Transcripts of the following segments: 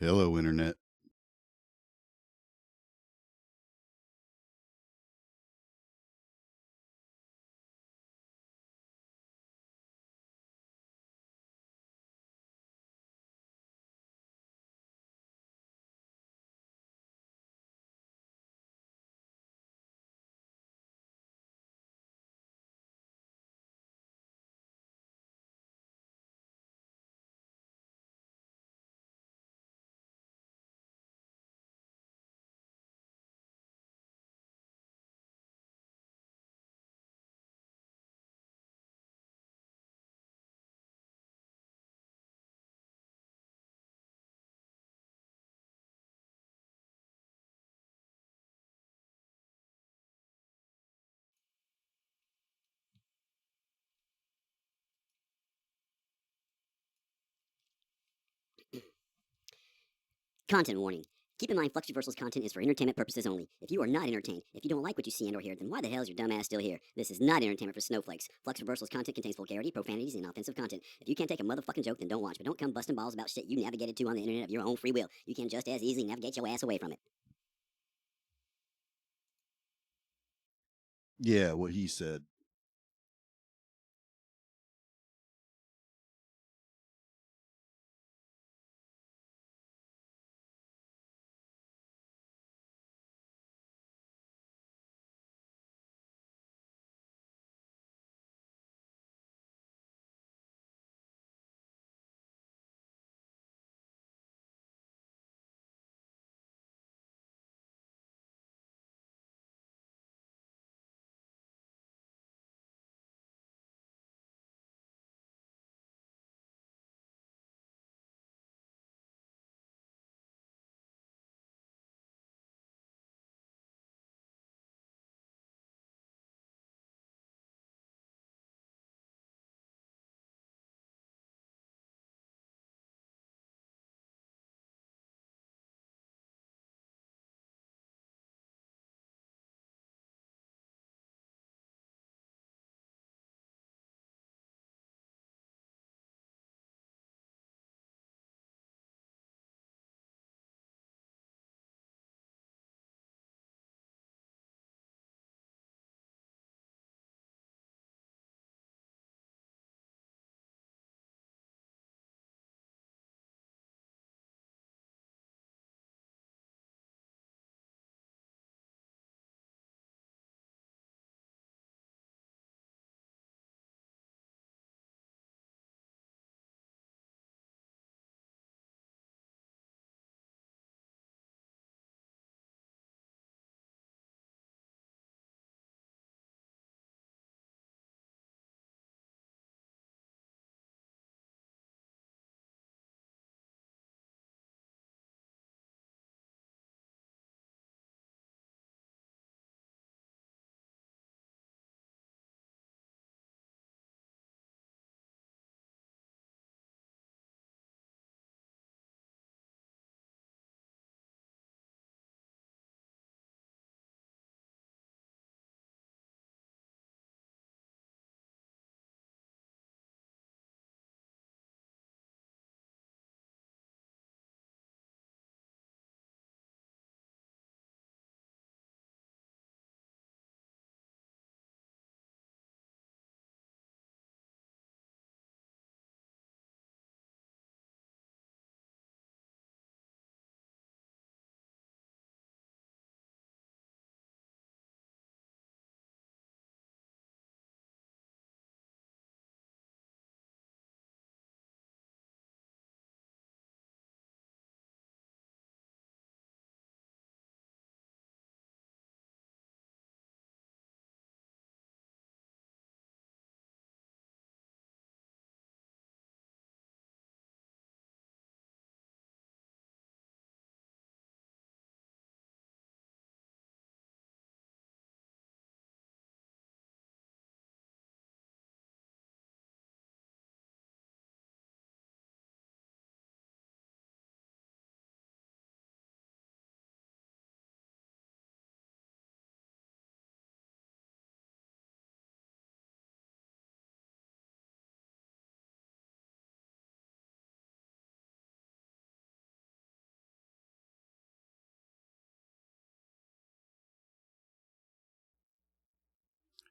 Hello, Internet. Content warning. Keep in mind, Flux Reversal's content is for entertainment purposes only. If you are not entertained, if you don't like what you see and or hear, then why the hell is your dumb ass still here? This is not entertainment for snowflakes. Flux Reversal's content contains vulgarity, profanities, and offensive content. If you can't take a motherfucking joke, then don't watch. But don't come busting balls about shit you navigated to on the internet of your own free will. You can just as easily navigate your ass away from it. Yeah, what he said.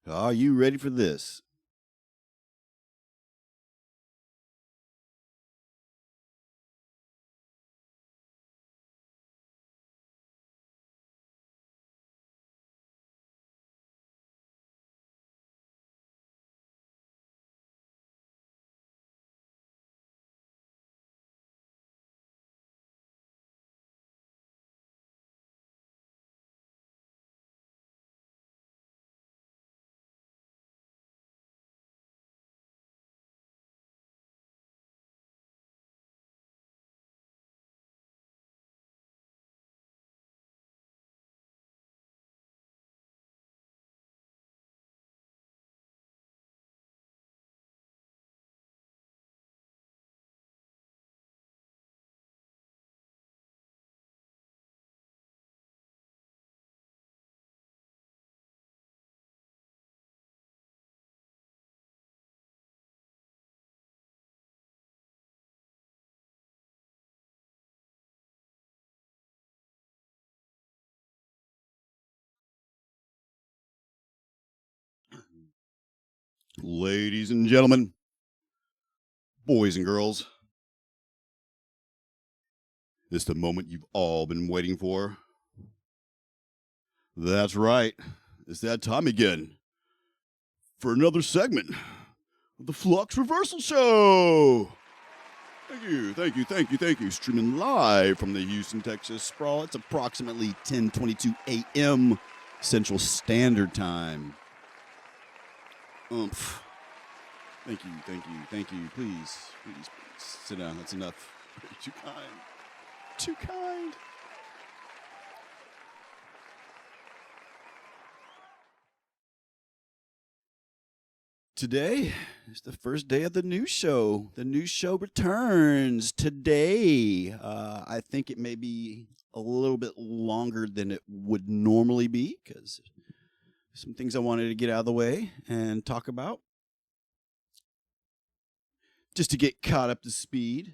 Are you ready for this? Ladies and gentlemen, boys and girls, it's the moment you've all been waiting for. That's right. It's that time again for another segment of the Flux Reversal Show. Thank you. Streaming live from the Houston, Texas sprawl. It's approximately 10:22 a.m. Central Standard Time. Oomph. Thank you. Please. Sit down. That's enough. You're too kind. Today is the first day of the new show. The new show returns today. I think it may be a little bit longer than it would normally be because some things I wanted to get out of the way and talk about. Just to get caught up to speed.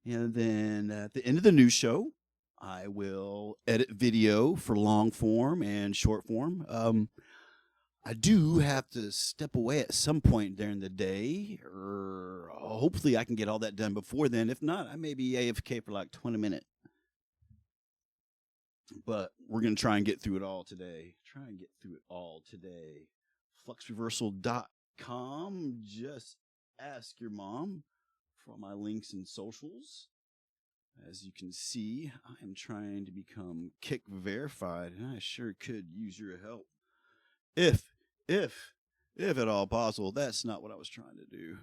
And then at the end of the new show, I will edit video for long form and short form. I do have to step away at some point during the day, or hopefully I can get all that done before then. If not, I may be AFK for like 20 minutes. But we're going to try and get through it all today. Fluxreversal.com. Just ask your mom for all my links and socials. As you can see, I am trying to become Kick verified, and I sure could use your help. If at all possible. That's not what I was trying to do.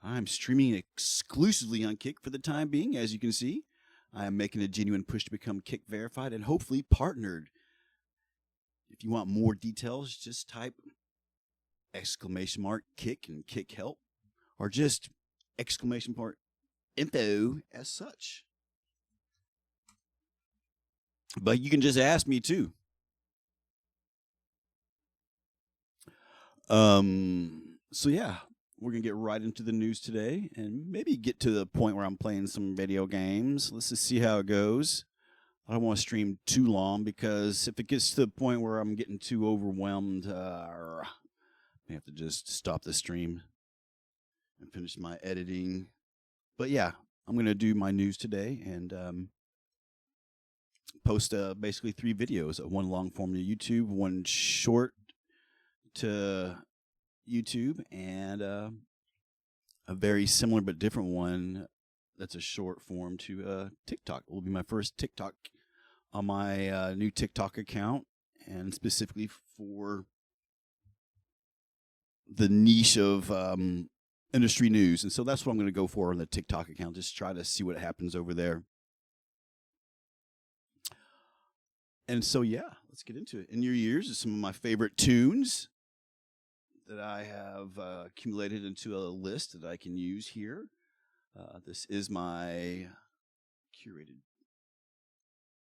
I'm streaming exclusively on Kick for the time being. As you can see, I am making a genuine push to become Kick verified and hopefully partnered. If you want more details, just type !Kick and Kick help, or just !info as such. But you can just ask me too. So yeah, we're gonna get right into the news today and maybe get to the point where I'm playing some video games. Let's just see how it goes. I don't want to stream too long because if it gets to the point where I'm getting too overwhelmed, I have to just stop the stream and finish my editing. But yeah, I'm gonna do my news today and post basically 3 videos: one long form to YouTube, one short to YouTube, and a very similar but different one that's a short form to TikTok. It will be my first TikTok on my new TikTok account, and specifically for the niche of industry news. And so that's what I'm going to go for on the TikTok account, just try to see what happens over there. And so, yeah, let's get into it. In Your Years is some of my favorite tunes that I have accumulated into a list that I can use here. This is my curated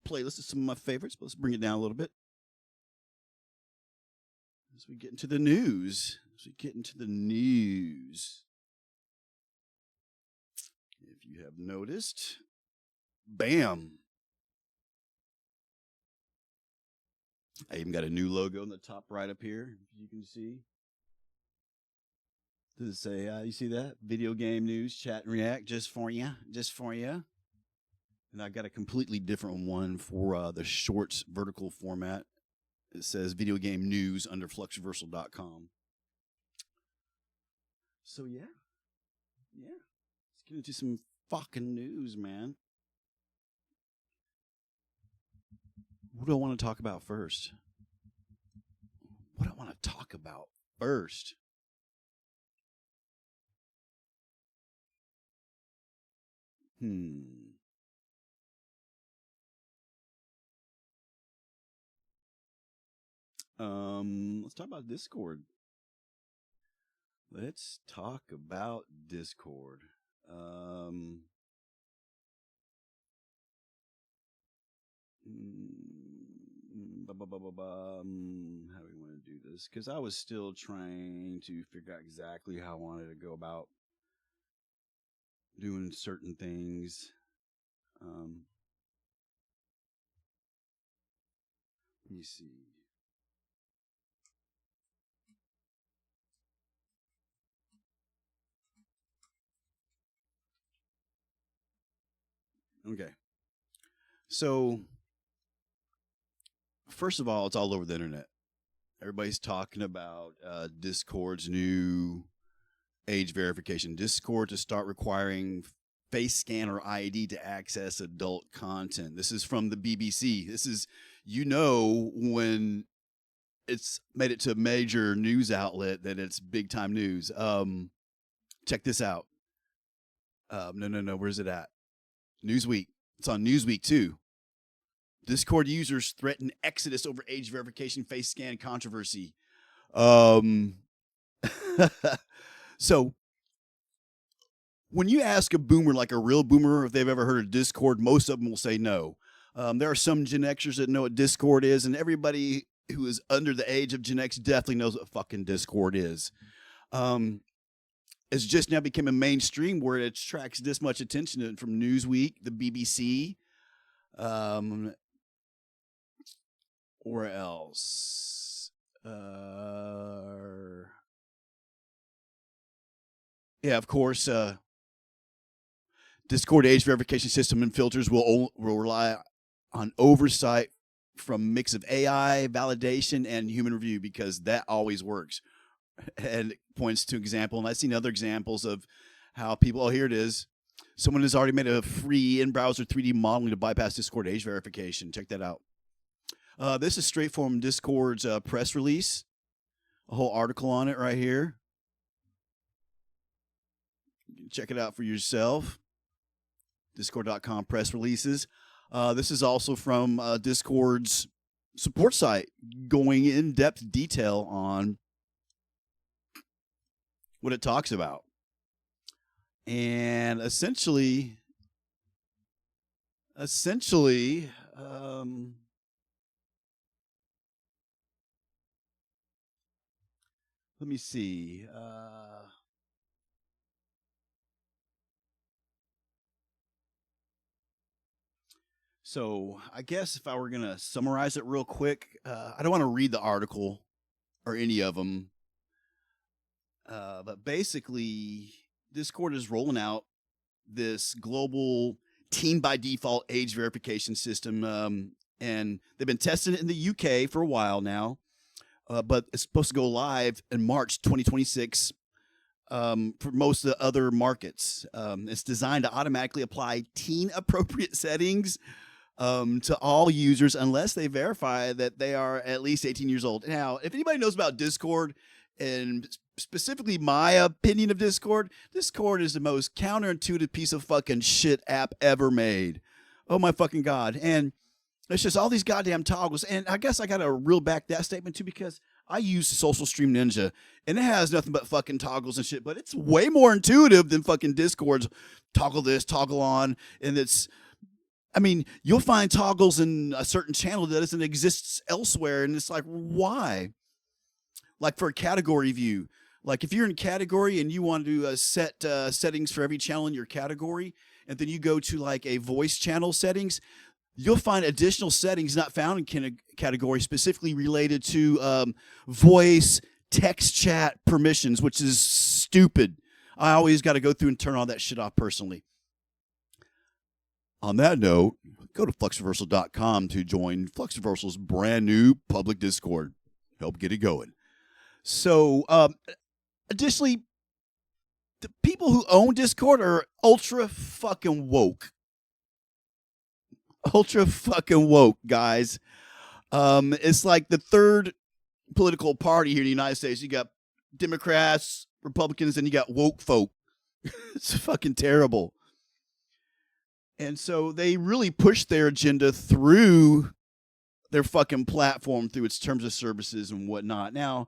playlist of some of my favorites, but let's bring it down a little bit as we get into the news. If you have noticed, Bam. I even got a new logo in the top right up here, you can see. Does it say, you see that? Video game news, chat and react, just for you. And I've got a completely different one for the shorts vertical format. It says video game news under fluxversal.com. So, yeah. Let's get into some fucking news, man. What do I want to talk about first? Let's talk about Discord. How do we want to do this? Because I was still trying to figure out exactly how I wanted to go about doing certain things. Let me see. Okay. So, first of all, it's all over the internet. Everybody's talking about Discord's new age verification. Discord to start requiring face scan or ID to access adult content. This is from the BBC. This is, when it's made it to a major news outlet that it's big time news. Check this out. No. Where's it at? Newsweek. It's on Newsweek too. Discord users threaten exodus over age verification face scan controversy. So when you ask a boomer, like a real boomer, if they've ever heard of Discord, most of them will say no. There are some Gen Xers that know what Discord is, and everybody who is under the age of Gen X definitely knows what fucking Discord is. It's just now become a mainstream where it attracts this much attention from Newsweek, the BBC, or else. Of course, Discord age verification system and filters will rely on oversight from a mix of AI, validation, and human review, because that always works. And it points to example, and I've seen other examples of how people, here it is. Someone has already made a free in-browser 3D modeling to bypass Discord age verification. Check that out. This is straight from Discord's press release. A whole article on it right here. Check it out for yourself. Discord.com press releases. This is also from Discord's support site, going in-depth detail on what it talks about. And essentially, let me see. So I guess if I were going to summarize it real quick, I don't want to read the article or any of them. But basically, Discord is rolling out this global teen by default age verification system. And they've been testing it in the UK for a while now. But it's supposed to go live in March 2026 for most of the other markets. It's designed to automatically apply teen-appropriate settings to all users unless they verify that they are at least 18 years old. Now, if anybody knows about Discord, and specifically my opinion of Discord is the most counterintuitive piece of fucking shit app ever made. Oh my fucking God. And it's just all these goddamn toggles. And I guess I got to reel back that statement too, because I use Social Stream Ninja and it has nothing but fucking toggles and shit, but it's way more intuitive than fucking Discord's toggle this, toggle on. And you'll find toggles in a certain channel that doesn't exist elsewhere. And it's like, why? Like for a category view, like if you're in category and you want to set settings for every channel in your category, and then you go to like a voice channel settings, you'll find additional settings not found in category specifically related to voice text chat permissions, which is stupid. I always got to go through and turn all that shit off personally. On that note, go to fluxreversal.com to join Fluxreversal's brand new public Discord. Help get it going. So, additionally, the people who own Discord are ultra fucking woke. Ultra fucking woke, guys. It's like the third political party here in the United States. You got Democrats, Republicans, and you got woke folk. It's fucking terrible. And so they really push their agenda through their fucking platform, through its terms of services and whatnot. Now,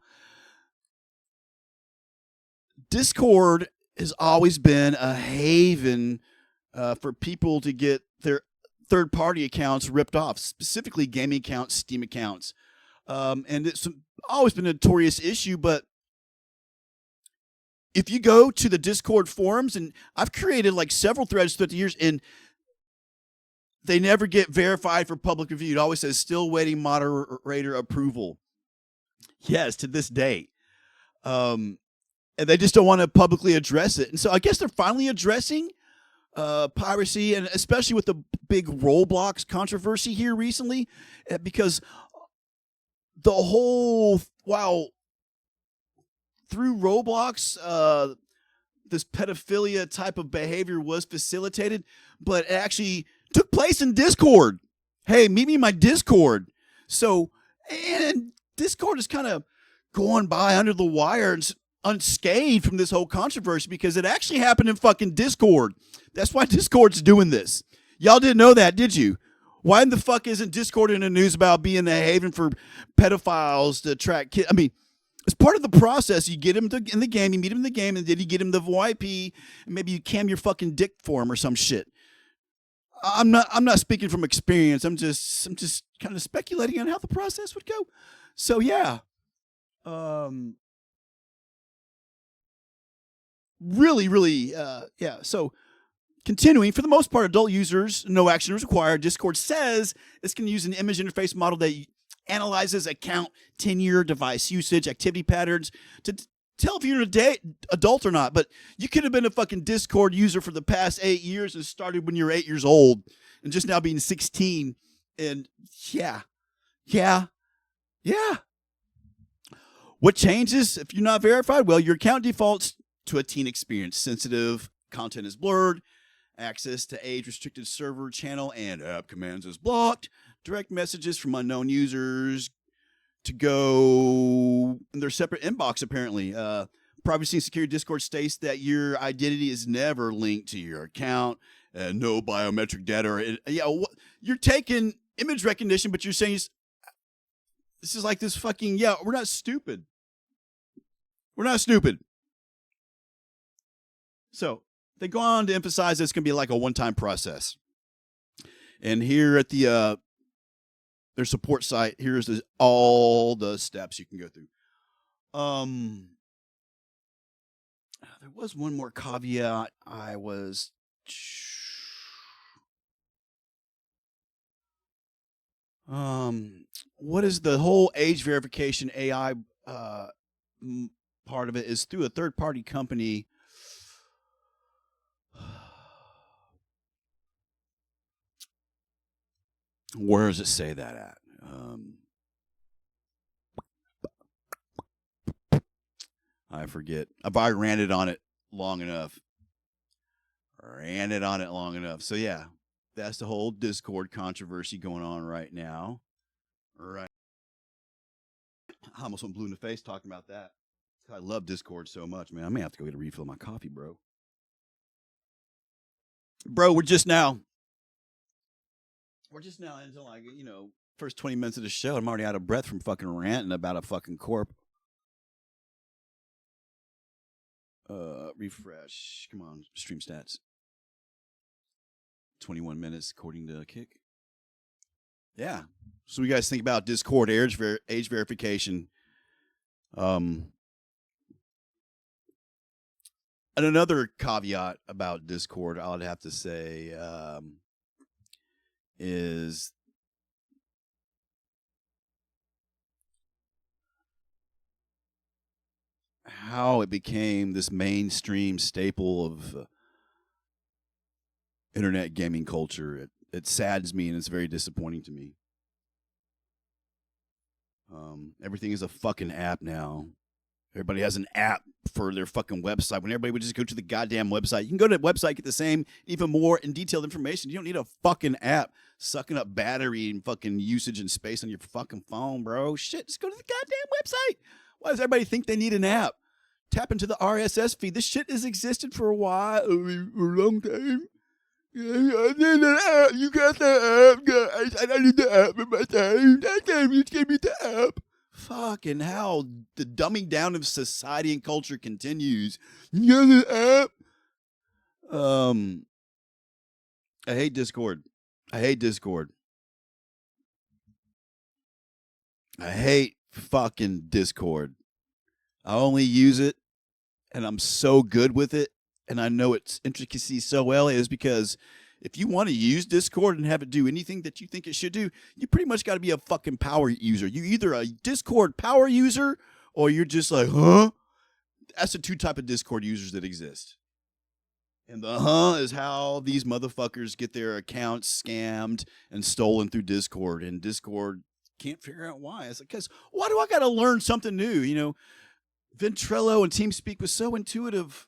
Discord has always been a haven for people to get their third-party accounts ripped off, specifically gaming accounts, Steam accounts. And it's always been a notorious issue, but if you go to the Discord forums, and I've created like several threads throughout the years, and they never get verified for public review. It always says still waiting moderator approval. Yes, to this day. And they just don't want to publicly address it. And so I guess they're finally addressing piracy, and especially with the big Roblox controversy here recently, because the whole, through Roblox, this pedophilia type of behavior was facilitated, but it actually took place in Discord. Hey, meet me in my Discord. So, and Discord is kind of going by under the wire and unscathed from this whole controversy because it actually happened in fucking Discord. That's why Discord's doing this. Y'all didn't know that, did you? Why in the fuck isn't Discord in the news about being a haven for pedophiles to attract kids? I mean, it's part of the process. You get him in the game, you meet him in the game, and then you get him the VIP, and maybe you cam your fucking dick for him or some shit. I'm not speaking from experience. I'm just kind of speculating on how the process would go. So yeah. Really, yeah. So continuing, for the most part, adult users, no action is required. Discord says it's going to use an image interface model that analyzes account tenure, device usage, activity patterns to tell if you're an adult or not. But you could have been a fucking Discord user for the past 8 years and started when you were 8 years old and just now being 16. And yeah. What changes if you're not verified? Well, your account defaults to a teen experience. Sensitive content is blurred. Access to age-restricted server, channel, and app commands is blocked. Direct messages from unknown users to go in their separate inbox, apparently. Privacy and security Discord states that your identity is never linked to your account. No biometric data. You're taking image recognition, but you're saying this is like this fucking, we're not stupid. We're not stupid. So they go on to emphasize that it's going to be like a one-time process. And here at the their support site, here's all the steps you can go through. There was one more caveat what is the whole age verification AI part of it is through a third-party company. Where does it say that at? I forget. I've already ranted on it long enough. So yeah, that's the whole Discord controversy going on right now. Right. I almost went blue in the face talking about that. I love Discord so much, man. I may have to go get a refill of my coffee, bro. Bro, we're just now into like, first 20 minutes of the show. I'm already out of breath from fucking ranting about a fucking corp. Refresh. Come on, stream stats. 21 minutes according to Kick. Yeah. So what you guys think about Discord age verification? And another caveat about Discord, I would have to say, is how it became this mainstream staple of internet gaming culture. It saddens me and it's very disappointing to me. Everything is a fucking app now. Everybody has an app for their fucking website. When everybody would just go to the goddamn website. You can go to the website, get the same, even more in detailed information. You don't need a fucking app sucking up battery and fucking usage and space on your fucking phone, bro. Shit, just go to the goddamn website. Why does everybody think they need an app? Tap into the RSS feed. This shit has existed for a while, for a long time. I need an app. You got the app, guys. I don't need the app in my time. That time you gave me the app. Fucking hell, the dumbing down of society and culture continues. You got the app. I hate Discord. I hate fucking Discord. I only use it, and I'm so good with it, and I know its intricacies so well, is because if you want to use Discord and have it do anything that you think it should do, you pretty much got to be a fucking power user. You're either a Discord power user, or you're just like, huh? That's the two type of Discord users that exist. And the is how these motherfuckers get their accounts scammed and stolen through Discord. And Discord can't figure out why. It's like, because why do I got to learn something new? You know, Ventrilo and TeamSpeak was so intuitive.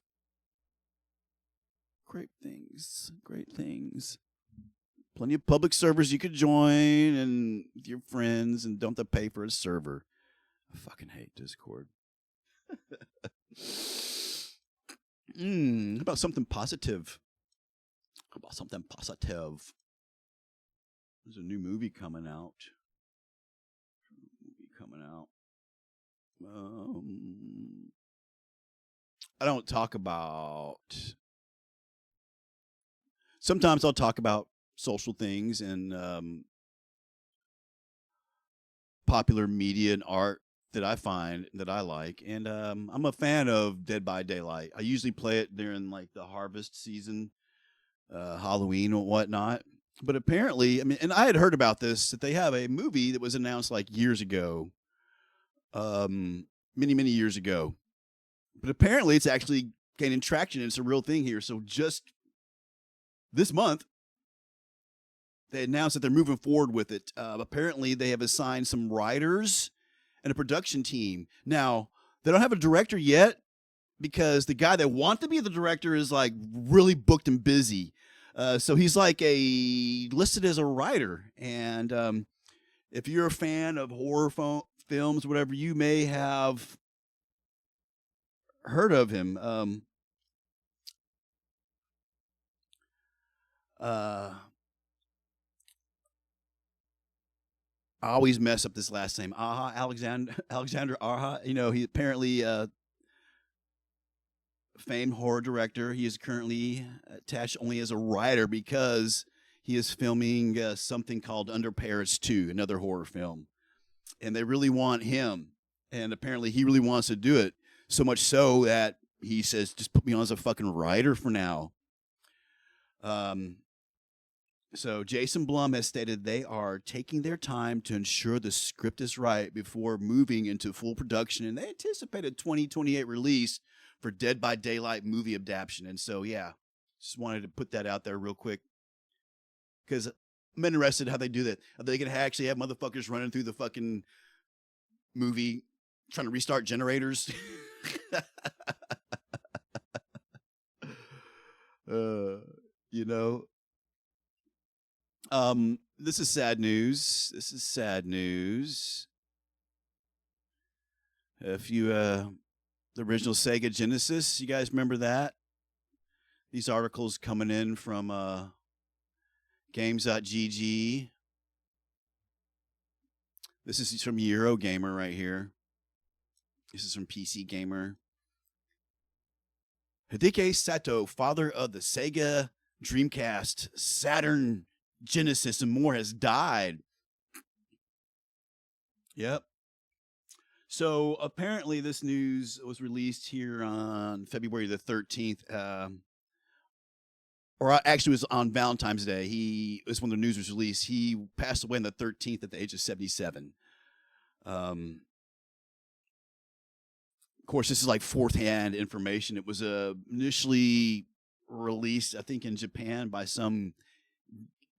Great things. Plenty of public servers you could join and with your friends and don't have to pay for a server. I fucking hate Discord. How about something positive? There's a new movie coming out. I don't talk about... Sometimes I'll talk about social things and popular media and art that I find that I like. And I'm a fan of Dead by Daylight. I usually play it during like the harvest season, Halloween or whatnot. But apparently, I mean, and I had heard about this, that they have a movie that was announced like years ago, many, many years ago. But apparently it's actually gaining traction. It's a real thing here. So just this month, they announced that they're moving forward with it. Apparently, they have assigned some writers and a production team. Now, they don't have a director yet because the guy that wants to be the director is like really booked and busy. So he's like listed as a writer. And if you're a fan of horror films, whatever, you may have heard of him. I always mess up this last name. Alexander Aha. You know, he apparently famed horror director. He is currently attached only as a writer because he is filming something called Under Paris 2, another horror film. And they really want him. And apparently he really wants to do it. So much so that he says, just put me on as a fucking writer for now. So Jason Blum has stated they are taking their time to ensure the script is right before moving into full production, and they anticipate a 2028 release for Dead by Daylight movie adaptation. And so, yeah, just wanted to put that out there real quick because I'm interested how they do that. Are they going to actually have motherfuckers running through the fucking movie trying to restart generators? You know? This is sad news. If you, the original Sega Genesis, you guys remember that? These articles coming in from, games.gg. This is from Eurogamer right here. This is from PC Gamer. Hideki Sato, father of the Sega, Dreamcast, Saturn, Genesis, and more, has died. Yep. So apparently, this news was released here on February the 13th, or actually, it was on Valentine's Day. It was when the news was released. He passed away on the 13th at the age of 77. Of course, this is like fourth-hand information. It was initially released, I think, in Japan by some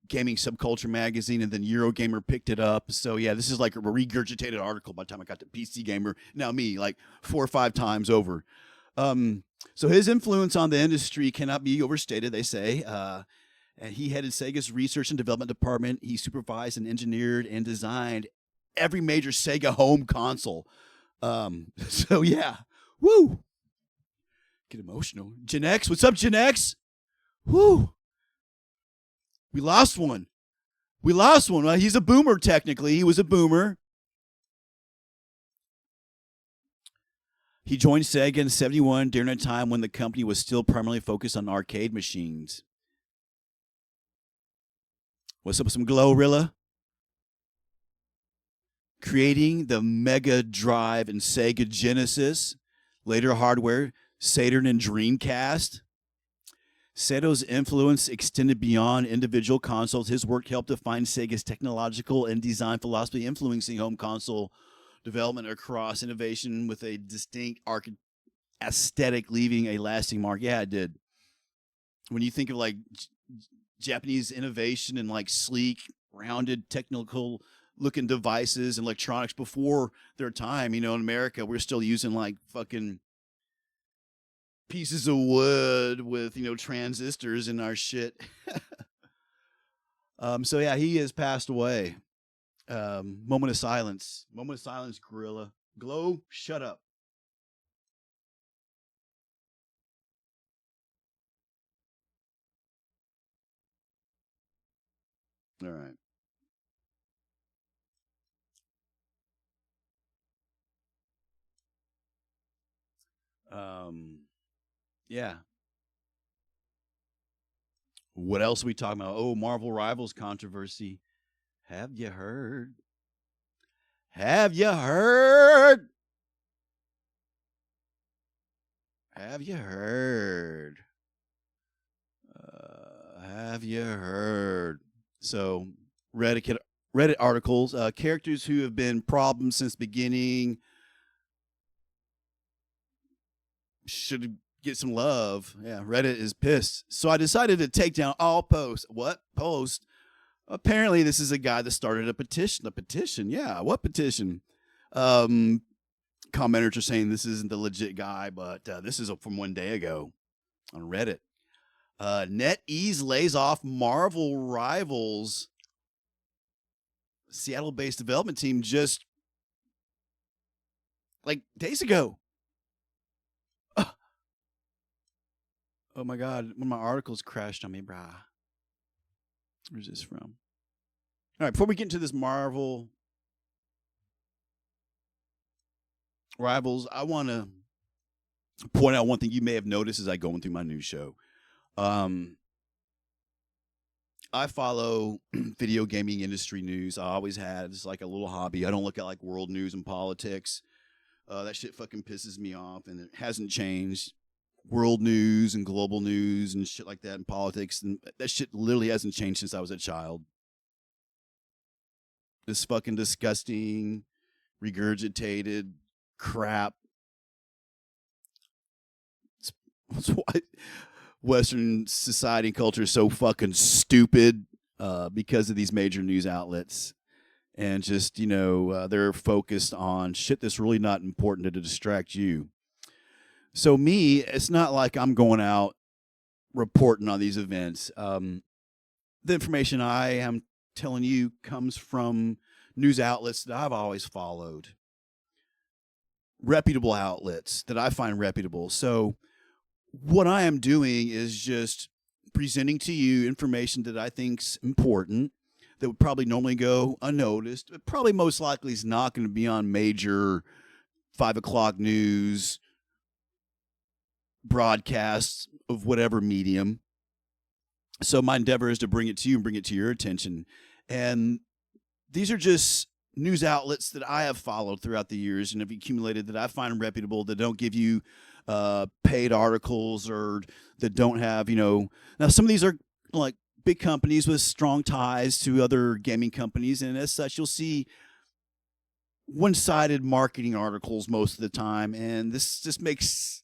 gaming subculture magazine, and then Eurogamer picked it up. So yeah, this is like a regurgitated article by the time I got to PC Gamer. Now me, like 4 or 5 times over. So his influence on the industry cannot be overstated, they say. And he headed Sega's research and development department. He supervised and engineered and designed every major Sega home console. So yeah, woo. Get emotional. Gen X, what's up, Gen X? Woo. We lost one. Well, he's a boomer, technically. He was a boomer. He joined Sega in 71 during a time when the company was still primarily focused on arcade machines. What's up with some Glorilla? Creating the Mega Drive and Sega Genesis, later hardware, Saturn and Dreamcast. Sato's influence extended beyond individual consoles. His work helped define Sega's technological and design philosophy, influencing home console development across innovation with a distinct aesthetic, leaving a lasting mark. Yeah, it did. When you think of like Japanese innovation and like sleek, rounded, technical looking devices and electronics before their time, in America, we're still using like fucking pieces of wood with, transistors in our shit. So yeah, he has passed away. Moment of silence, Gorilla. Glow, shut up. All right. Yeah. What else are we talking about? Oh, Marvel Rivals controversy. Have you heard? Have you heard? Have you heard? Have you heard? So, Reddit articles, characters who have been problems since beginning should get some love. Yeah, Reddit is pissed. So I decided to take down all posts. What post? Apparently, this is a guy that started a petition. A petition? Yeah, what petition? Commenters are saying this isn't the legit guy, but this is from 1 day ago on Reddit. NetEase lays off Marvel Rivals. Seattle-based development team just like days ago. Oh my God, one of my articles crashed on me, brah. Where's this from? All right, before we get into this Marvel Rivals, I want to point out one thing you may have noticed as I go through my news show. I follow video gaming industry news. I always had. It's like a little hobby. I don't look at like world news and politics. That shit fucking pisses me off, and it hasn't changed. World news and global news and shit like that and politics, and that shit literally hasn't changed since I was a child. This fucking disgusting, regurgitated crap. That's why Western society and culture is so fucking stupid, because of these major news outlets. And just, they're focused on shit that's really not important to distract you. So me, it's not like I'm going out reporting on these events. The information I am telling you comes from news outlets that I've always followed. Reputable outlets that I find reputable. So what I am doing is just presenting to you information that I think's important, that would probably normally go unnoticed, but probably most likely is not going to be on major 5 o'clock news broadcasts of whatever medium. So my endeavor is to bring it to you and bring it to your attention. And these are just news outlets that I have followed throughout the years and have accumulated that I find reputable, that don't give you paid articles, or that don't have, now some of these are like big companies with strong ties to other gaming companies, and as such you'll see one-sided marketing articles most of the time, and this just makes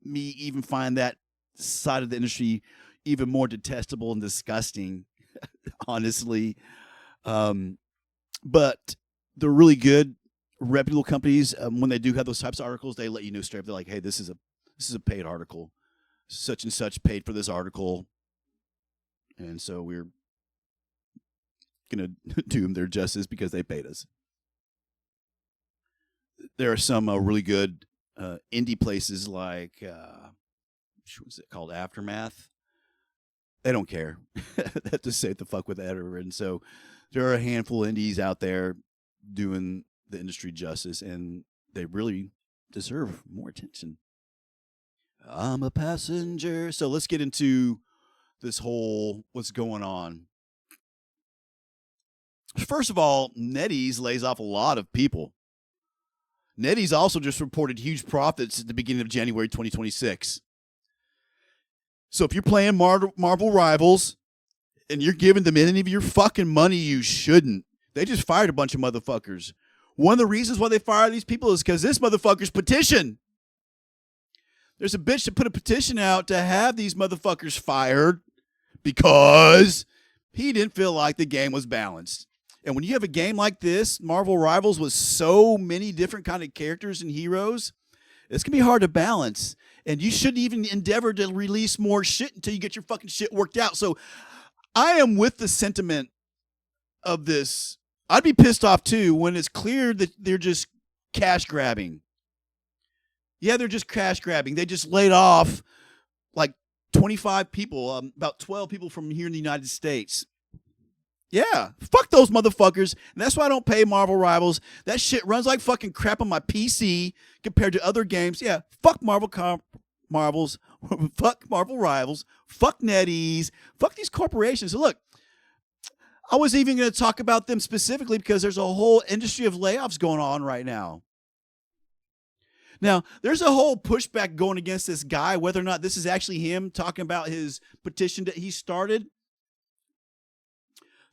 me even find that side of the industry even more detestable and disgusting, honestly. But they're really good, reputable companies. When they do have those types of articles, they let you know straight up. They're like, "Hey, this is a paid article. Such and such paid for this article, and so we're gonna do them their justice because they paid us." There are some really good indie places like what's it called, Aftermath. They don't care. They have to say what the fuck with that. And so there are a handful of indies out there doing the industry justice, and they really deserve more attention. I'm a passenger. So let's get into this whole what's going on. First of all, NetEase lays off a lot of people. NetEase also just reported huge profits at the beginning of January 2026. So if you're playing Marvel Rivals and you're giving them any of your fucking money, you shouldn't. They just fired a bunch of motherfuckers. One of the reasons why they fire these people is because this motherfucker's petition. There's a bitch that put a petition out to have these motherfuckers fired because he didn't feel like the game was balanced. And when you have a game like this, Marvel Rivals, with so many different kind of characters and heroes, it's going to be hard to balance. And you shouldn't even endeavor to release more shit until you get your fucking shit worked out. So I am with the sentiment of this. I'd be pissed off too when it's clear that they're just cash grabbing. Yeah, they're just cash grabbing. They just laid off like 25 people, about 12 people from here in the United States. Yeah, fuck those motherfuckers. And that's why I don't pay Marvel Rivals. That shit runs like fucking crap on my PC compared to other games. Yeah, fuck Marvels. Fuck Marvel Rivals. Fuck NetEase. Fuck these corporations. So look, I was even going to talk about them specifically because there's a whole industry of layoffs going on right now. Now, there's a whole pushback going against this guy, whether or not this is actually him talking about his petition that he started.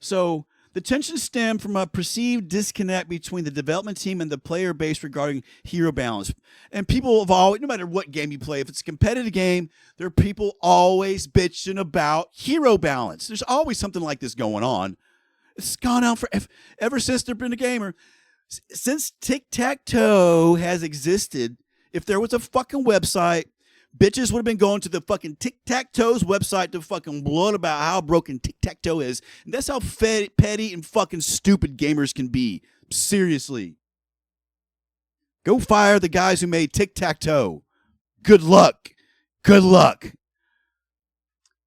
So the tension stemmed from a perceived disconnect between the development team and the player base regarding hero balance. And people have always, no matter what game you play, if it's a competitive game, there are people always bitching about hero balance. There's always something like this going on. It's gone on for ever since there's been a gamer. Since tic-tac-toe has existed, if there was a fucking website, bitches would have been going to the fucking tic-tac-toe's website to fucking blow about how broken tic-tac-toe is. And that's how petty and fucking stupid gamers can be. Seriously. Go fire the guys who made tic-tac-toe. Good luck. Good luck.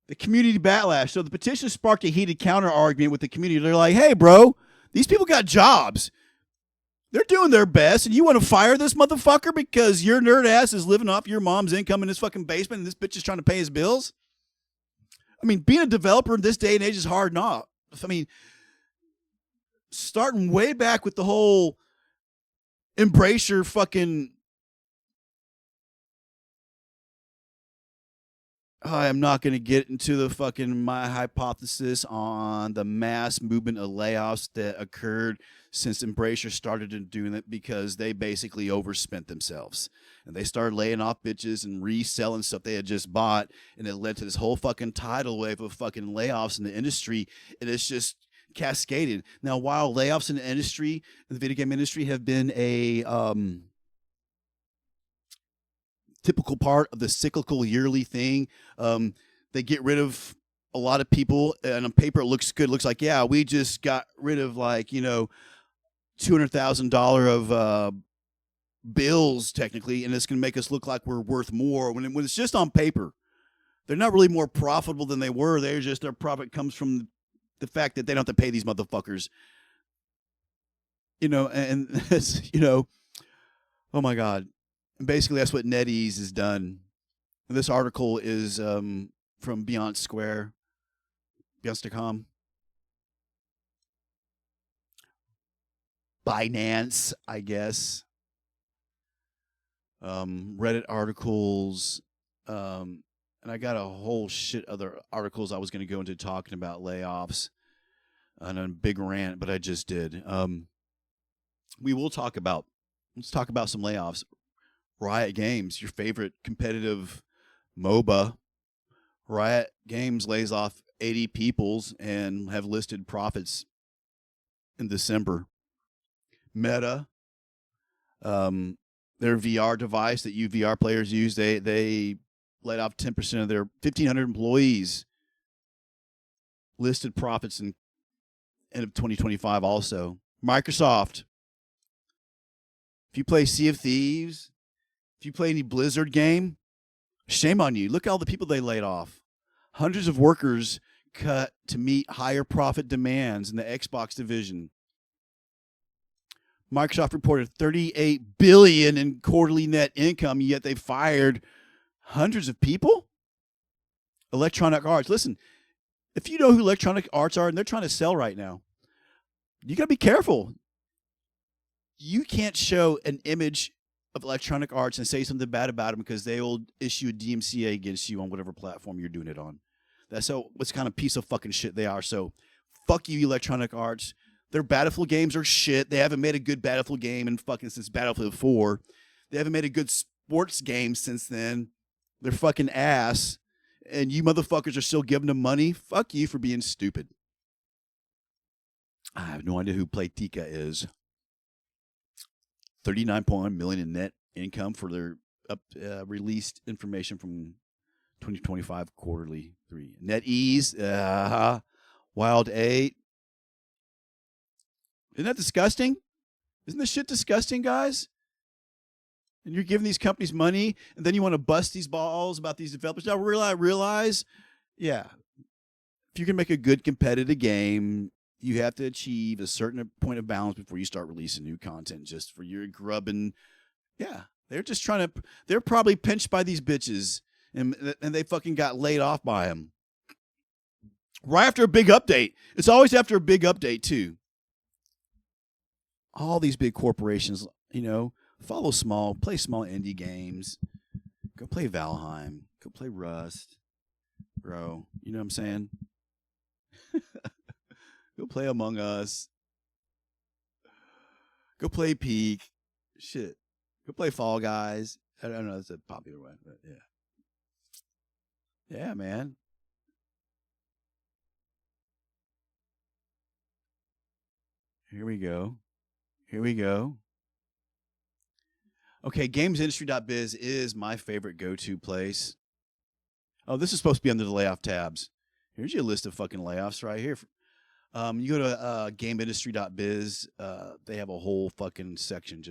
The community backlash. So the petition sparked a heated counter argument with the community. They're like, hey, bro, these people got jobs. They're doing their best, and you want to fire this motherfucker because your nerd ass is living off your mom's income in his fucking basement and this bitch is trying to pay his bills? I mean, being a developer in this day and age is hard enough. I mean, starting way back with the whole embrace your fucking... I am not going to get into the fucking my hypothesis on the mass movement of layoffs that occurred since Embracer started doing it, because they basically overspent themselves and they started laying off bitches and reselling stuff they had just bought, and it led to this whole fucking tidal wave of fucking layoffs in the industry, and it's just cascaded. Now, while layoffs in the industry, the video game industry, have been a typical part of the cyclical yearly thing, they get rid of a lot of people, and on paper it looks good. It looks like, yeah, we just got rid of like, $200,000 of bills technically, and it's going to make us look like we're worth more when it's just on paper. They're not really more profitable than they were. They're just, their profit comes from the fact that they don't have to pay these motherfuckers. And it's, oh my God. And basically that's what NetEase has done. And this article is from Beyond Square, Beyond.com. Binance, I guess. Reddit articles, and I got a whole shit other articles I was going to go into talking about layoffs and a big rant, but I just did. Let's talk about some layoffs. Riot Games, your favorite competitive MOBA. Riot Games lays off 80 peoples and have listed profits in December. Meta, their VR device that you VR players use, they laid off 10% of their 1,500 employees. Listed profits in end of 2025 also. Microsoft, if you play Sea of Thieves, if you play any Blizzard game, shame on you. Look at all the people they laid off. Hundreds of workers cut to meet higher profit demands in the Xbox division. Microsoft reported $38 billion in quarterly net income, yet they fired hundreds of people? Electronic Arts. Listen, if you know who Electronic Arts are and they're trying to sell right now, you got to be careful. You can't show an image of Electronic Arts and say something bad about them because they will issue a DMCA against you on whatever platform you're doing it on. That's what's kind of piece of fucking shit they are. So fuck you, Electronic Arts. Their Battlefield games are shit. They haven't made a good Battlefield game in fucking since Battlefield 4. They haven't made a good sports game since then. They're fucking ass. And you motherfuckers are still giving them money. Fuck you for being stupid. I have no idea who Playtika is. 39.1 million in net income for their released information from 2025 quarterly 3. NetEase, Wild 8. Isn't that disgusting? Isn't this shit disgusting, guys? And you're giving these companies money, and then you want to bust these balls about these developers. Now realize, yeah, if you're going to make a good competitive game, you have to achieve a certain point of balance before you start releasing new content just for your grubbing. Yeah, they're just trying to, they're probably pinched by these bitches, and they fucking got laid off by them. Right after a big update. It's always after a big update, too. All these big corporations, follow small, play small indie games. Go play Valheim. Go play Rust. Bro, you know what I'm saying? Go play Among Us. Go play Peak. Shit. Go play Fall Guys. I don't know, it's a popular one, but yeah. Yeah, man. Here we go. Okay, gamesindustry.biz is my favorite go-to place. Oh, this is supposed to be under the layoff tabs. Here's your list of fucking layoffs right here. You go to gamesindustry.biz. They have a whole fucking section.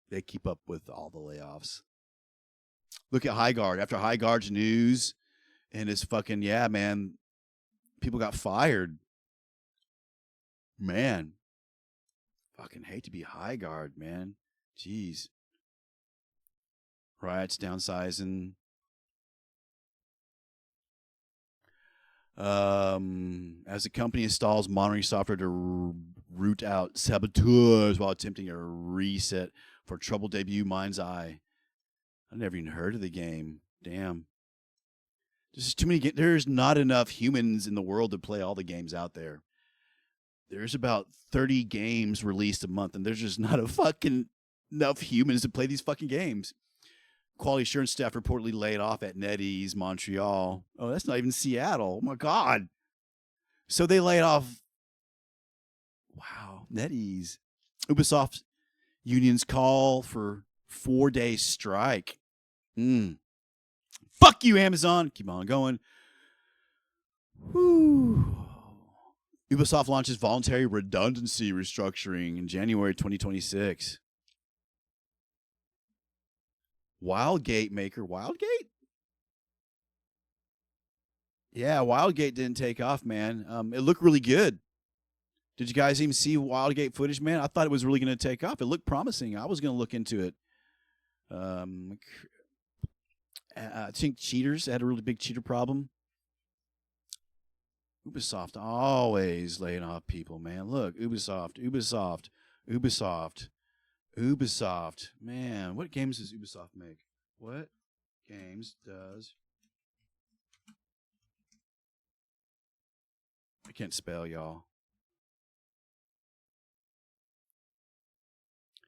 They keep up with all the layoffs. Look at HighGuard. After HighGuard's news and it's fucking, yeah, man, people got fired. Man. Fucking hate to be HighGuard, man. Jeez. Riot's downsizing. As the company installs monitoring software to root out saboteurs while attempting a reset for troubled debut Mind's Eye. I never even heard of the game. Damn. There's too many. There's not enough humans in the world to play all the games out there. There's about 30 games released a month, and there's just not enough humans to play these fucking games. Quality assurance staff reportedly laid off at NetEase, Montreal. Oh, that's not even Seattle. Oh, my God. So they laid off. Wow. NetEase. Ubisoft unions call for 4-day strike. Fuck you, Amazon. Keep on going. Whew. Ubisoft launches voluntary redundancy restructuring in January 2026. Wildgate maker. Wildgate? Yeah, Wildgate didn't take off, man. It looked really good. Did you guys even see Wildgate footage, man? I thought it was really going to take off. It looked promising. I was going to look into it. I think cheaters had a really big cheater problem. Ubisoft always laying off people, man. Look, Ubisoft. Ubisoft. Ubisoft. Man, what games does Ubisoft make? What games does... I can't spell, y'all.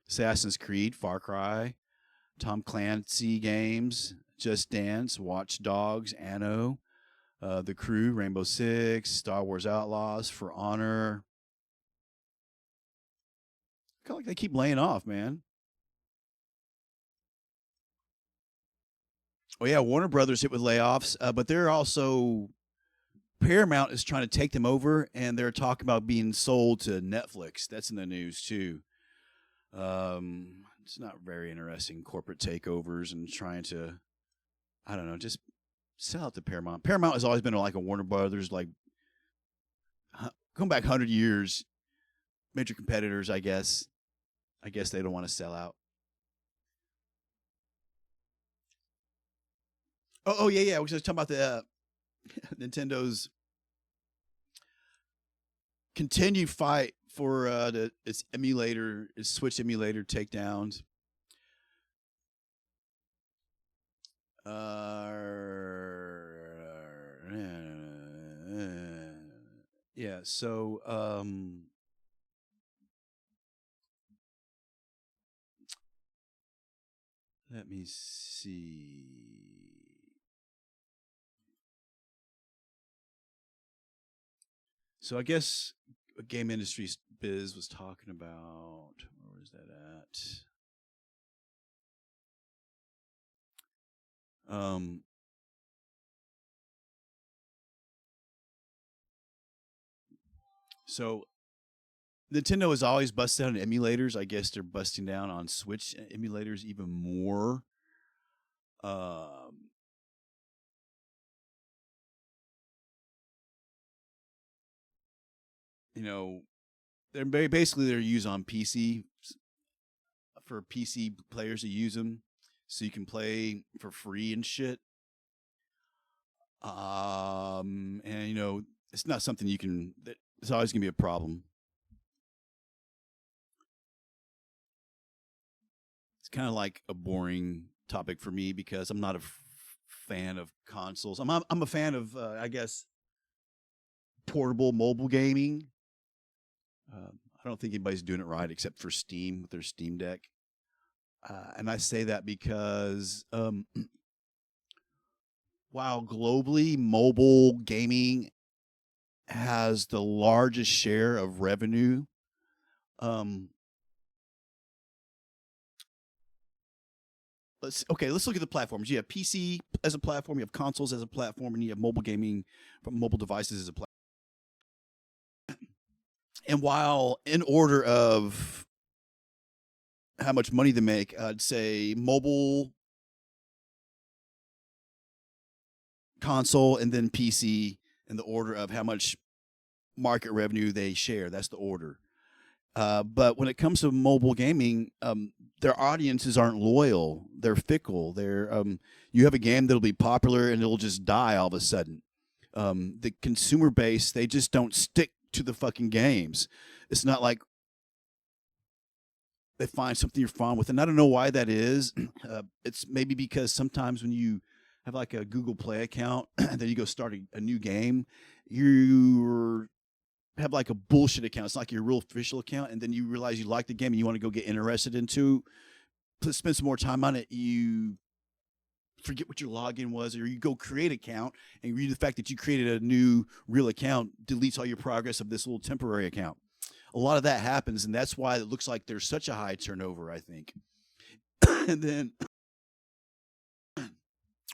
Assassin's Creed, Far Cry, Tom Clancy games, Just Dance, Watch Dogs, Anno, The Crew, Rainbow Six, Star Wars Outlaws, For Honor. I feel like they keep laying off, man. Oh yeah, Warner Brothers hit with layoffs, but they're also... Paramount is trying to take them over, and they're talking about being sold to Netflix. That's in the news too. It's not very interesting, corporate takeovers and trying to, I don't know, just sell out to Paramount. Paramount has always been like a Warner Brothers, like going back 100 years, major competitors, I guess. I guess they don't want to sell out. Oh yeah, yeah. We was talking about the Nintendo's continued fight for its emulator, its Switch emulator takedowns. Yeah, so let me see. So I guess a game industry biz was talking about, where is that at? So Nintendo has always busted down on emulators. I guess they're busting down on Switch emulators even more. You know, they're basically they're used on PC for PC players to use them, so you can play for free and shit. And you know, it's not something you can. It's always gonna be a problem. It's kind of like a boring topic for me because I'm not a fan of consoles. I'm a fan of I guess portable mobile gaming. I don't think anybody's doing it right except for Steam with their Steam Deck. And I say that because while globally mobile gaming has the largest share of revenue, let's look at the platforms. You have PC as a platform, you have consoles as a platform, and you have mobile gaming from mobile devices as a platform. And while in order of how much money they make, I'd say mobile, console, and then PC in the order of how much market revenue they share. That's the order. But when it comes to mobile gaming, their audiences aren't loyal. They're fickle. You have a game that'll be popular and it'll just die all of a sudden. The consumer base, they just don't stick to the fucking games. It's not like they find something you're fond with, and I don't know why that is. It's maybe because sometimes when you have like a Google Play account and then you go start a new game, you have like a bullshit account. It's like your real official account, and then you realize you like the game and you want to go get interested into, spend some more time on it. You forget what your login was, or you go create an account and read the fact that you created a new real account deletes all your progress of this little temporary account. A lot of that happens, and that's why it looks like there's such a high turnover, I think. And then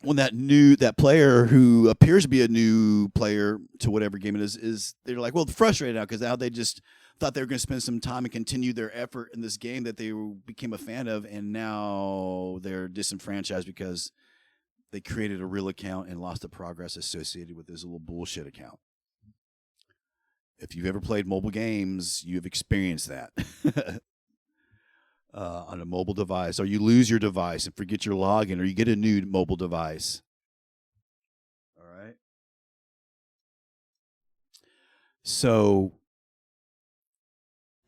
when that player who appears to be a new player to whatever game it is they're like, well, frustrated now because now they just thought they were going to spend some time and continue their effort in this game that they became a fan of, and now they're disenfranchised because they created a real account and lost the progress associated with this little bullshit account. If you've ever played mobile games, you've experienced that. On a mobile device, or you lose your device and forget your login, or you get a new mobile device. All right. So,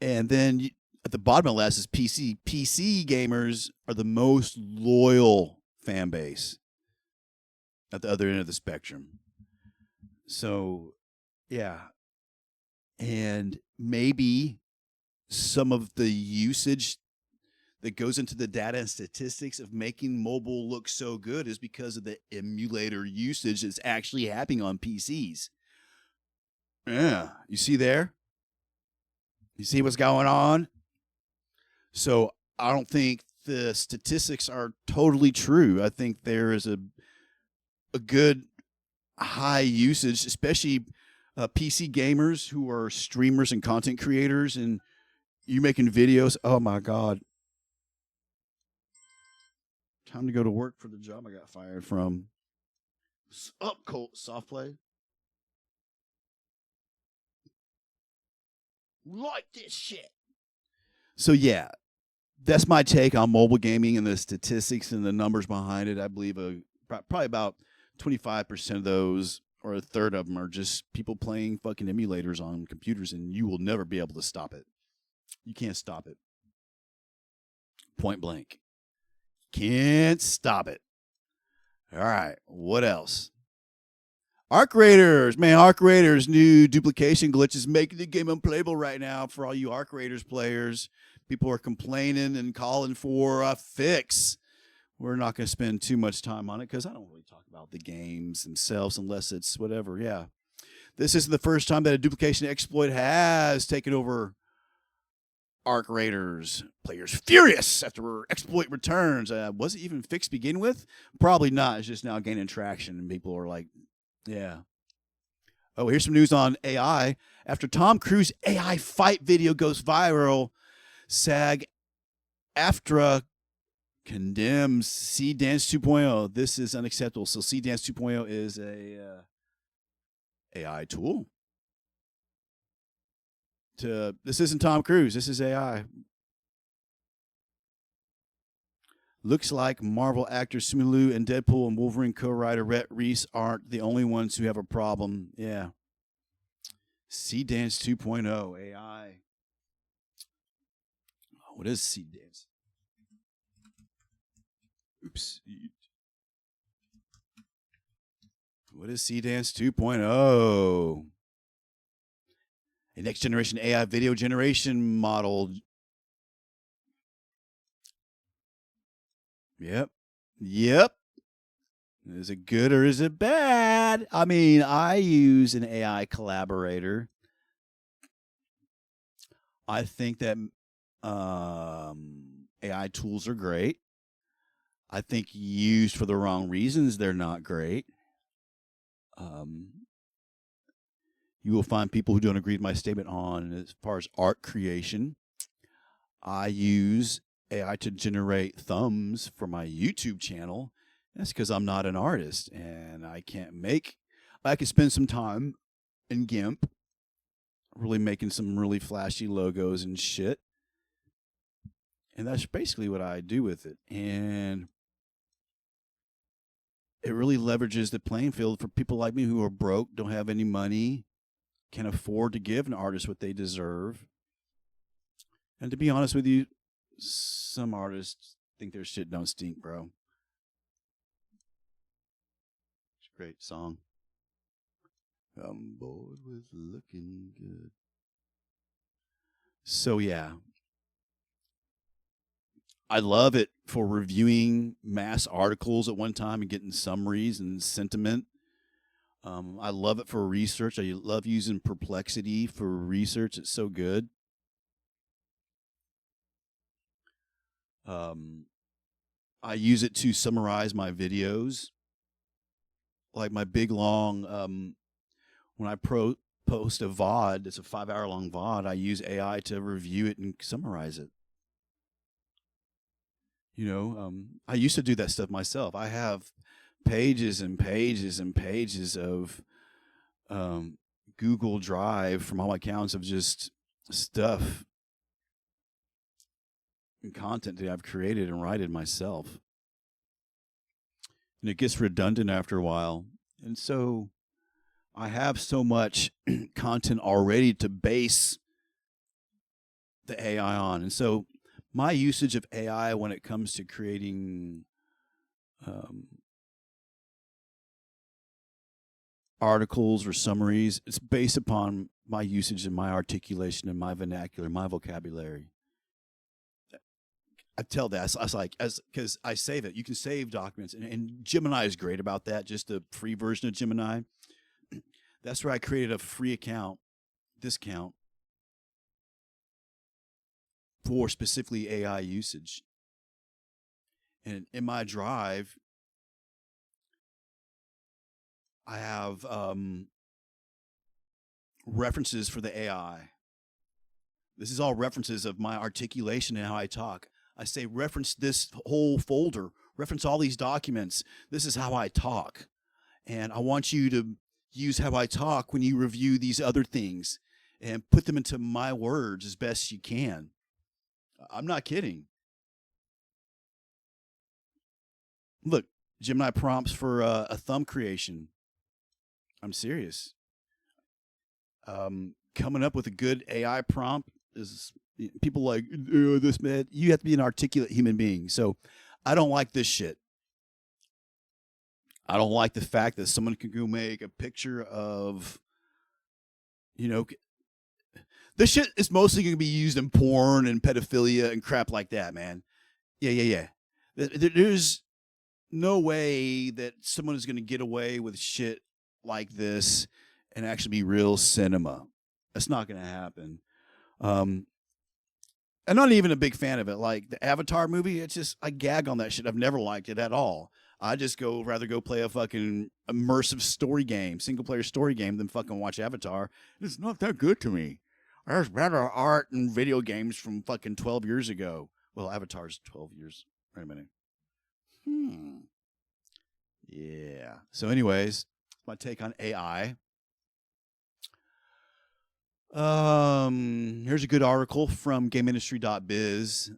and then at the bottom of the list is PC. PC gamers are the most loyal fan base at the other end of the spectrum. So, yeah. And maybe some of the usage that goes into the data and statistics of making mobile look so good is because of the emulator usage that's actually happening on PCs. Yeah, you see there? You see what's going on? So I don't think the statistics are totally true. I think there is a good high usage, especially PC gamers who are streamers and content creators, and you making videos. Oh my God. Time to go to work for the job I got fired from. Up, Colt. Soft play. Like this shit. So, yeah, that's my take on mobile gaming and the statistics and the numbers behind it. I believe probably about 25% of those, or a third of them, are just people playing fucking emulators on computers, and you will never be able to stop it. You can't stop it. Point blank. Can't stop it. All right, what else? Arc Raiders. Man, Arc Raiders' new duplication glitch is making the game unplayable right now for all you Arc Raiders players. People are complaining and calling for a fix. We're not going to spend too much time on it because I don't really talk about the games themselves unless it's whatever. Yeah. This isn't the first time that a duplication exploit has taken over Arc Raiders. Players furious after exploit returns. Was it even fixed to begin with? Probably not. It's just now gaining traction, and people are like, yeah. Oh, here's some news on AI. After Tom Cruise AI fight video goes viral, SAG-AFTRA condemns C-Dance 2.0. This is unacceptable. So C-Dance 2.0 is a AI tool. This isn't Tom Cruise. This is AI. Looks like Marvel actors Simu Liu and Deadpool and Wolverine co-writer Rhett Reese aren't the only ones who have a problem. Yeah. C-Dance 2.0 AI. What is C-Dance? Oops. What is C-Dance 2.0? A next generation AI video generation model. Yep. Is it good or is it bad? I mean, I use an AI collaborator. I think that AI tools are great. I think used for the wrong reasons, they're not great. You will find people who don't agree with my statement on as far as art creation. I use AI to generate thumbs for my YouTube channel. That's because I'm not an artist and I can spend some time in GIMP really making some really flashy logos and shit. And that's basically what I do with it. And it really leverages the playing field for people like me who are broke, don't have any money, can't afford to give an artist what they deserve. And to be honest with you, some artists think their shit don't stink, bro. It's a great song. I'm bored with looking good. So, yeah. I love it for reviewing mass articles at one time and getting summaries and sentiment. I love it for research. I love using Perplexity for research. It's so good. I use it to summarize my videos. Like my big long, when I post a VOD, it's a 5-hour long VOD, I use AI to review it and summarize it. You know, I used to do that stuff myself. I have pages and pages and pages of Google Drive from all my accounts of just stuff and content that I've created and written myself. And it gets redundant after a while. And so I have so much content already to base the AI on. And so my usage of AI when it comes to creating articles or summaries, it's based upon my usage and my articulation and my vernacular, my vocabulary. I tell that I was like, because I save it. You can save documents, and Gemini is great about that. Just the free version of Gemini. That's where I created a free discount for specifically AI usage. And in my drive, I have references for the AI. This is all references of my articulation and how I talk. I say reference this whole folder, reference all these documents. This is how I talk. And I want you to use how I talk when you review these other things and put them into my words as best you can. I'm not kidding. Look, Gemini prompts for a thumb creation. I'm serious. Coming up with a good AI prompt is people like this, man. You have to be an articulate human being. So I don't like this shit. I don't like the fact that someone can go make a picture of, this shit is mostly going to be used in porn and pedophilia and crap like that, man. Yeah. There's no way that someone is going to get away with shit like this and actually be real cinema. That's not going to happen. I'm not even a big fan of it. Like the Avatar movie, it's just, I gag on that shit. I've never liked it at all. I just rather go play a fucking immersive story game, single player story game than fucking watch Avatar. It's not that good to me. There's better art and video games from fucking 12 years ago. Well, Avatar's 12 years. Wait a minute. Yeah. So anyways, my take on AI. Here's a good article from GameIndustry.biz.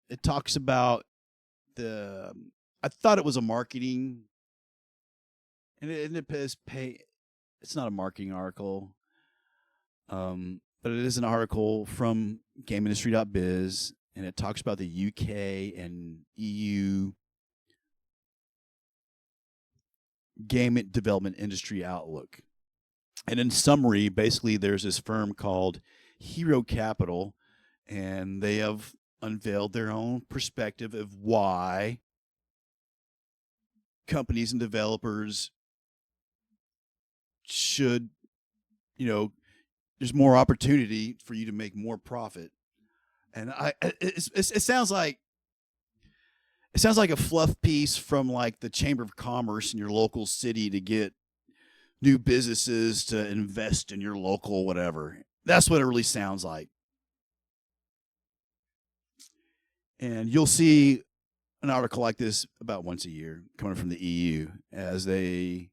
It talks about I thought it was a marketing, and it's not a marketing article, but it is an article from GameIndustry.biz, and it talks about the UK and EU game development industry outlook. And in summary, basically, there's this firm called Hero Capital, and they have unveiled their own perspective of why companies and developers should, there's more opportunity for you to make more profit. And it sounds like a fluff piece from like the Chamber of Commerce in your local city to get new businesses to invest in your local whatever. That's what it really sounds like. And you'll see an article like this about once a year coming from the EU as they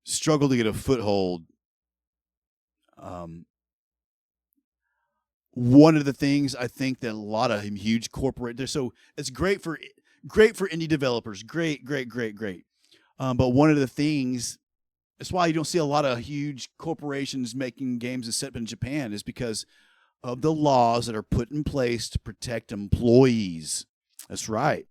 struggle to get a foothold. One of the things I think that a lot of huge corporate, so it's great for indie developers, great. But one of the things, that's why you don't see a lot of huge corporations making games that set up in Japan, is because of the laws that are put in place to protect employees. That's right.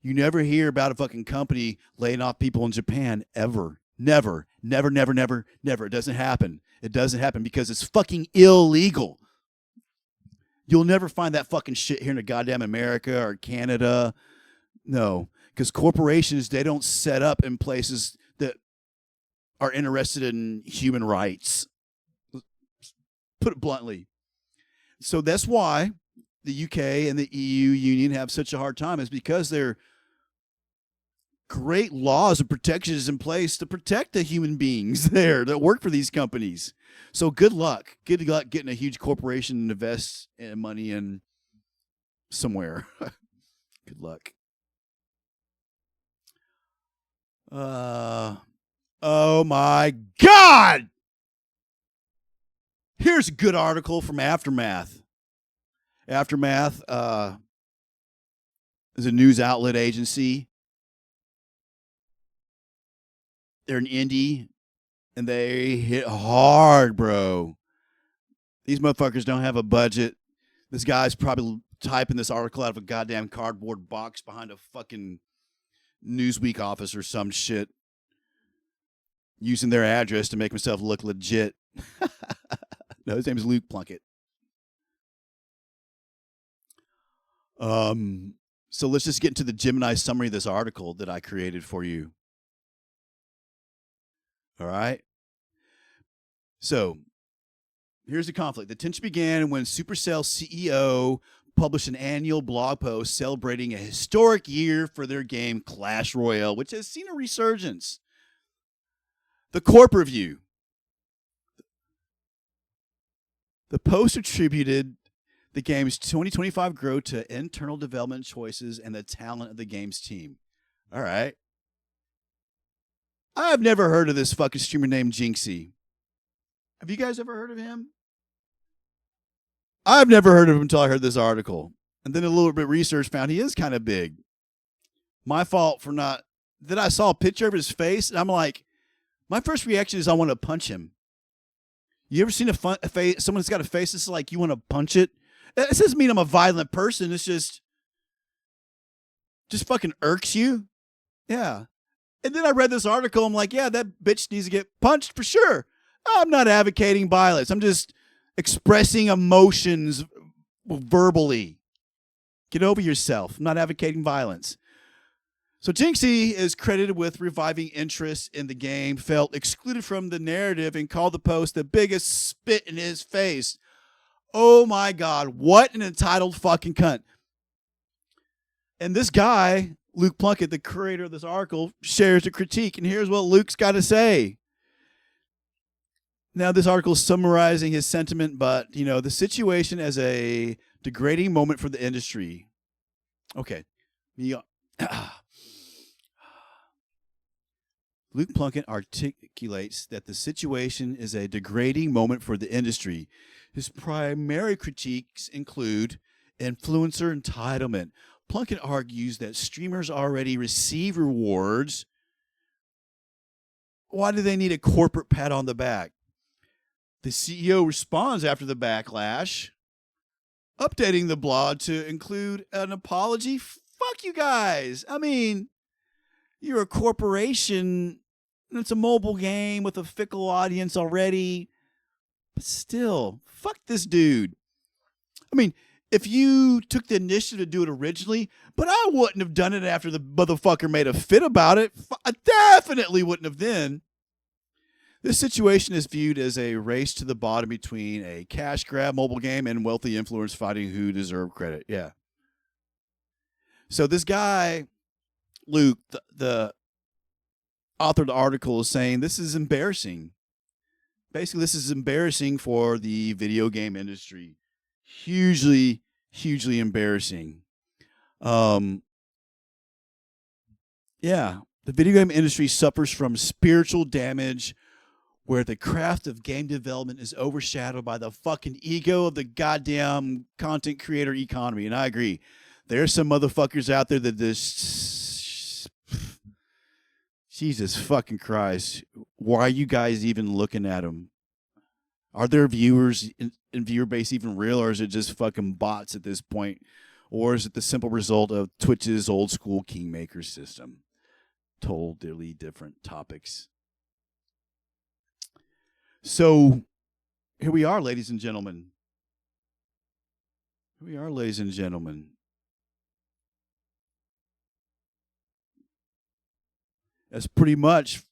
You never hear about a fucking company laying off people in Japan ever. Never. It doesn't happen. It doesn't happen because it's fucking illegal. You'll never find that fucking shit here in the goddamn America or Canada. No, because corporations, they don't set up in places that are interested in human rights. Put it bluntly. So that's why the UK and the EU Union have such a hard time, is because there great laws and protections in place to protect the human beings there that work for these companies. So good luck. Good luck getting a huge corporation to invest money in somewhere. Good luck. Oh my God! Here's a good article from Aftermath. Aftermath is a news outlet agency. They're an indie, and they hit hard, bro. These motherfuckers don't have a budget. This guy's probably typing this article out of a goddamn cardboard box behind a fucking Newsweek office or some shit, using their address to make himself look legit. No, his name is Luke Plunkett. So let's just get into the Gemini summary of this article that I created for you. All right. So here's the conflict. The tension began when Supercell CEO published an annual blog post celebrating a historic year for their game Clash Royale, which has seen a resurgence. The corporate view. The post attributed the game's 2025 growth to internal development choices and the talent of the game's team. All right. I've never heard of this fucking streamer named Jinxie. Have you guys ever heard of him? I've never heard of him until I heard this article. And then a little bit of research found he is kind of big. My fault for not... Then I saw a picture of his face, and I'm like, my first reaction is I want to punch him. You ever seen a face? Someone that's got a face that's like you want to punch it? It doesn't mean I'm a violent person. It's just fucking irks you. Yeah. And then I read this article. I'm like, yeah, that bitch needs to get punched for sure. I'm not advocating violence. I'm just expressing emotions verbally. Get over yourself. I'm not advocating violence. So Jinxie is credited with reviving interest in the game, felt excluded from the narrative, and called the post the biggest spit in his face. Oh my God, what an entitled fucking cunt. And this guy, Luke Plunkett, the creator of this article, shares the critique, and here's what Luke's got to say. Now, this article is summarizing his sentiment, but, the situation as a degrading moment for the industry. Okay. Luke Plunkett articulates that the situation is a degrading moment for the industry. His primary critiques include influencer entitlement. Plunkett argues that streamers already receive rewards. Why do they need a corporate pat on the back? The CEO responds after the backlash, updating the blog to include an apology. Fuck you guys. I mean, you're a corporation. It's a mobile game with a fickle audience already. But still, fuck this dude. I mean, if you took the initiative to do it originally, but I wouldn't have done it after the motherfucker made a fit about it. I definitely wouldn't have then. This situation is viewed as a race to the bottom between a cash grab mobile game and wealthy influencers fighting who deserve credit. Yeah. So this guy, Luke, the author of the article, is saying this is embarrassing. Basically, this is embarrassing for the video game industry. Hugely, hugely embarrassing. Yeah, the video game industry suffers from spiritual damage where the craft of game development is overshadowed by the fucking ego of the goddamn content creator economy. And I agree. There's some motherfuckers out there that just... Jesus fucking Christ. Why are you guys even looking at them? Are their viewers and viewer base even real, or is it just fucking bots at this point? Or is it the simple result of Twitch's old school kingmaker system? Totally different topics. So, here we are, ladies and gentlemen. Here we are, ladies and gentlemen. That's pretty much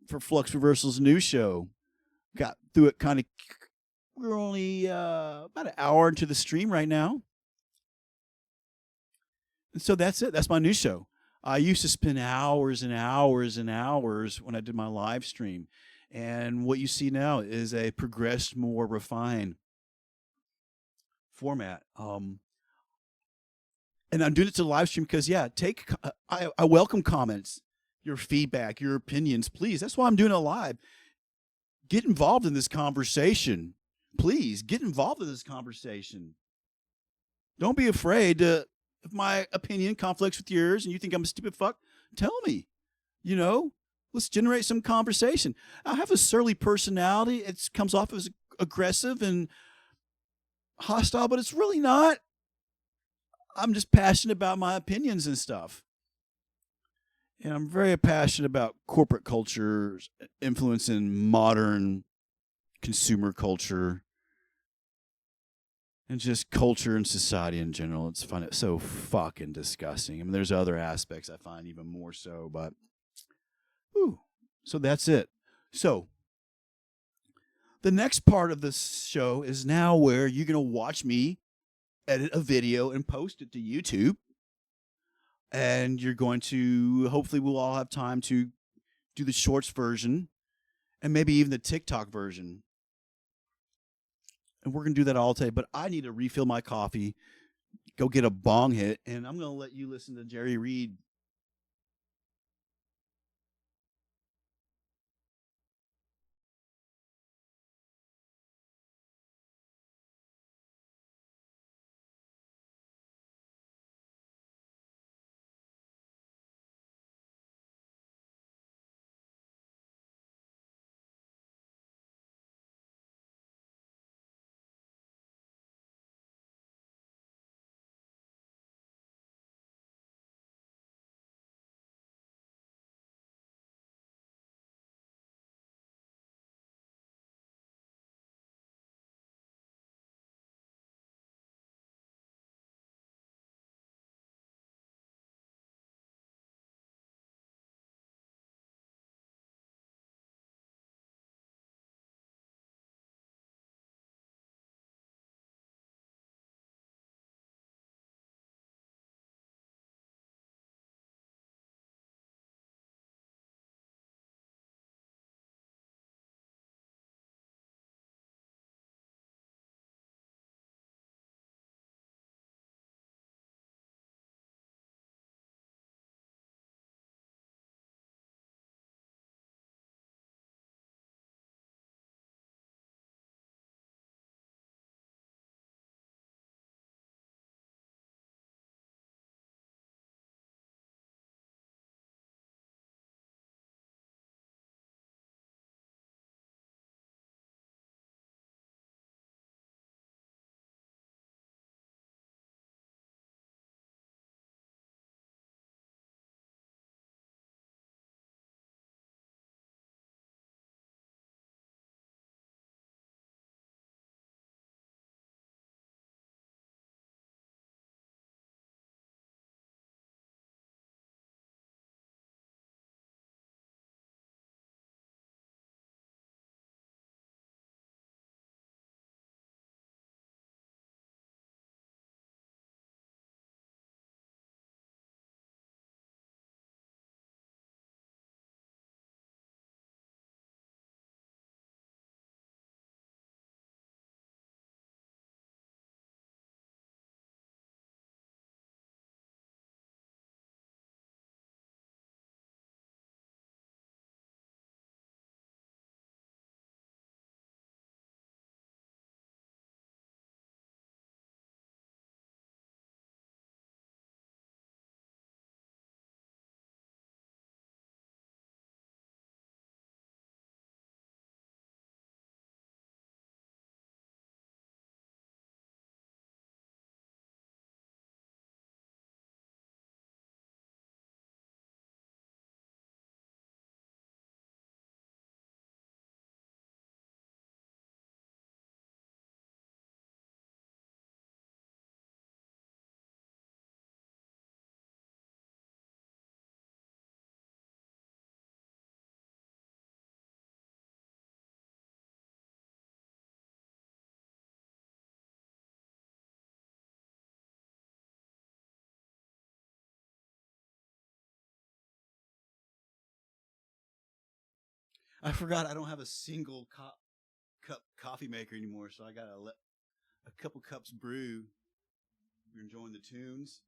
for Flux Reversal's new show. Got through it kind of... We're only about an hour into the stream right now. And so that's it. That's my new show. I used to spend hours and hours and hours when I did my live stream. And what you see now is a progressed, more refined format. And I'm doing it to live stream because, yeah, I welcome comments, your feedback, your opinions, please. That's why I'm doing it live. Get involved in this conversation. Please, get involved in this conversation. Don't be afraid to, if my opinion conflicts with yours and you think I'm a stupid fuck, tell me. Let's generate some conversation. I have a surly personality. It comes off as aggressive and hostile, but it's really not. I'm just passionate about my opinions and stuff. And I'm very passionate about corporate culture's influence in modern consumer culture and just culture and society in general. It's fun. It's so fucking disgusting. I mean, there's other aspects I find even more so, but whew. So that's it. So the next part of this show is now where you're going to watch me edit a video and post it to YouTube. And you're going to, hopefully, we'll all have time to do the shorts version and maybe even the TikTok version. And we're going to do that all today. But I need to refill my coffee, go get a bong hit, and I'm going to let you listen to Jerry Reed. I forgot I don't have a single cup coffee maker anymore, so I got to let a couple cups brew. You're enjoying the tunes.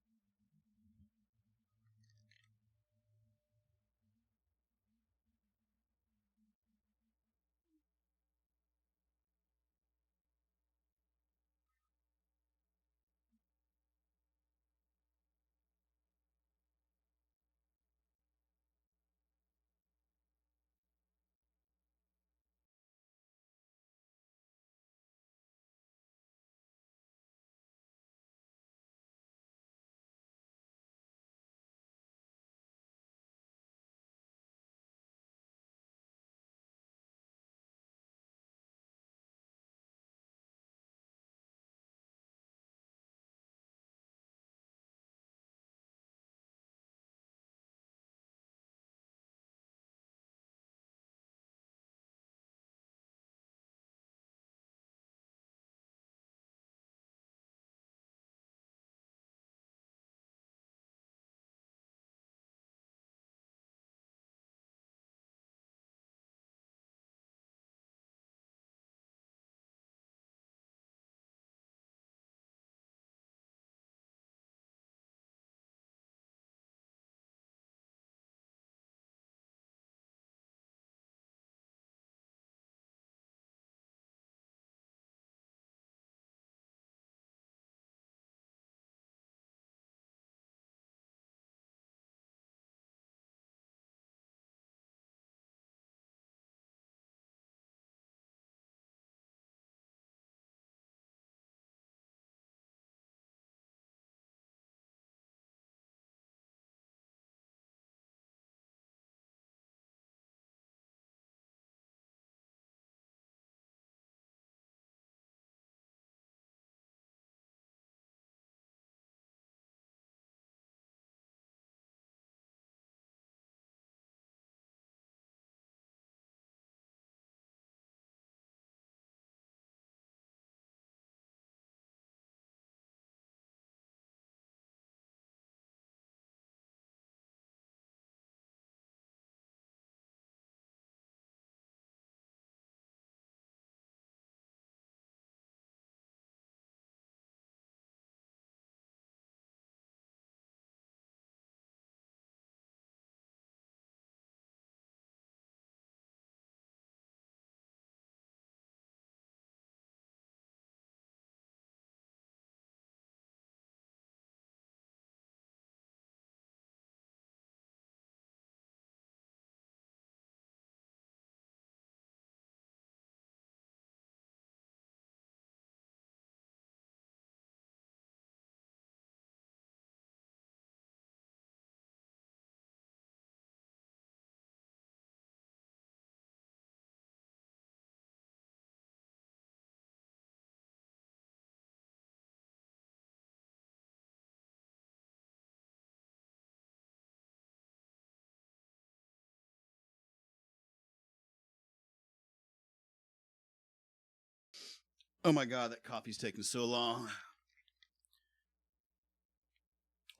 Oh my God, that coffee's taking so long.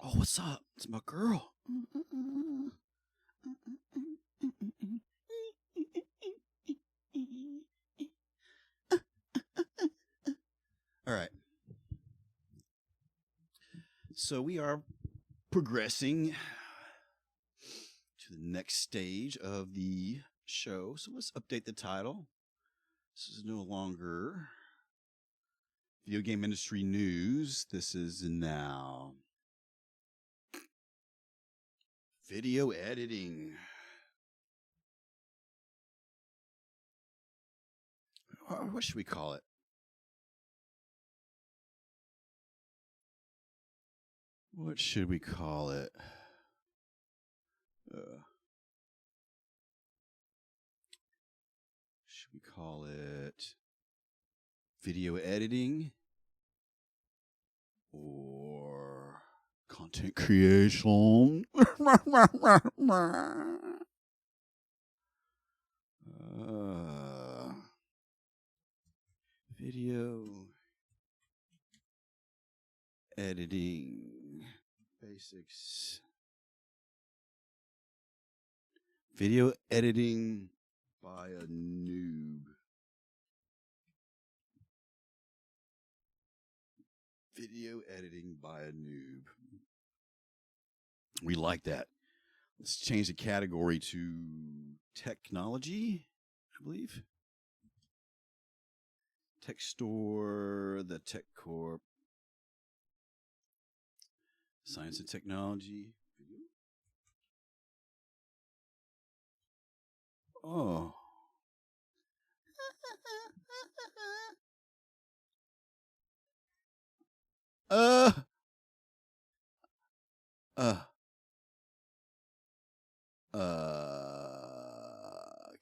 Oh, what's up? It's my girl. All right. So we are progressing to the next stage of the show. So let's update the title. This is no longer video game industry news. This is now video editing. What should we call it? What should we call it? Should we call it video editing or content creation? Video editing basics. Video editing by a noob. Video editing by a noob. We like that. Let's change the category to technology, I believe. Tech Store, the Tech Corp, Science and Technology. Oh.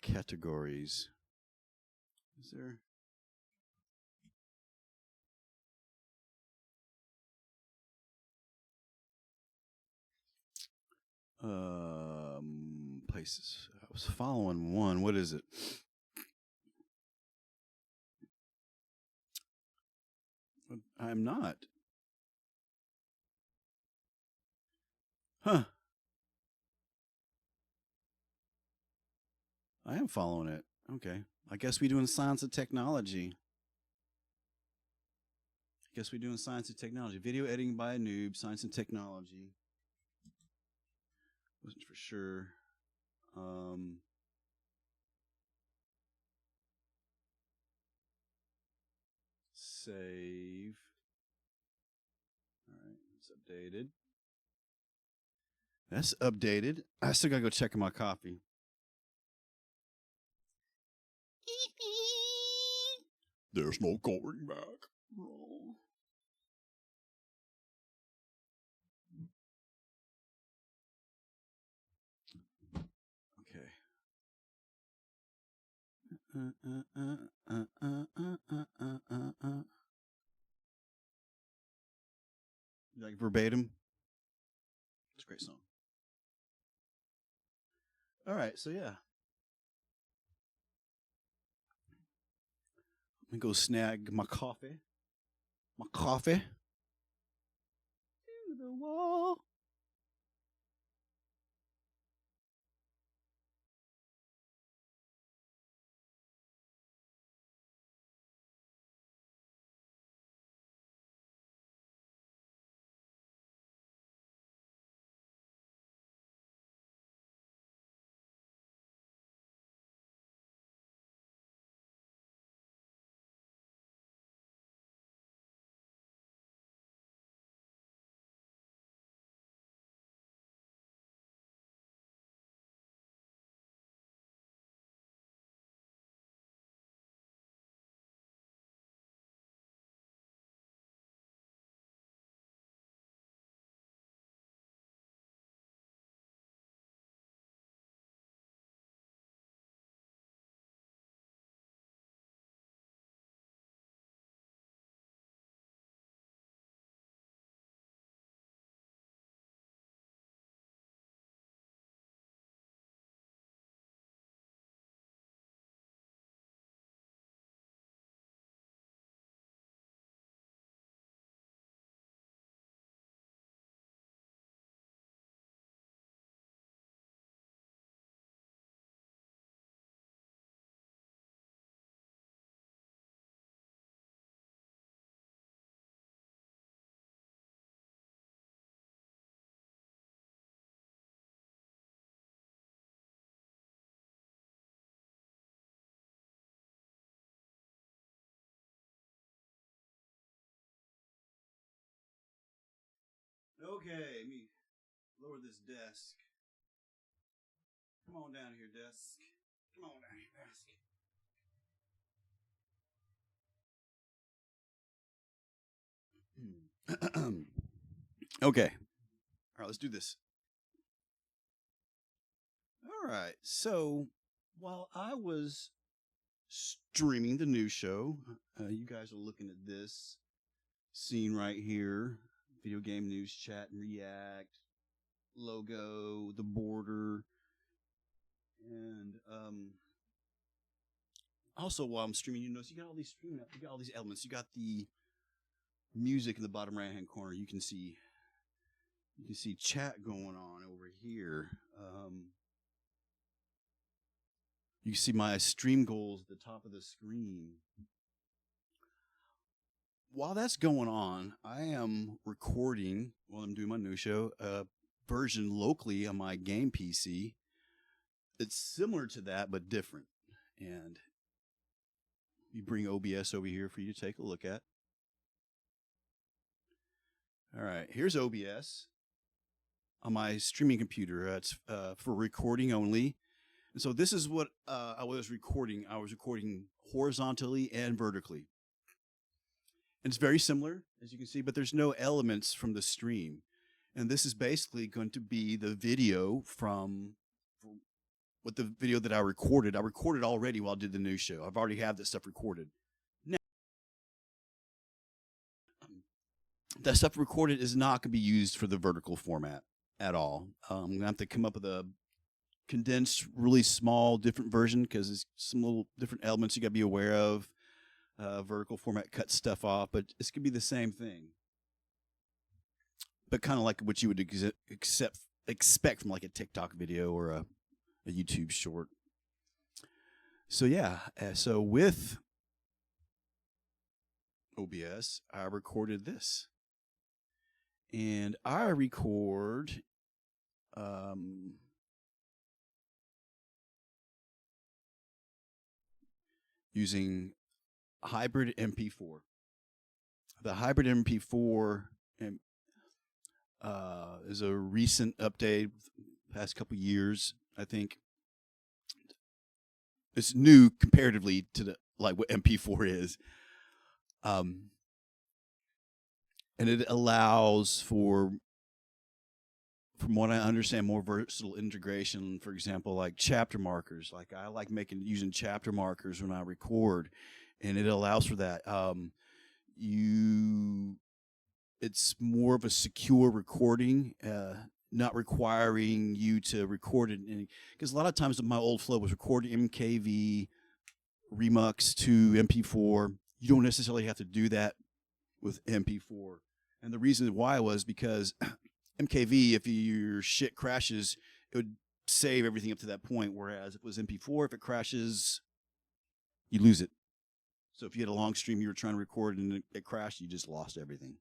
Categories. Is there? Places. I was following one. What is it? I'm not. Huh. I am following it. Okay. I guess we're doing science and technology. Video editing by a noob, science and technology. Wasn't for sure. Save. All right, it's updated. That's updated. I still gotta go check my coffee. There's no going back. Oh. Okay. Like verbatim. It's a great song. All right, so yeah. Let me go snag my coffee. To the wall. Okay, let me lower this desk. Come on down here, desk. Come on down here, desk. Okay. All right, let's do this. All right. So while I was streaming the news show, you guys are looking at this scene right here. Video game news chat and react, logo, the border, and also while I'm streaming, you notice you got all these elements. You got the music in the bottom right hand corner. You can see chat going on over here. You can see my stream goals at the top of the screen. While that's going on, I am recording while I'm doing my new show a version locally on my game PC. It's similar to that, but different. And we bring OBS over here for you to take a look at. All right, here's OBS on my streaming computer. It's for recording only. And so this is what I was recording. I was recording horizontally and vertically. And it's very similar, as you can see, but there's no elements from the stream. And this is basically going to be the video from what the video that I recorded. I recorded already while I did the news show. I've already had this stuff recorded. Now, that stuff recorded is not going to be used for the vertical format at all. I'm going to have to come up with a condensed, really small, different version because there's some little different elements you got to be aware of. Vertical format cuts stuff off, but it's going to be the same thing. But kind of like what you would expect from like a TikTok video or a YouTube short. So yeah, so with OBS, I recorded this. And I record using hybrid MP4. The hybrid MP4 is a recent update, past couple years, I think. It's new comparatively to like what MP4 is. And it allows for, from what I understand, more versatile integration. For example, like chapter markers. Like I like using chapter markers when I record, and it allows for that. It's more of a secure recording, not requiring you to record it. Because a lot of times my old flow was recording MKV, Remux to MP4. You don't necessarily have to do that with MP4. And the reason why was because MKV, if your shit crashes, it would save everything up to that point. Whereas if it was MP4, if it crashes, you lose it. So if you had a long stream you were trying to record and it crashed, you just lost everything.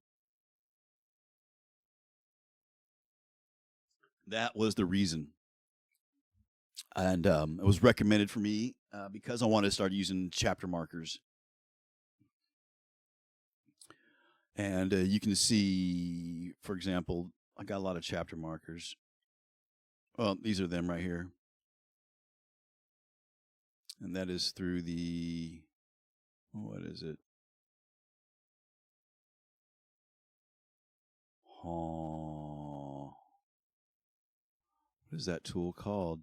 That was the reason. And it was recommended for me because I wanted to start using chapter markers. And you can see, for example, I got a lot of chapter markers. Well, these are them right here. And that is through the, what is it? Oh, what is that tool called?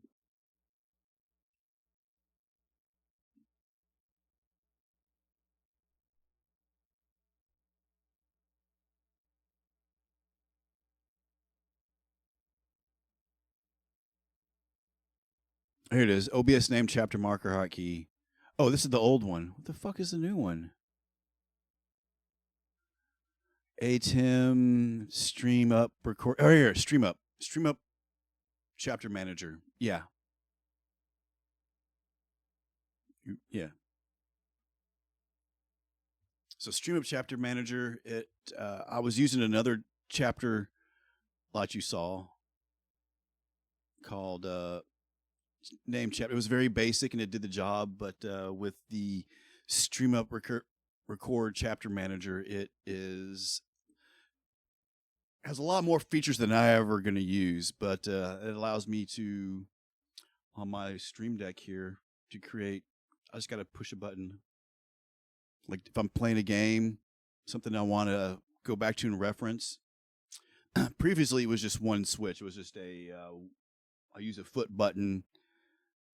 Here it is. OBS name chapter marker hotkey. Oh, this is the old one. What the fuck is the new one? ATEM stream up record. Oh, here, stream up chapter manager. Yeah. Yeah. So stream up chapter manager. I was using another chapter like you saw called name chapter. It was very basic and it did the job, but with the stream up record chapter manager, it is has a lot more features than I ever going to use, but it allows me to, on my Stream Deck here, to create. I just got to push a button. Like if I'm playing a game, something I want to go back to and reference. Previously, it was just one switch. It was just I use a foot button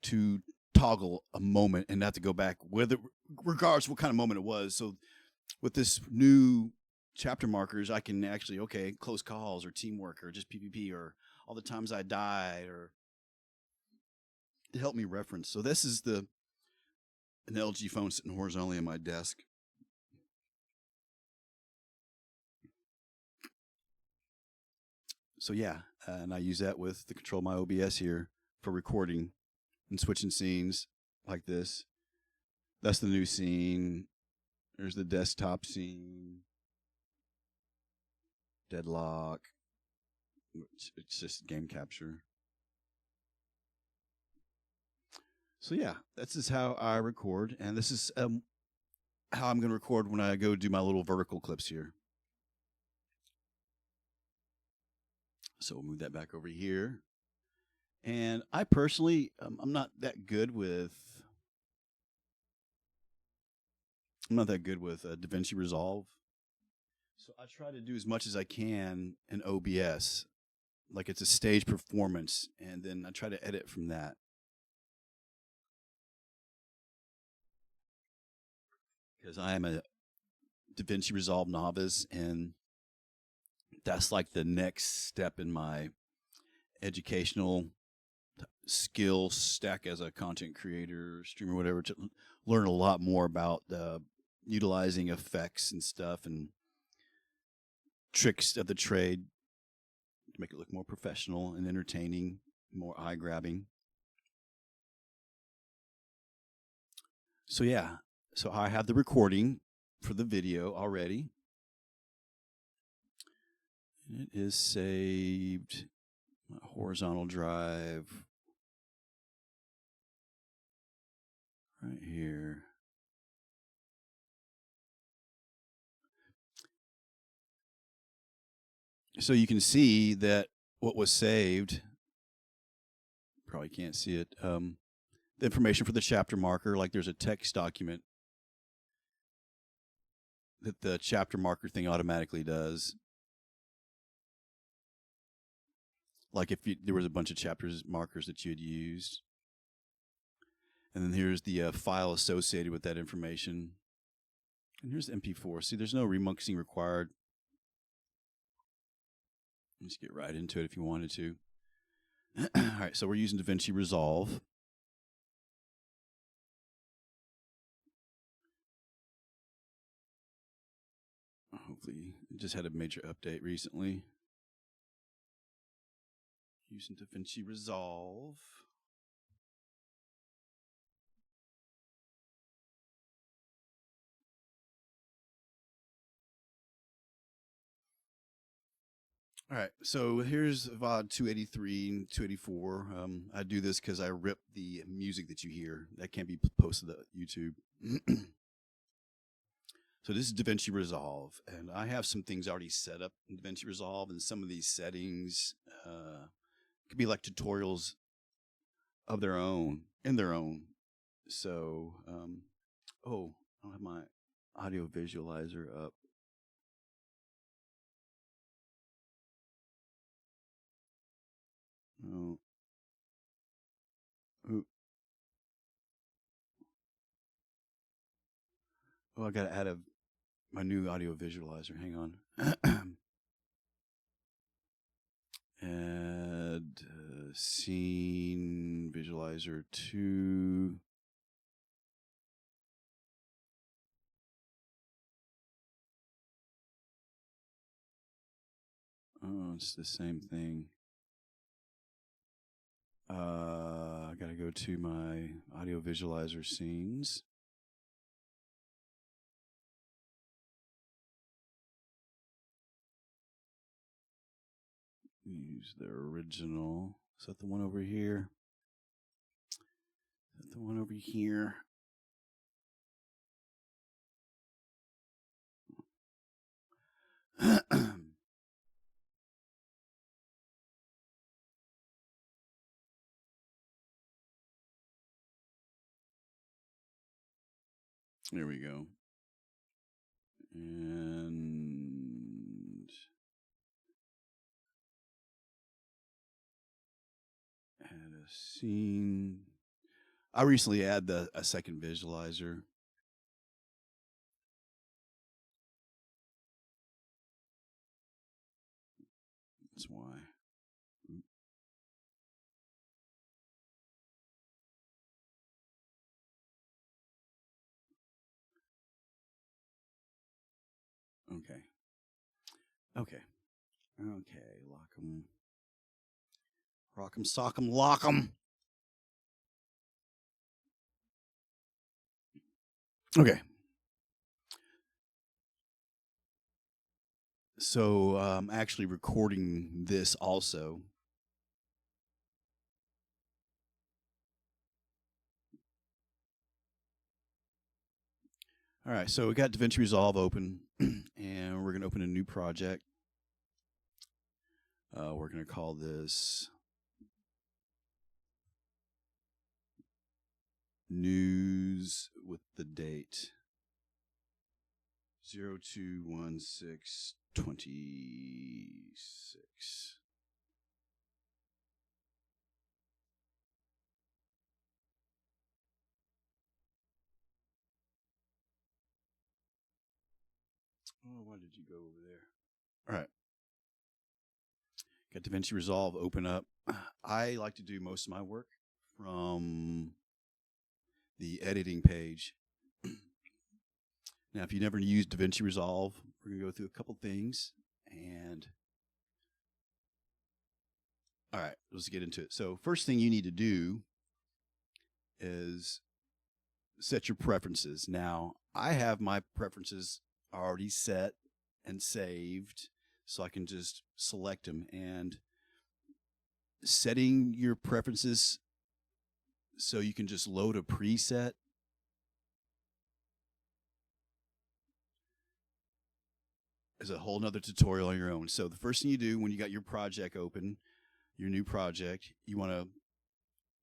to toggle a moment and not to go back, whether regardless what kind of moment it was. So with this new chapter markers, I can actually close calls or teamwork or just PvP or all the times I died or to help me reference. So this is an LG phone sitting horizontally on my desk. So yeah, and I use that with the control of my OBS here for recording and switching scenes like this. That's the new scene. There's the desktop scene. Deadlock. It's just game capture. So yeah, this is how I record, and this is how I'm going to record when I go do my little vertical clips here. So we'll move that back over here. And I personally, I'm not that good with DaVinci Resolve. So I try to do as much as I can in OBS, like it's a stage performance, and then I try to edit from that. Because I am a DaVinci Resolve novice, and that's like the next step in my educational skill stack as a content creator, streamer, whatever, to learn a lot more about utilizing effects and stuff and tricks of the trade to make it look more professional and entertaining, more eye-grabbing. So yeah, so I have the recording for the video already. It is saved. Horizontal drive right here. So you can see that what was saved, probably can't see it, the information for the chapter marker, like there's a text document that the chapter marker thing automatically does. Like if there was a bunch of chapters markers that you had used. And then here's the file associated with that information. And here's the MP4. See, there's no remuxing required. Let's get right into it if you wanted to. All right, so we're using DaVinci Resolve. Hopefully, it just had a major update recently. Using DaVinci Resolve. All right, so here's VOD 283 and 284. I do this because I rip the music that you hear. That can't be posted to YouTube. So this is DaVinci Resolve, and I have some things already set up in DaVinci Resolve, and some of these settings could be like tutorials of their own, in their own. So, I don't have my audio visualizer up. Oh. Oh, I got to add my new audio visualizer. Hang on. Add scene visualizer 2. Oh, it's the same thing. I got to go to my audio visualizer scenes. Use the original. Is that the one over here? Is that the one over here? There we go. And add a scene. I recently added a second visualizer. That's why. Okay. Okay. Okay. Lock them. Rock 'em, sock 'em, lock 'em. Okay. So I'm actually recording this also. All right, so we got DaVinci Resolve open, and we're going to open a new project. We're going to call this News with the date 02/16/26. Oh, why did you go over there? All right. Got DaVinci Resolve open up. I like to do most of my work from the editing page. Now, if you never used DaVinci Resolve, we're going to go through a couple things. And all right, let's get into it. So first thing you need to do is set your preferences. Now, I have my preferences already set and saved, so I can just select them. And setting your preferences so you can just load a preset is a whole nother tutorial on your own. So the first thing you do when you got your project open, your new project, you want to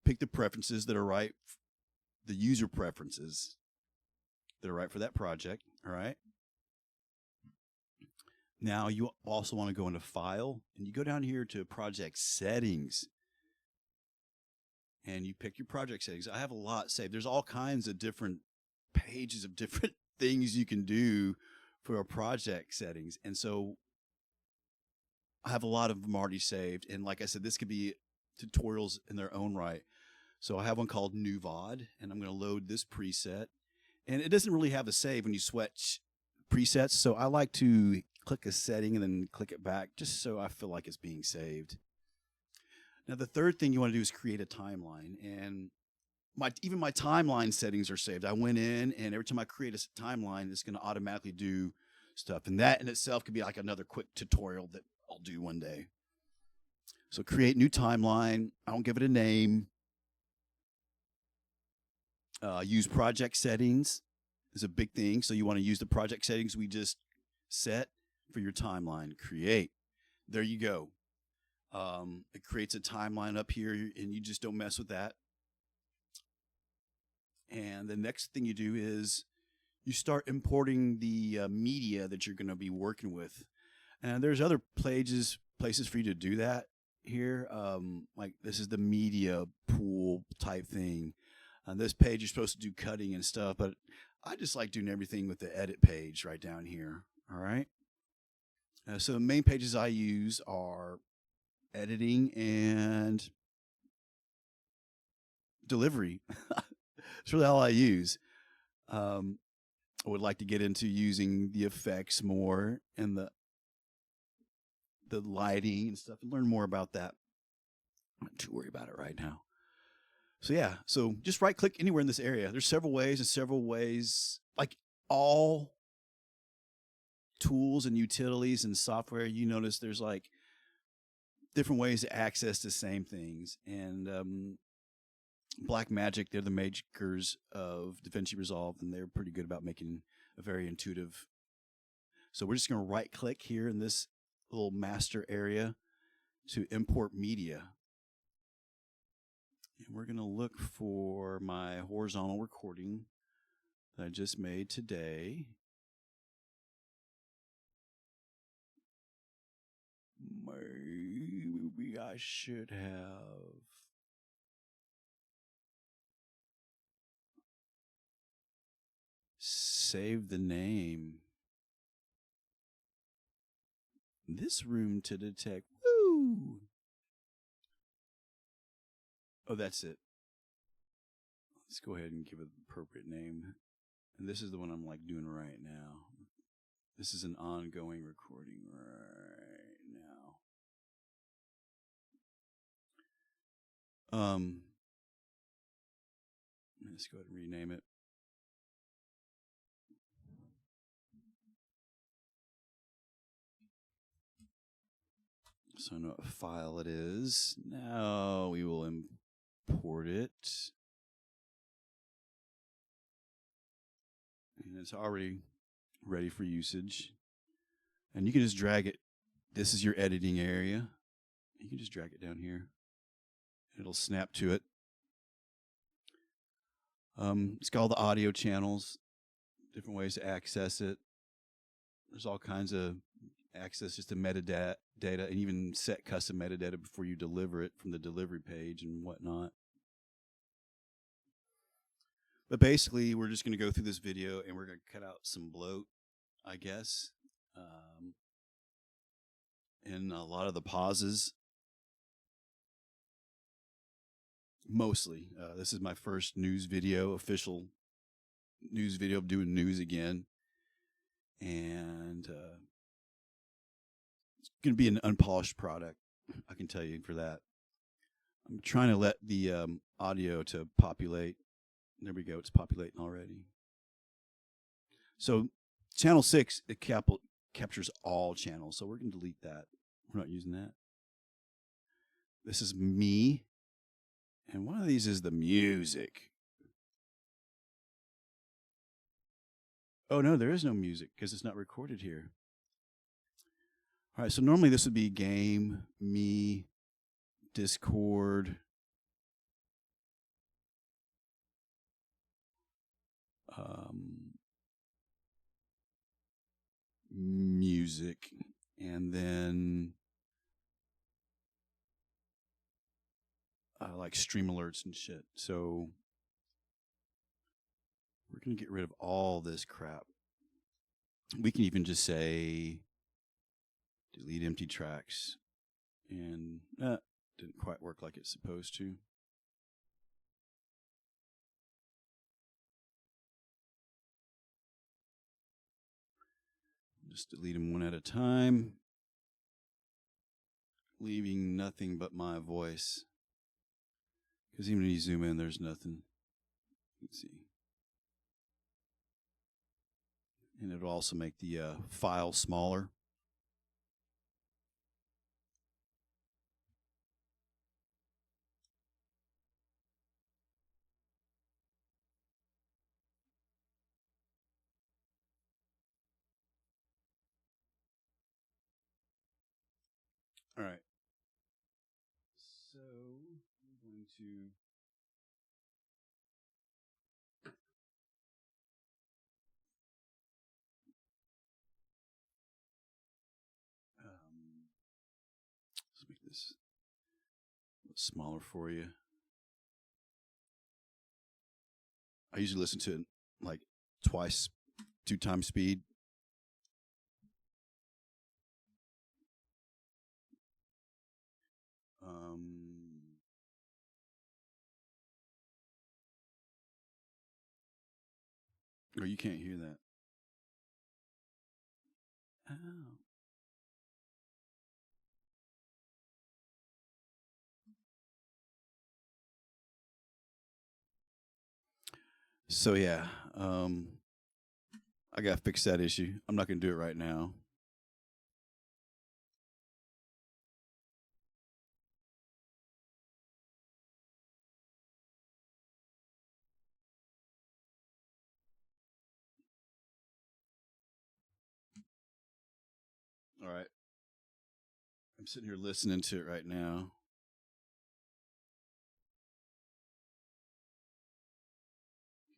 pick the preferences that are right, the user preferences that are right for that project. All right. Now you also want to go into File, and you go down here to Project Settings, and you pick your project settings. I have a lot saved. There's all kinds of different pages of different things you can do for a project settings, and so I have a lot of them already saved. And like I said, this could be tutorials in their own right. So I have one called New VOD, and I'm going to load this preset. And it doesn't really have a save when you switch presets, so I like to click a setting and then click it back just so I feel like it's being saved. Now, the third thing you want to do is create a timeline. And even my timeline settings are saved. I went in, and every time I create a timeline, it's going to automatically do stuff. And that in itself could be like another quick tutorial that I'll do one day. So create new timeline. I don't give it a name. Use project settings is a big thing. So you want to use the project settings we just set for your timeline. Create. There you go. It creates a timeline up here, and you just don't mess with that. And the next thing you do is you start importing the media that you're going to be working with. And there's other places for you to do that here. Like this is the media pool type thing. On this page, you're supposed to do cutting and stuff, but I just like doing everything with the edit page right down here. All right. So the main pages I use are editing and delivery. It's really all I use. I would like to get into using the effects more and the lighting and stuff and learn more about that. I'm not too worried about it right now. So yeah, so just right click anywhere in this area. There's several ways, like all tools and utilities and software, you notice there's like different ways to access the same things. And Blackmagic, they're the makers of DaVinci Resolve, and they're pretty good about making a very intuitive. So we're just going to right click here in this little master area to import media. And we're going to look for my horizontal recording that I just made today. Maybe I should have saved the name. This room to detect. Woo! Oh, that's it. Let's go ahead and give it the appropriate name. And this is the one I'm like doing right now. This is an ongoing recording right now. Let's go ahead and rename it. So I know what file it is. Now we will import it. And it's already ready for usage. And you can just drag it. This is your editing area. You can just drag it down here. It'll snap to it. It's got all the audio channels, different ways to access it. There's all kinds of access just to metadata, and even set custom metadata before you deliver it from the delivery page and whatnot. But basically, we're just going to go through this video and we're going to cut out some bloat, I guess, and a lot of the pauses. Mostly. This is my first news video, official news video of doing news again. And it's going to be an unpolished product, I can tell you for that. I'm trying to let the audio to populate. There we go. It's populating already. So channel 6, it captures all channels. So we're going to delete that. We're not using that. This is me. And one of these is the music. Oh, no, there is no music because it's not recorded here. All right, so normally this would be game, me, Discord, music, and then like stream alerts and shit. So we're going to get rid of all this crap. We can even just say delete empty tracks. And didn't quite work like it's supposed to. Just delete them one at a time, leaving nothing but my voice. Because even when you zoom in, there's nothing. Let's see. And it'll also make the file smaller. All right. So we're going to let's make this a little smaller for you. I usually listen to it like twice, 2 times speed. Or you can't hear that. Oh. So yeah, I gotta fix that issue. I'm not gonna do it right now. All right. I'm sitting here listening to it right now.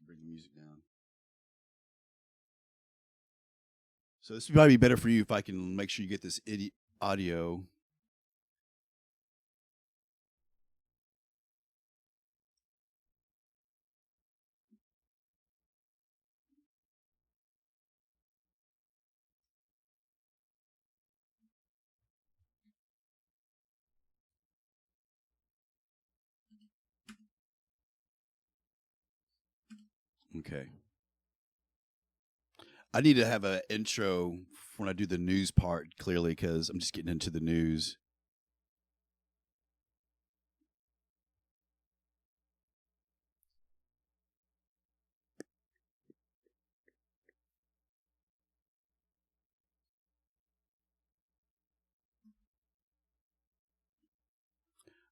Bring the music down. So this would probably be better for you if I can make sure you get this audio. Okay. I need to have an intro when I do the news part clearly because I'm just getting into the news.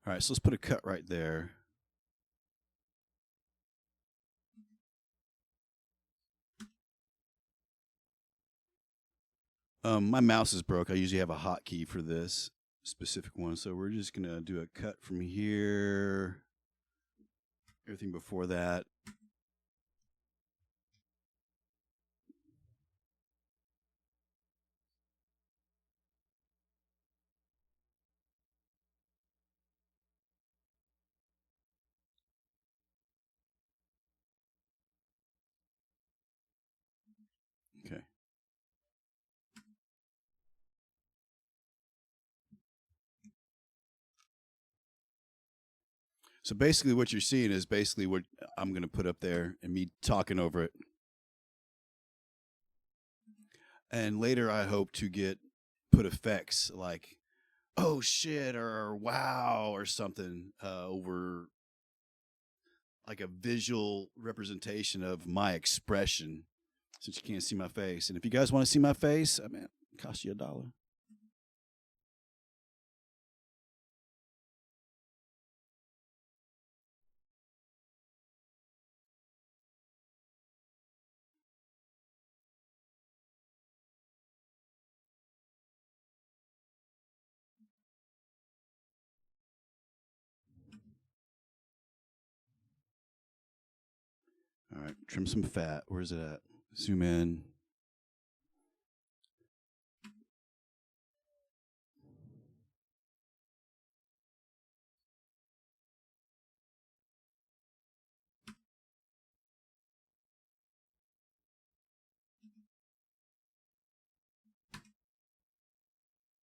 All right, so let's put a cut right there. My mouse is broke. I usually have a hotkey for this specific one, so we're just gonna do a cut from here. Everything before that. Okay. So basically what you're seeing is basically what I'm going to put up there and me talking over it. And later I hope to put effects like, oh shit, or wow, or something over like a visual representation of my expression since you can't see my face. And if you guys want to see my face, I mean, it costs you $1. All right, trim some fat. Where's it at? Zoom in.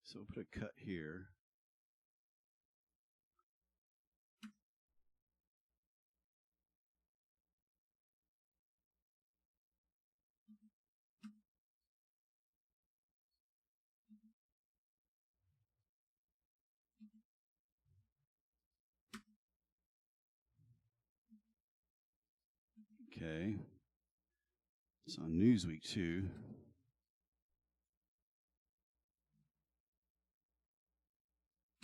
So we'll put a cut here. Okay. It's on Newsweek too.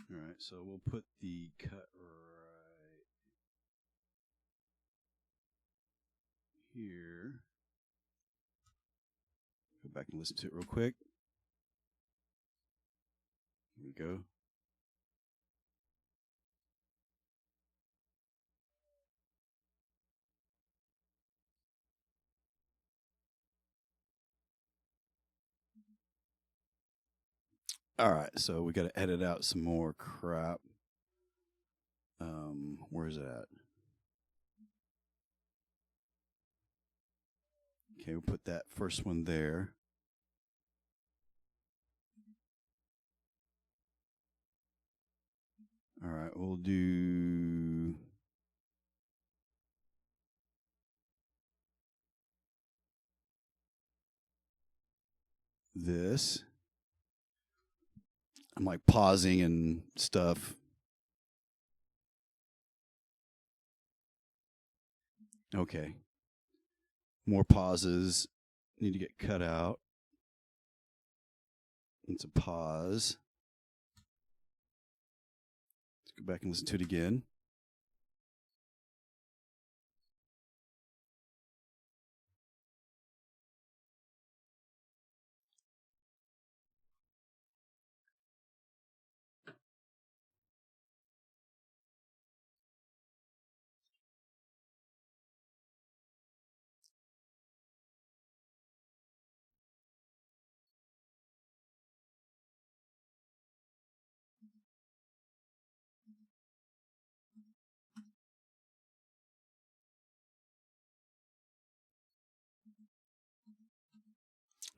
All right, so we'll put the cut right here. Go back and listen to it real quick. Here we go. All right, so we got to edit out some more crap. Where's it at? Okay, we'll put that first one there. All right, we'll do this. I'm like pausing and stuff. Okay. More pauses need to get cut out. It's a pause. Let's go back and listen to it again.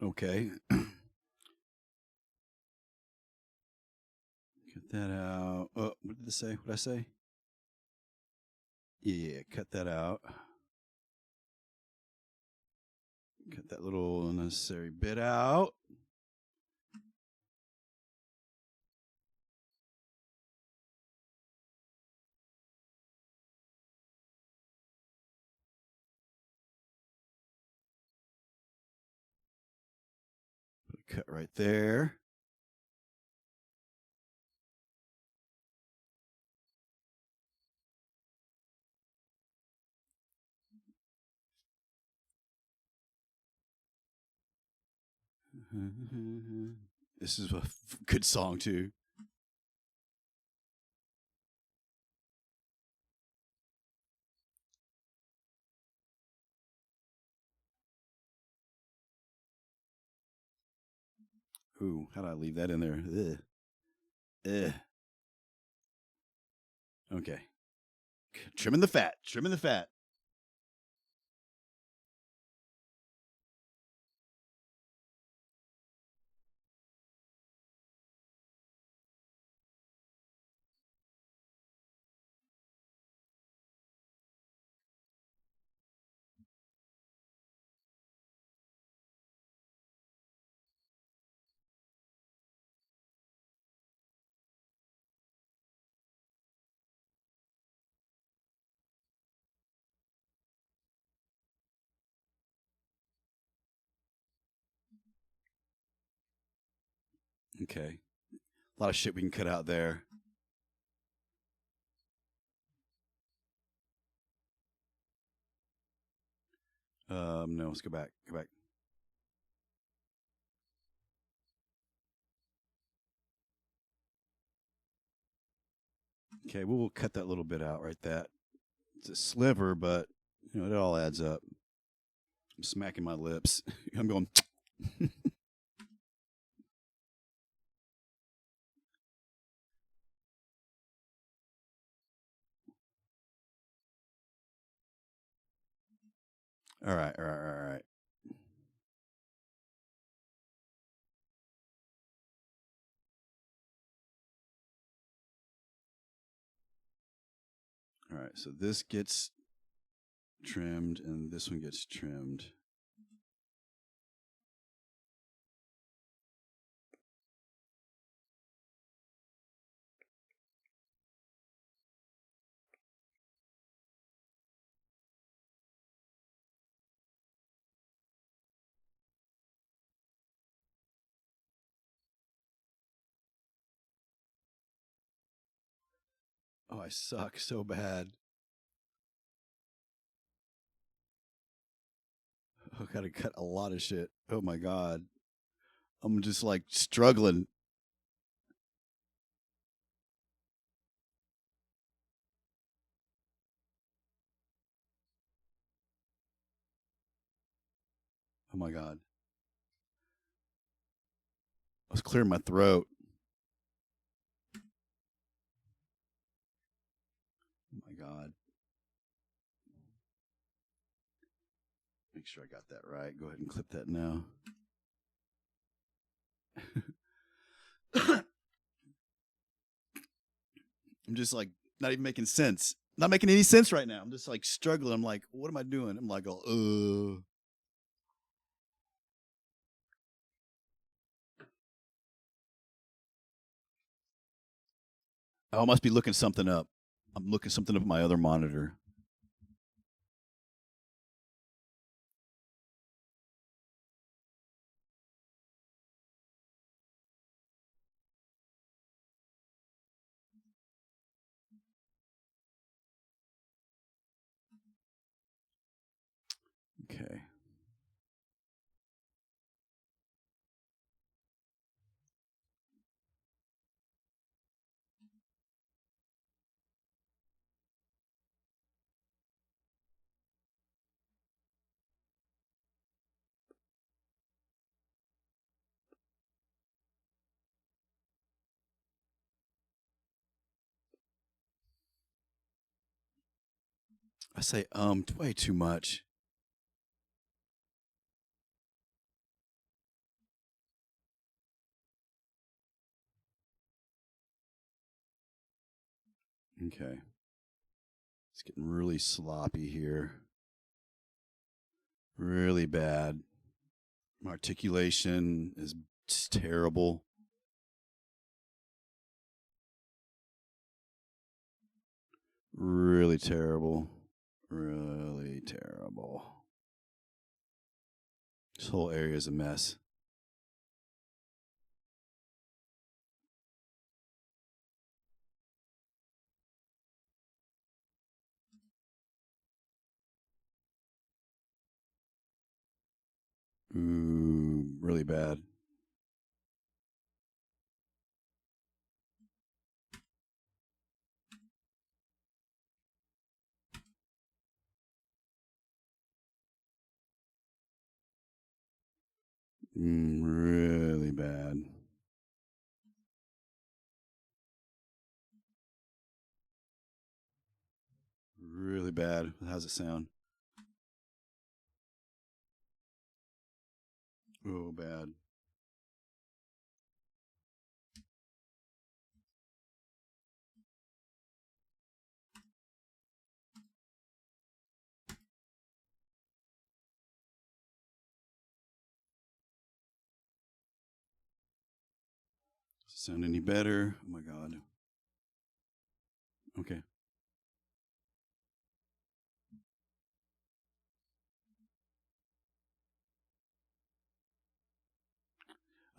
Okay. Cut that out. Oh, what did it say? What did I say? Yeah, cut that out. Cut that little unnecessary bit out. Put a cut right there. This is a good song too. Ooh, how do I leave that in there? Ugh. Ugh. Okay. Trimming the fat. Trimming the fat. Okay. A lot of shit we can cut out there. No, let's go back. Go back. Okay, we'll cut that little bit out right that. It's a sliver, but you know, it all adds up. I'm smacking my lips. I'm going all right, all right, all right. All right, so this gets trimmed and this one gets trimmed. Oh, I suck so bad. I gotta cut a lot of shit. Oh my god. I'm just like struggling. Oh my god. I was clearing my throat. Oh my god. Make sure I got that right. Go ahead and clip that now. I'm just like not even making sense. Not making any sense right now. I'm just like struggling. I'm like, what am I doing? I'm like, I must be looking something up. I'm looking something up on my other monitor. Okay. I say way too much. Okay. It's getting really sloppy here. Really bad. My articulation is just terrible. Really terrible. Really terrible. This whole area is a mess. Ooh, really bad. Really bad. Really bad. How's it sound? Oh, bad. Does it sound any better? Oh my God. Okay.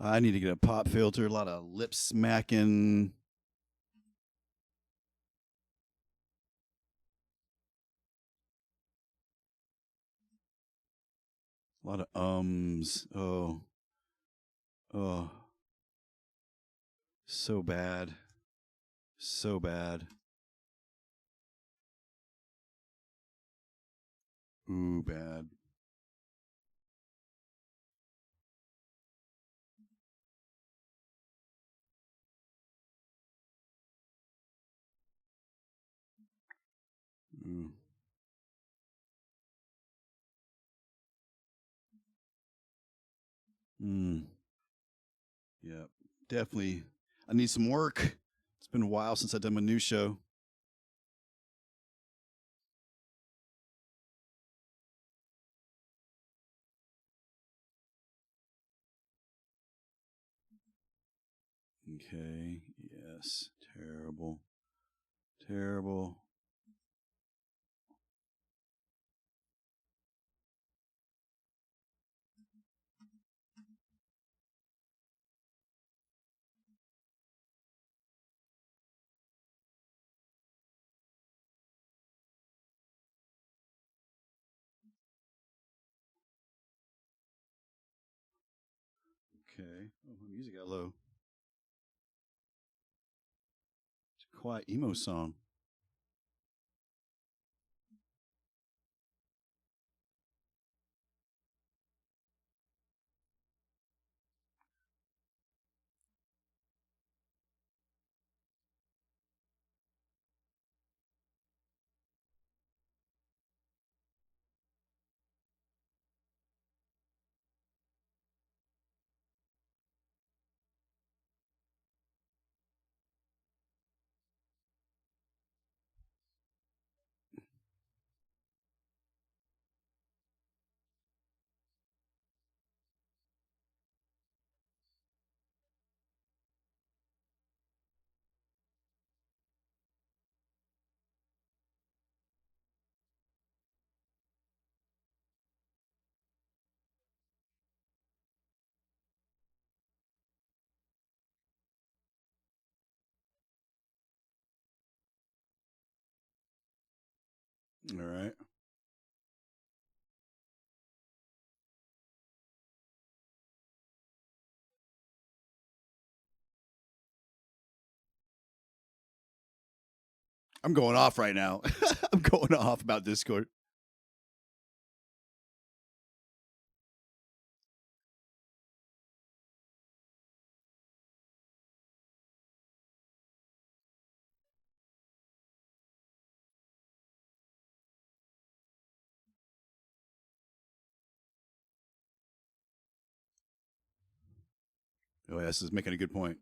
I need to get a pop filter, a lot of lip smacking. A lot of ums. Oh. Oh. So bad. So bad. Ooh, bad. Ooh. Yeah, definitely. I need some work. It's been a while since I've done my new show. Okay. Yes. Terrible. Terrible. Okay. Oh, my music got low. It's a quiet emo song. All right. I'm going off right now. I'm going off about Discord. Oh, yes, is making a good point.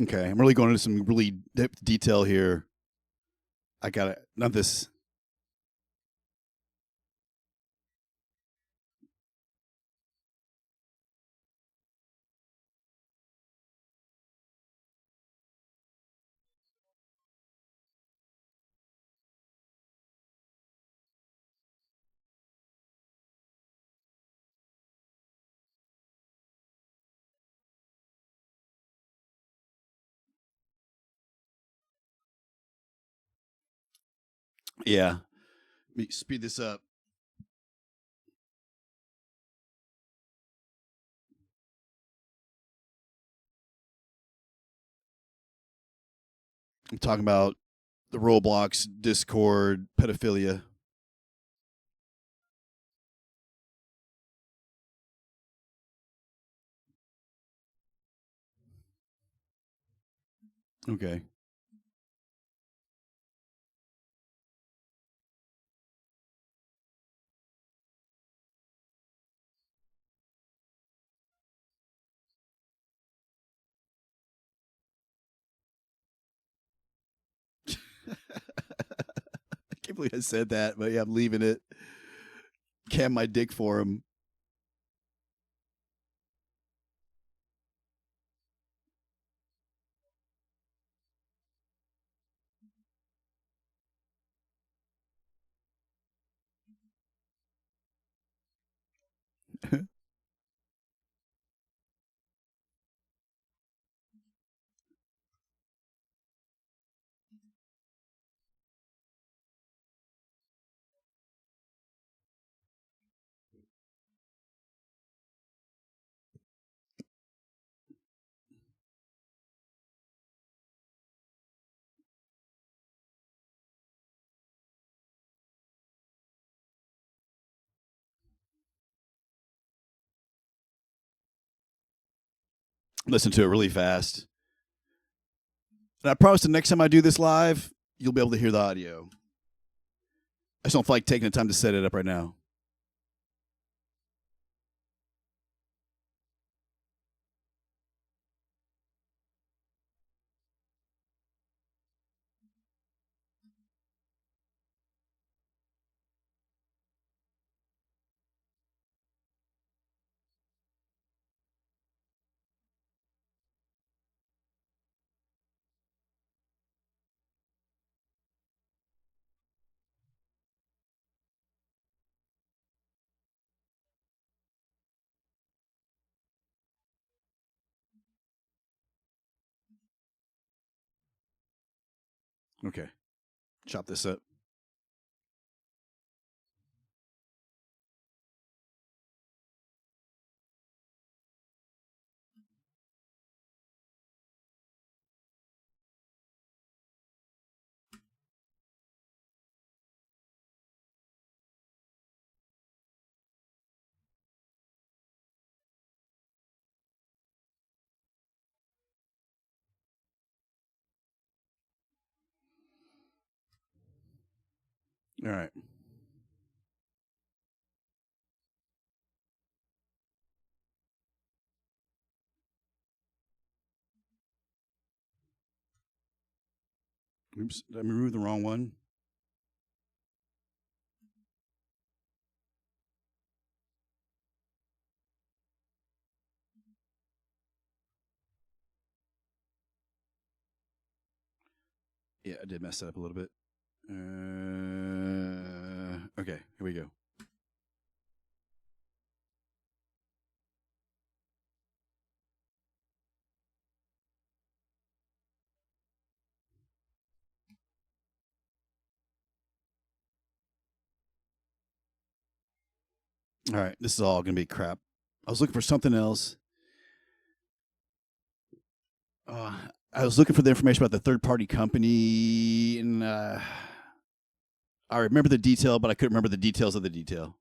Okay, I'm really going into some really detail here. I got it. Not this. Yeah. Let me speed this up. I'm talking about the Roblox, Discord, pedophilia. Okay. I can't believe I said that, but yeah, I'm leaving it. Cam my dick for him. Listen to it really fast. And I promise the next time I do this live, you'll be able to hear the audio. I just don't feel like taking the time to set it up right now. Okay. Chop this up. All right. Oops. Did I remove the wrong one? Yeah, I did mess that up a little bit. Okay, here we go. All right, this is all going to be crap. I was looking for something else. I was looking for the information about the third-party company, and I remember the detail, but I couldn't remember the details of the detail.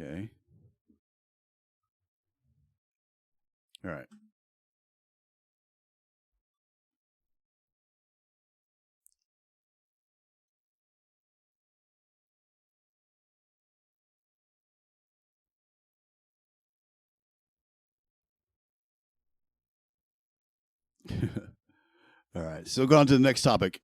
Okay. All right. All right. So go on to the next topic.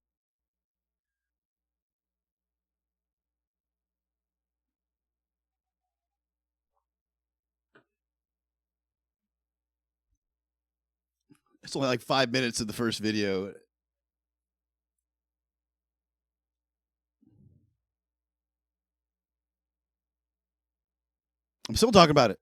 It's only like 5 minutes of the first video. I'm still talking about it.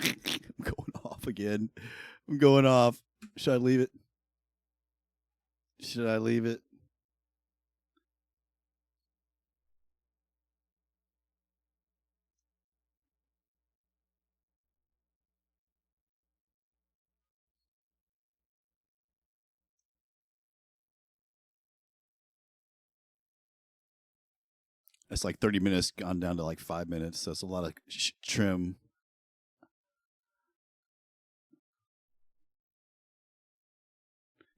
I'm going off again. I'm going off. Should I leave it? Should I leave it? It's like 30 minutes gone down to like 5 minutes. So it's a lot of trim.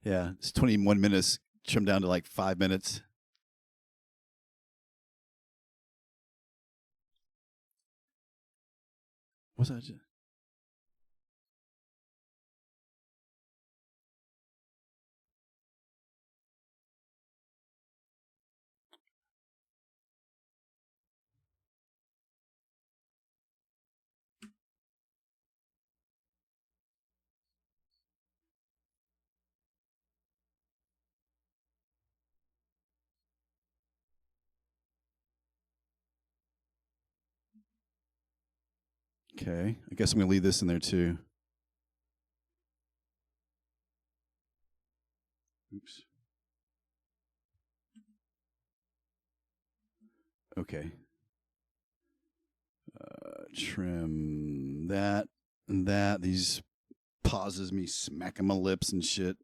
Yeah, it's 21 minutes trimmed down to like 5 minutes. What's that? Okay, I guess I'm gonna leave this in there too. Oops. Okay. Trim that and that. These pauses me smacking my lips and shit.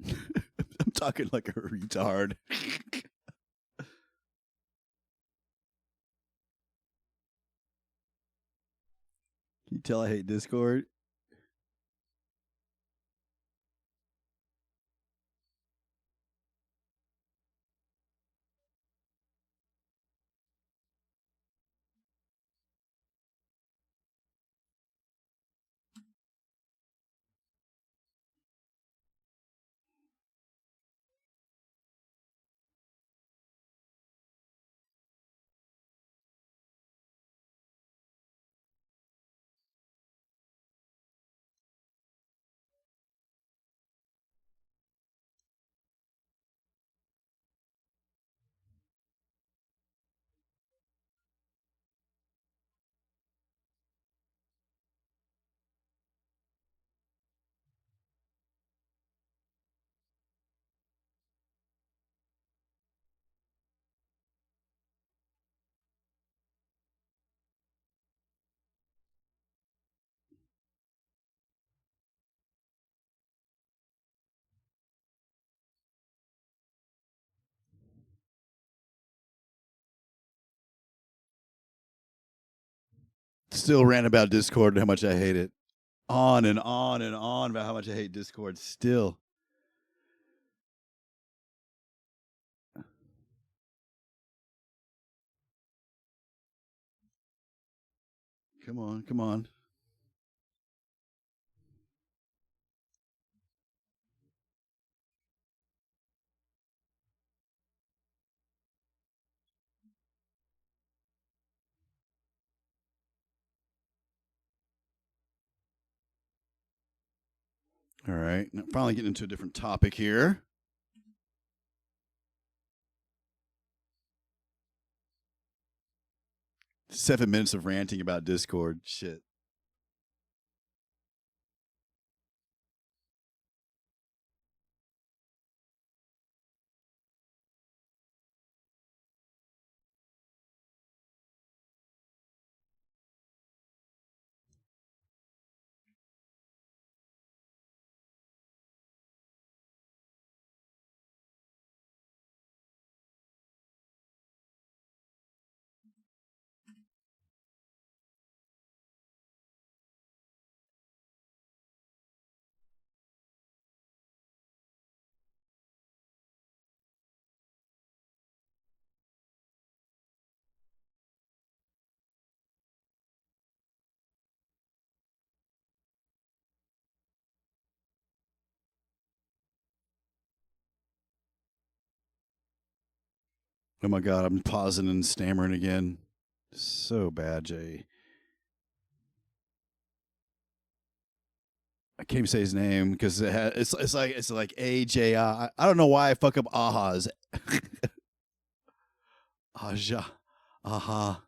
I'm talking like a retard. Can you tell I hate Discord? Still rant about Discord and how much I hate it. On and on and on about how much I hate Discord still. Come on, come on. All right. Now finally getting into a different topic here. $7 minutes of ranting about Discord. Shit. Oh my God, I'm pausing and stammering again. So bad, Jay. I can't even say his name because it's like AJ. I don't know why I fuck up ahas. Aja, aha,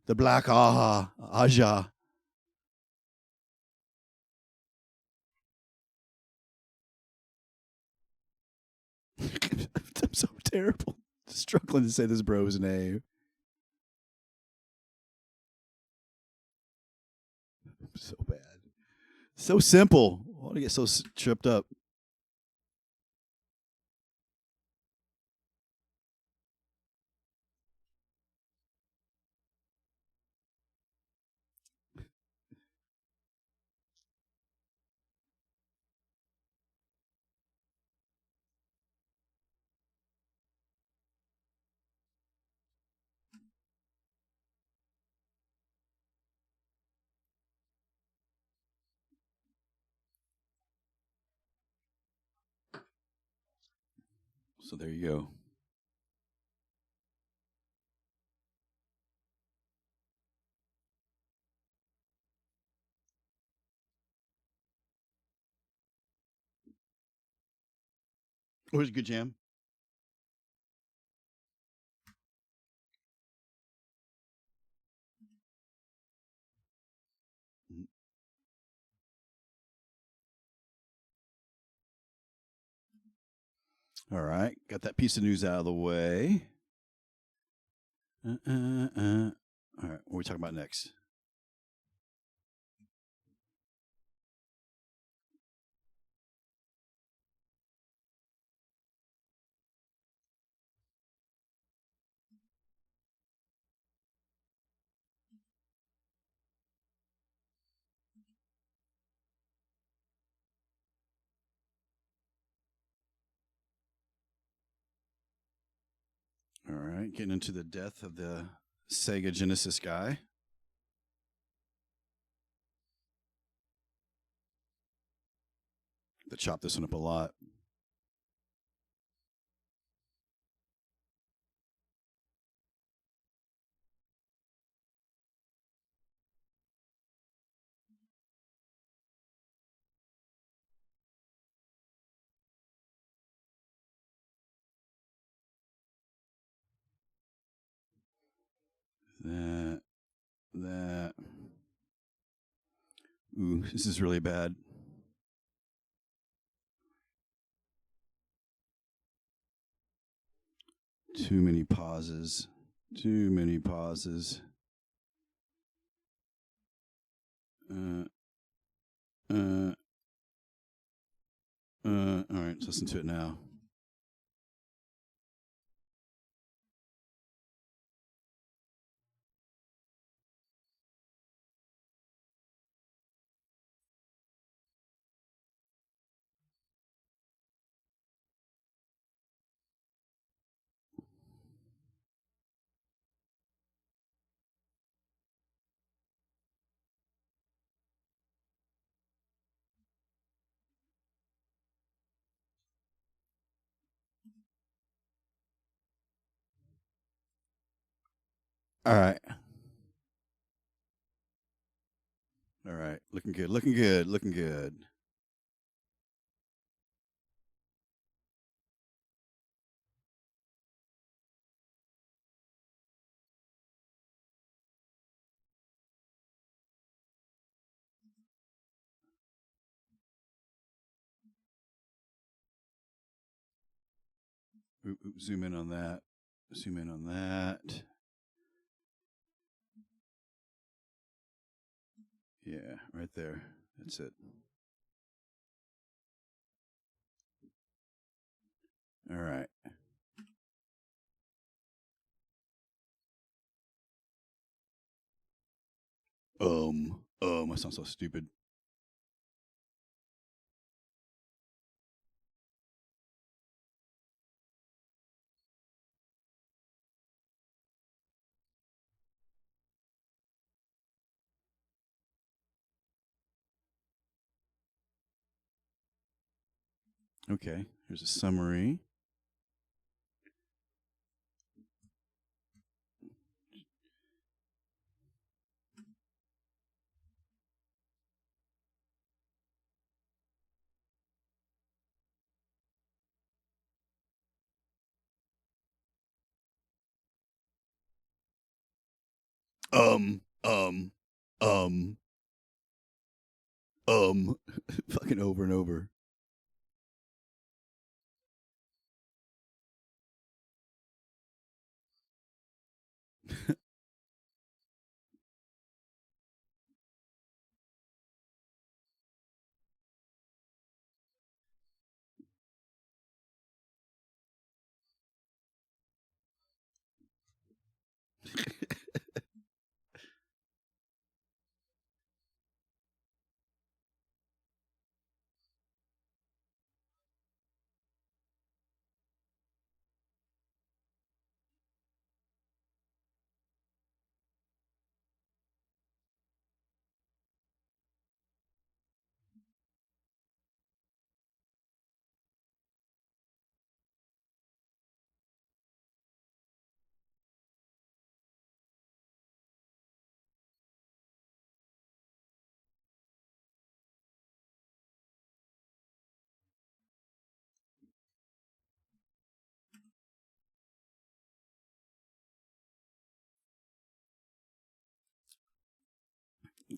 the black aha, Aja. I'm so terrible. Struggling to say this bro's name. So bad. So simple. I want to get so tripped up. So there you go. It was a good jam. All right, got that piece of news out of the way. All right, what are we talking about next? All right, getting into the death of the Sega Genesis guy. They chopped this one up a lot. That. Ooh, this is really bad. Too many pauses. Too many pauses. All right, let's listen to it now. All right. All right. Looking good. Looking good. Looking good. Zoom in on that. Zoom in on that. Yeah, right there. That's it. All right. I sound so stupid. Okay, here's a summary. Um, um, um, fucking over and over.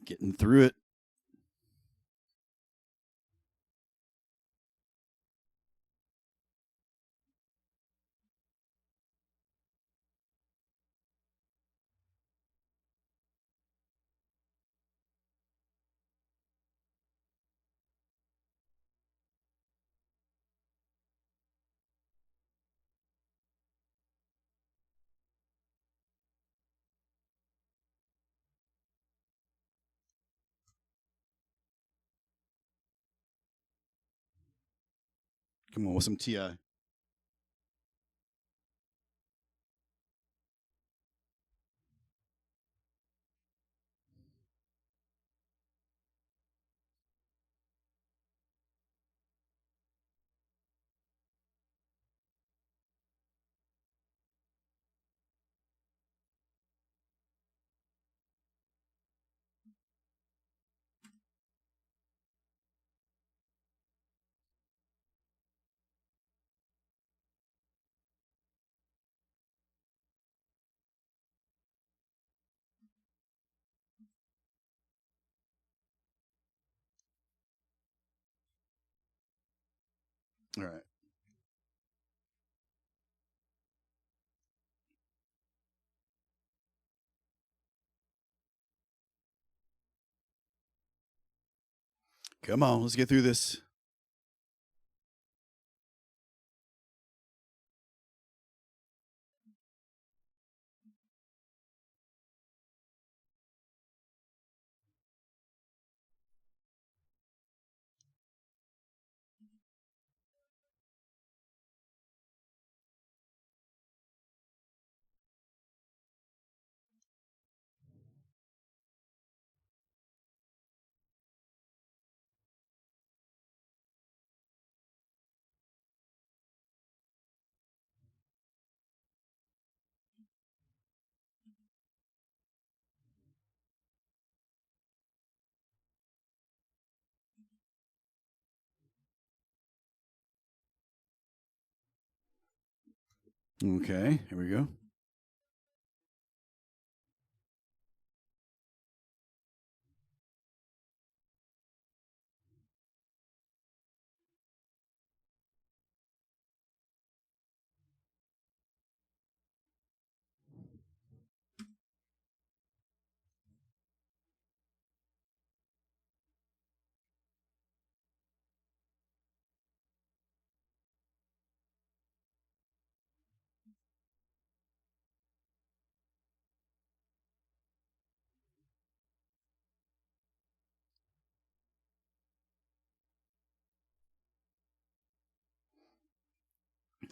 Getting through it. Come on with some TI. All right. Come on, let's get through this. Okay, here we go.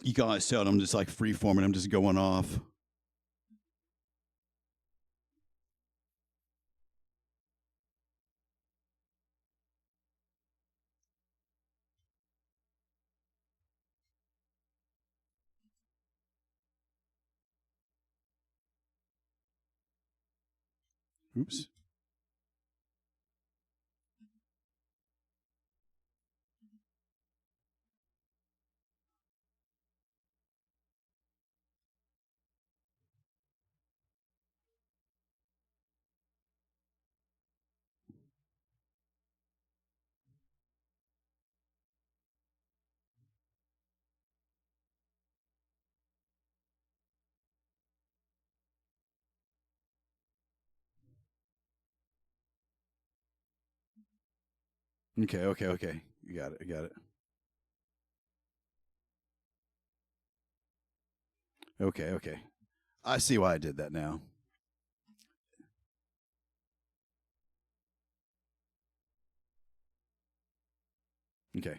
You guys tell I'm just like freeforming. I'm just going off. Oops. Okay. You got it. I got it. Okay. I see why I did that now. Okay.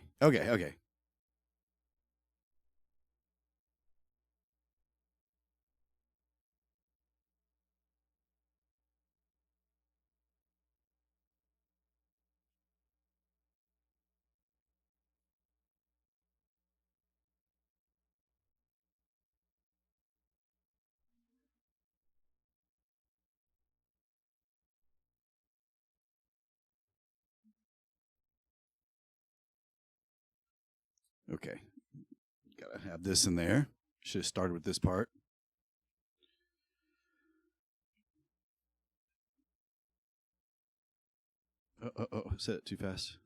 Okay. Gotta have this in there. Should have started with this part. Said it too fast.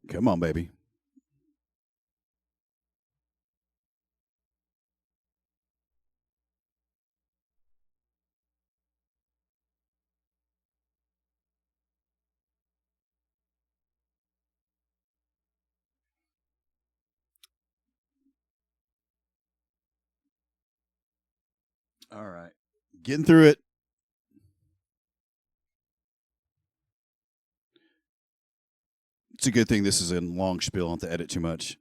Come on, baby. All right. Getting through it. It's a good thing this is a long spiel. I don't have to edit too much.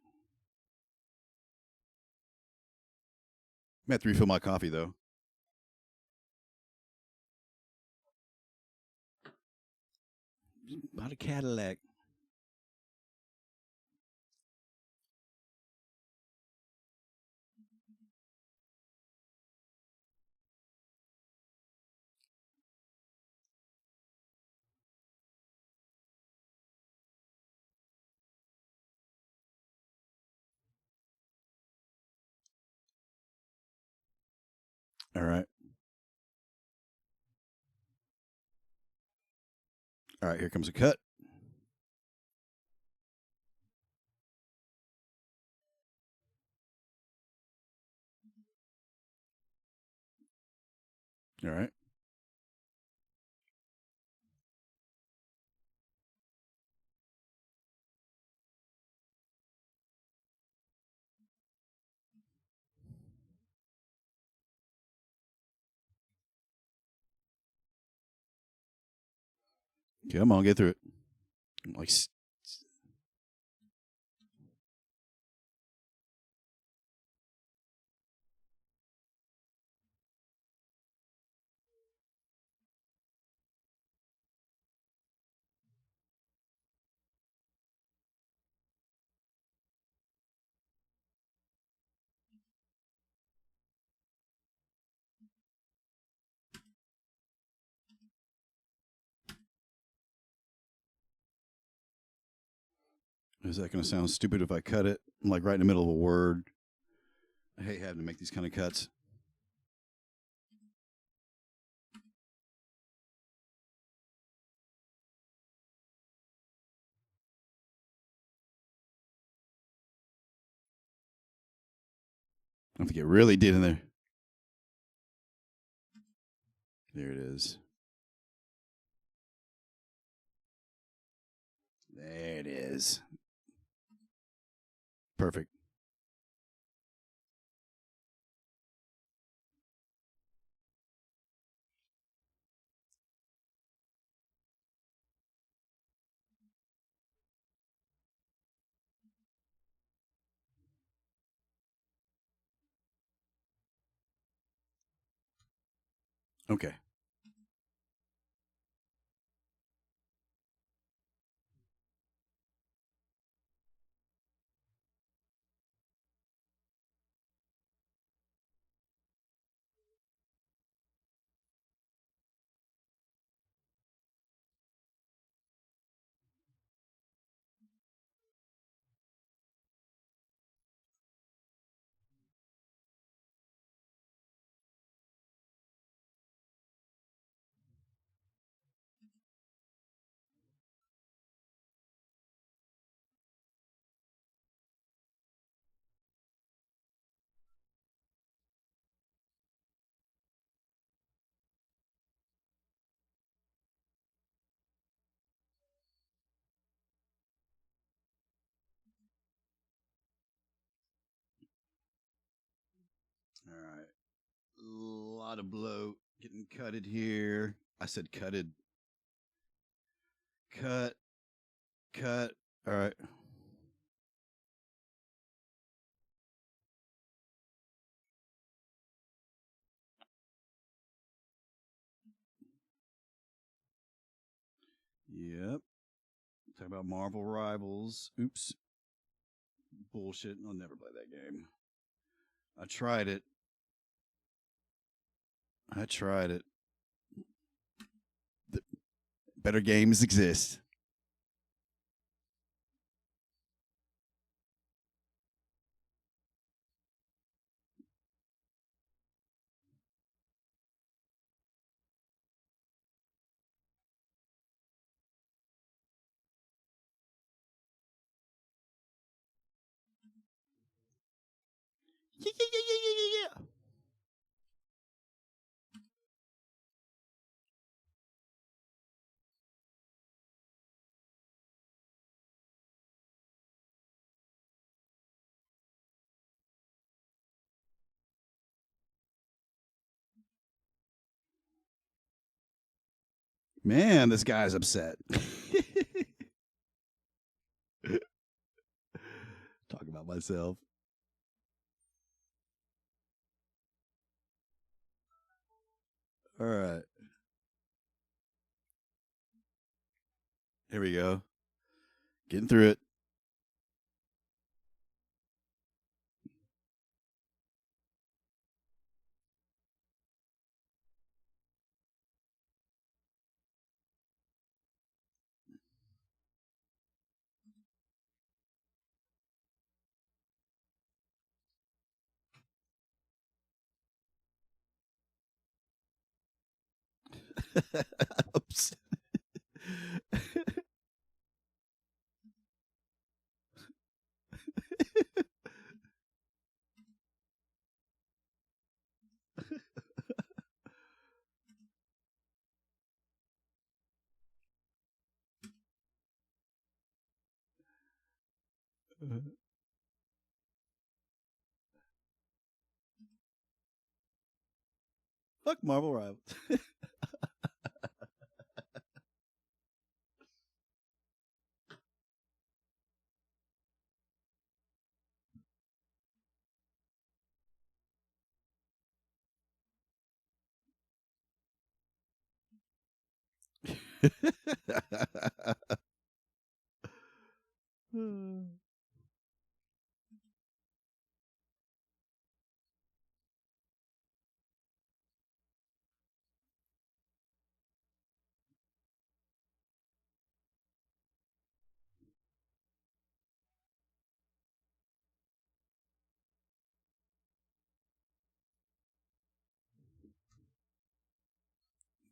I have to refill my coffee, though. About a Cadillac. All right. All right. Here comes a cut. All right. Come on, get through it. Like Is that going to sound stupid if I cut it? I'm like right in the middle of a word. I hate having to make these kind of cuts. I have to get really deep in there. There it is. There it is. Perfect. Okay. All right. A lot of bloat getting cutted here. I said cutted. Cut. Cut. All right. Yep. Talk about Marvel Rivals. Oops. Bullshit. I'll never play that game. I tried it. The better games exist. Yeah. Man, this guy's upset. Talk about myself. All right. Here we go. Getting through it. Oops. Fuck Marvel Rivals.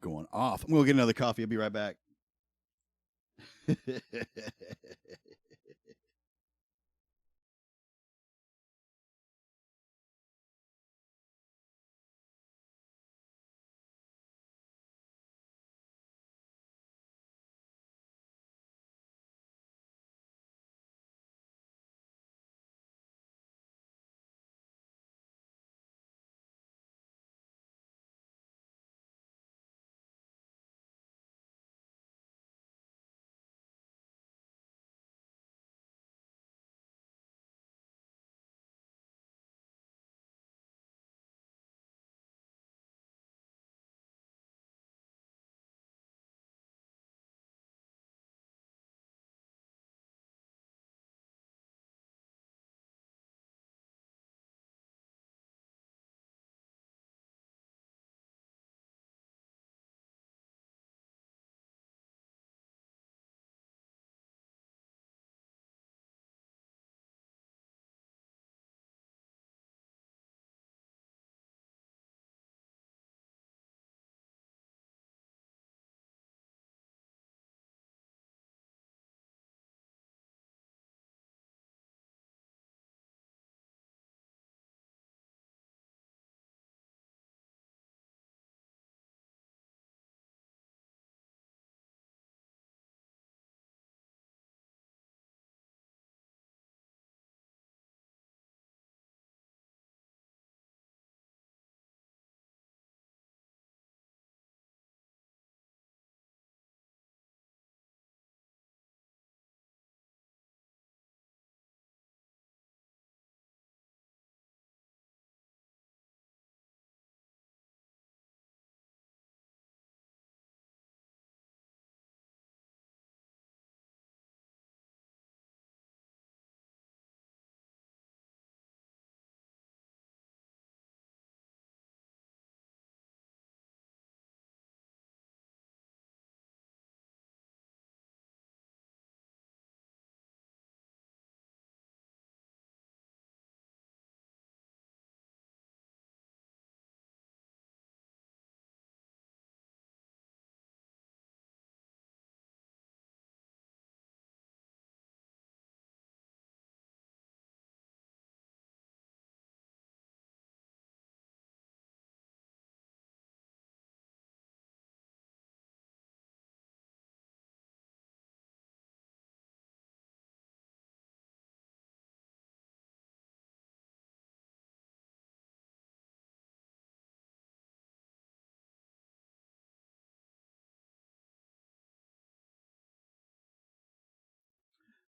going off. I'm going to get another coffee. I'll be right back.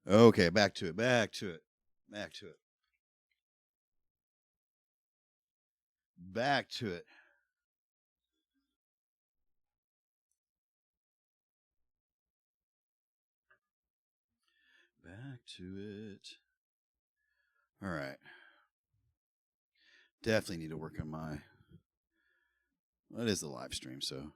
Okay, back to it. Back to it. Back to it. Back to it. Back to it. All right. Definitely need to work on my. Well, it is the live stream, so.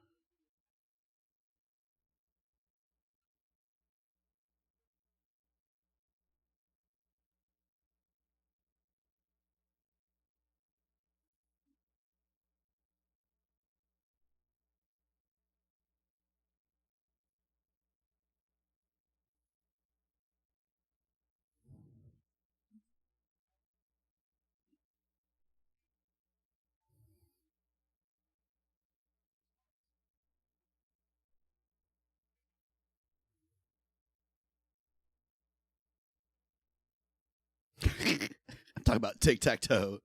I'm talking about tic-tac-toe.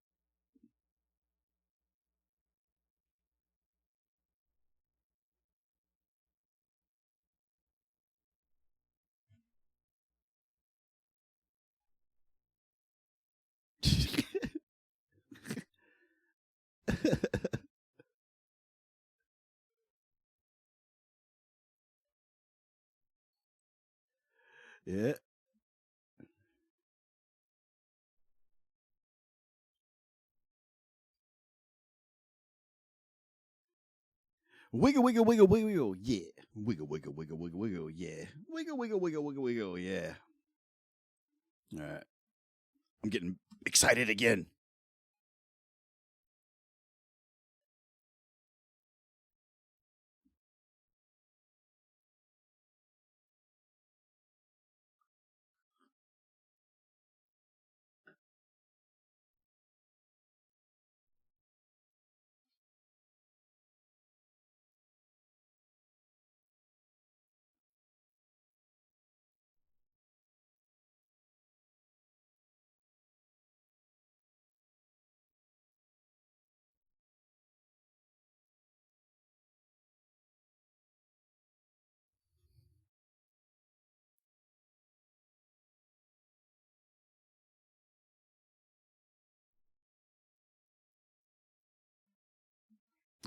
Yeah. Wiggle, wiggle, wiggle, wiggle, wiggle, yeah. Wiggle, wiggle, wiggle, wiggle, wiggle, yeah. Wiggle, wiggle, wiggle, wiggle, wiggle, yeah. All right. I'm getting excited again.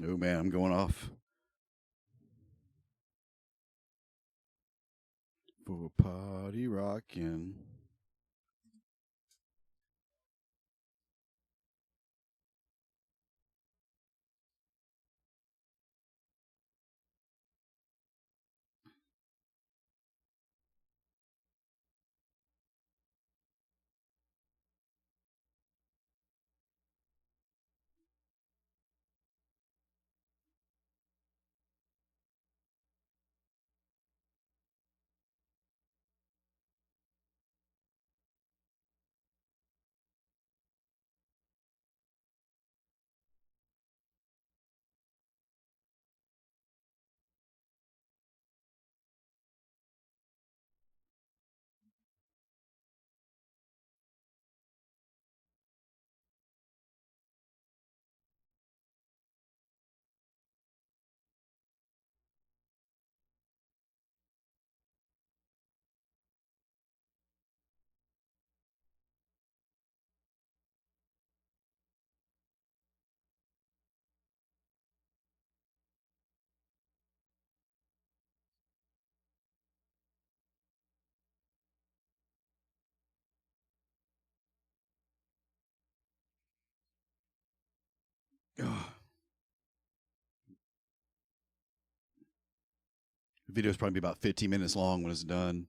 Oh man, I'm going off for party rockin'. The video's probably about 15 minutes long when it's done.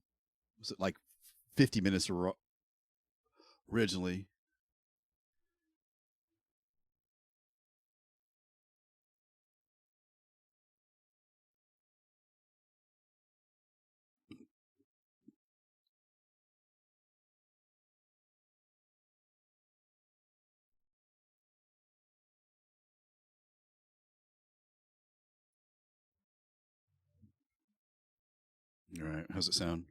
Was it like 50 minutes originally? All right, how's it sound?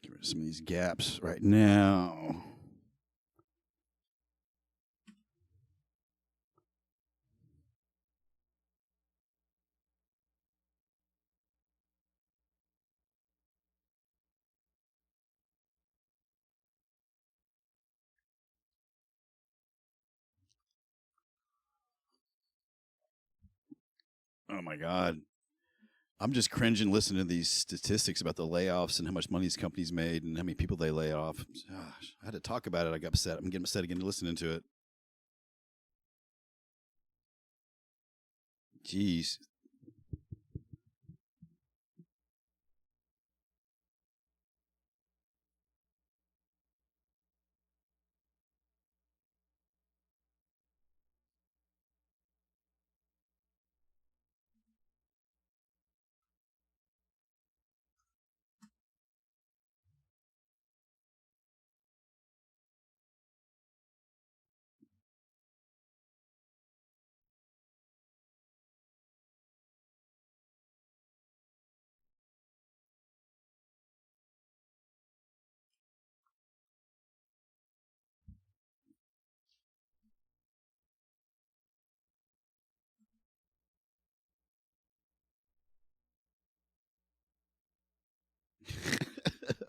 Get rid of some of these gaps right now. Oh my God. I'm just cringing listening to these statistics about the layoffs and how much money these companies made and how many people they lay off. Gosh, I had to talk about it. I got upset. I'm getting upset again listening to it. Jeez.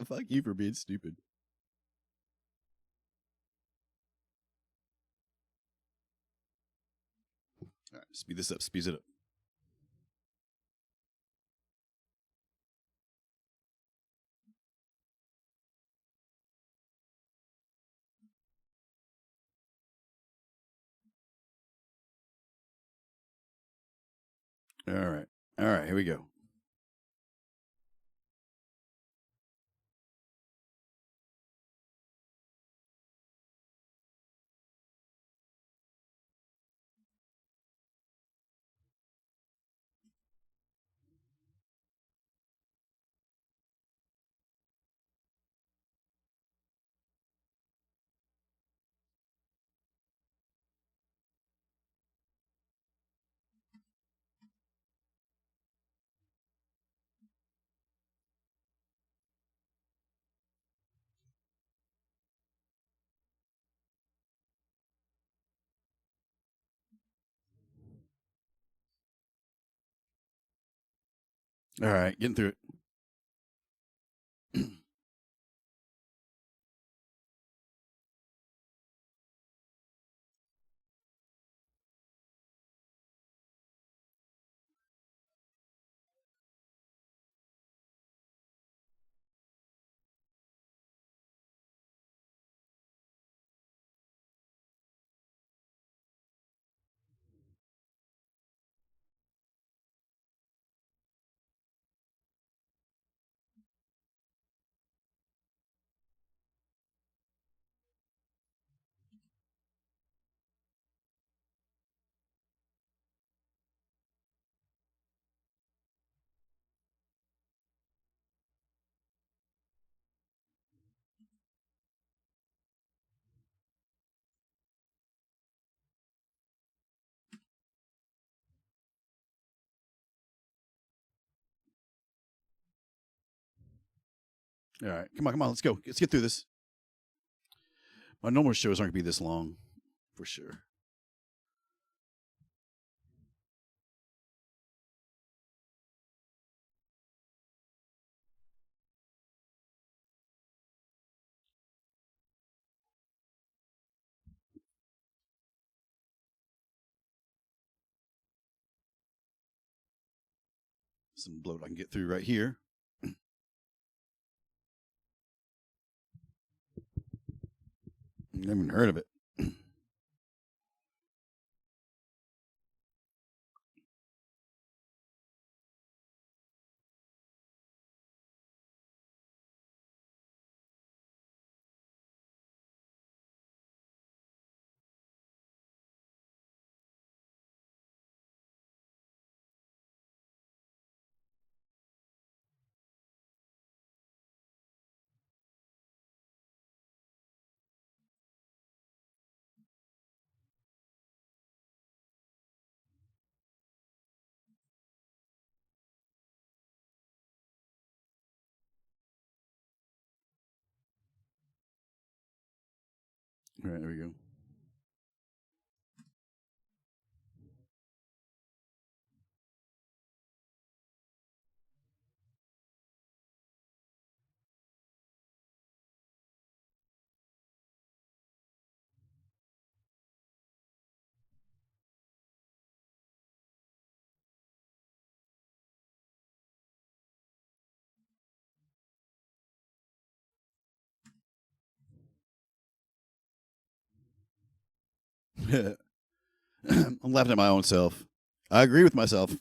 Fuck you for being stupid. All right, speed this up. Speed it up. All right. All right. Here we go. All right, getting through it. All right, come on, let's go. Let's get through this. My normal shows aren't gonna be this long, for sure. Some bloat I can get through right here. Never even heard of it. All right, there we go. I'm laughing at my own self. I agree with myself.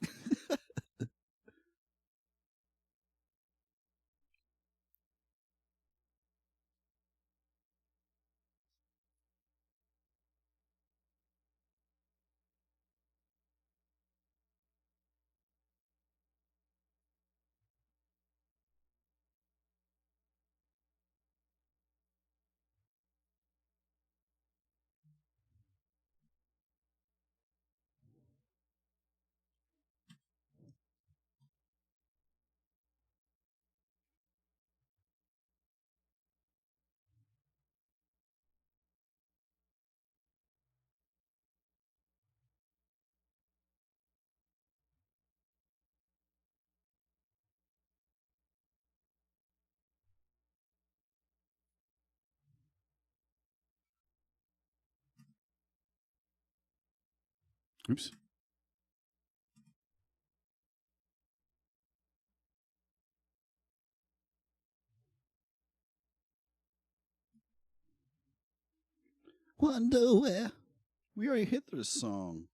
Oops. Wonder where. We already hit this song.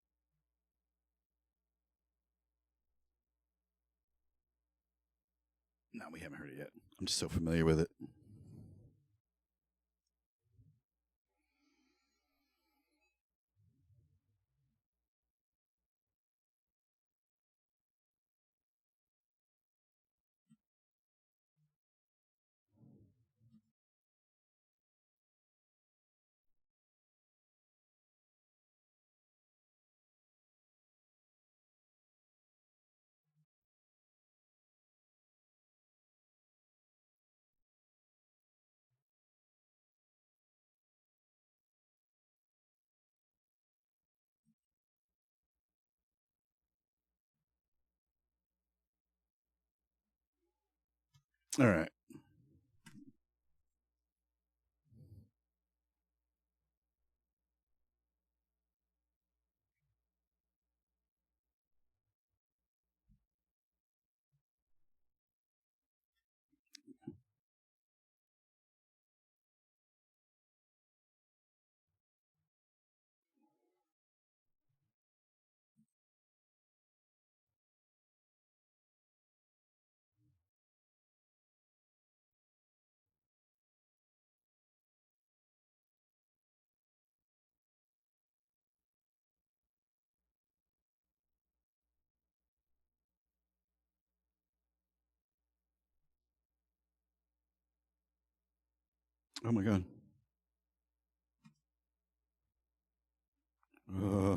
No, we haven't heard it yet. I'm just so familiar with it. All right. Oh my god. Uh,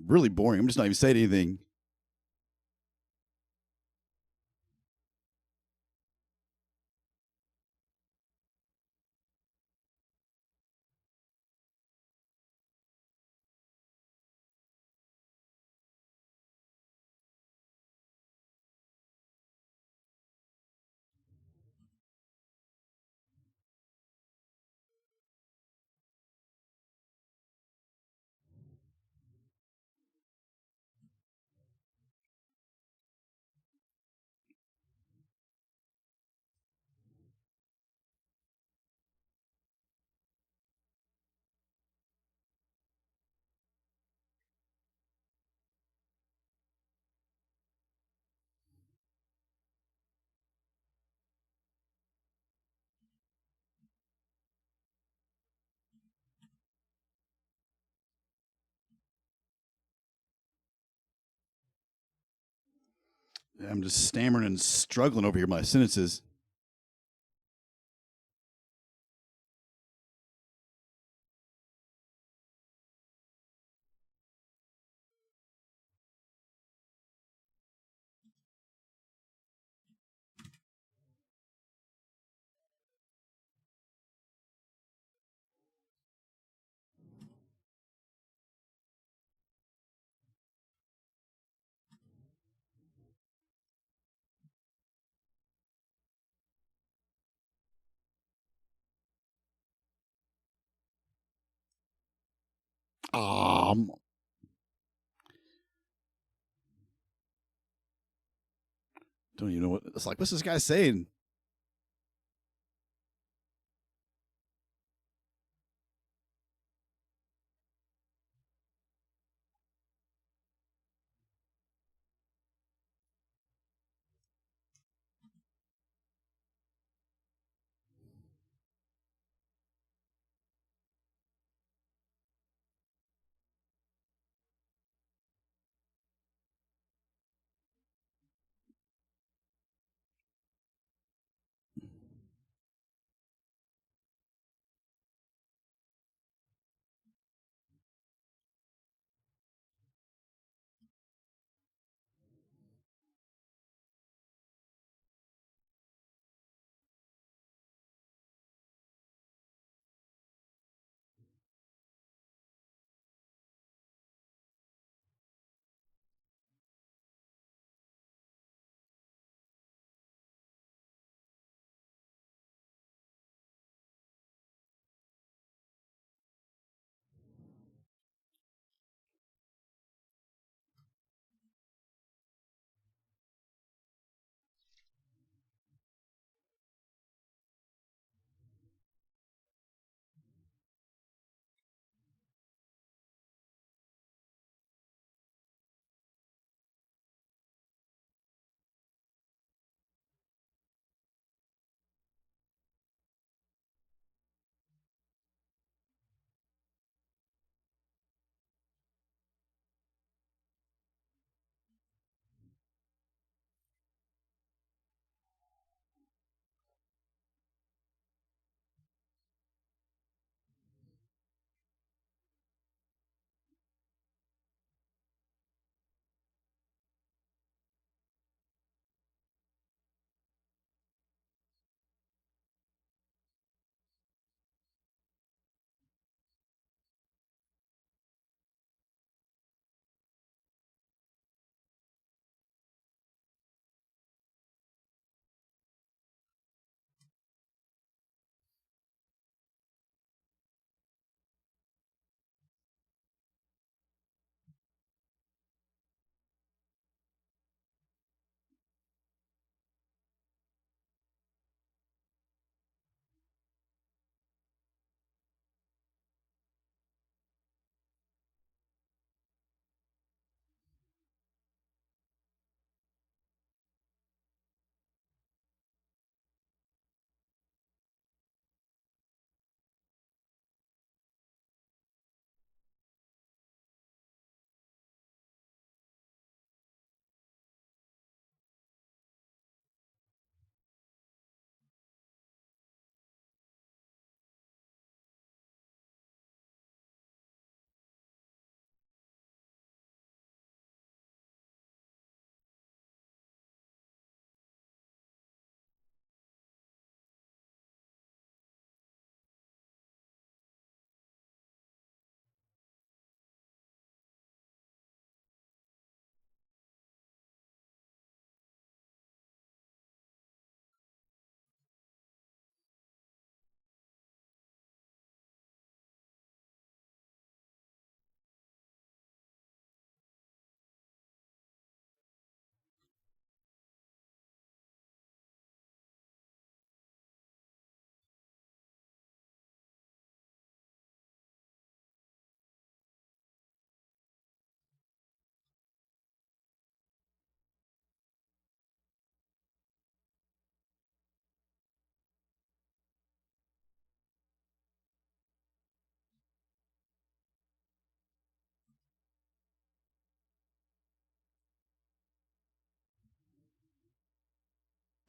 really boring. I'm just not even saying anything. I'm just stammering and struggling over here. My sentences. Um, don't you know what it's like? What's this guy saying?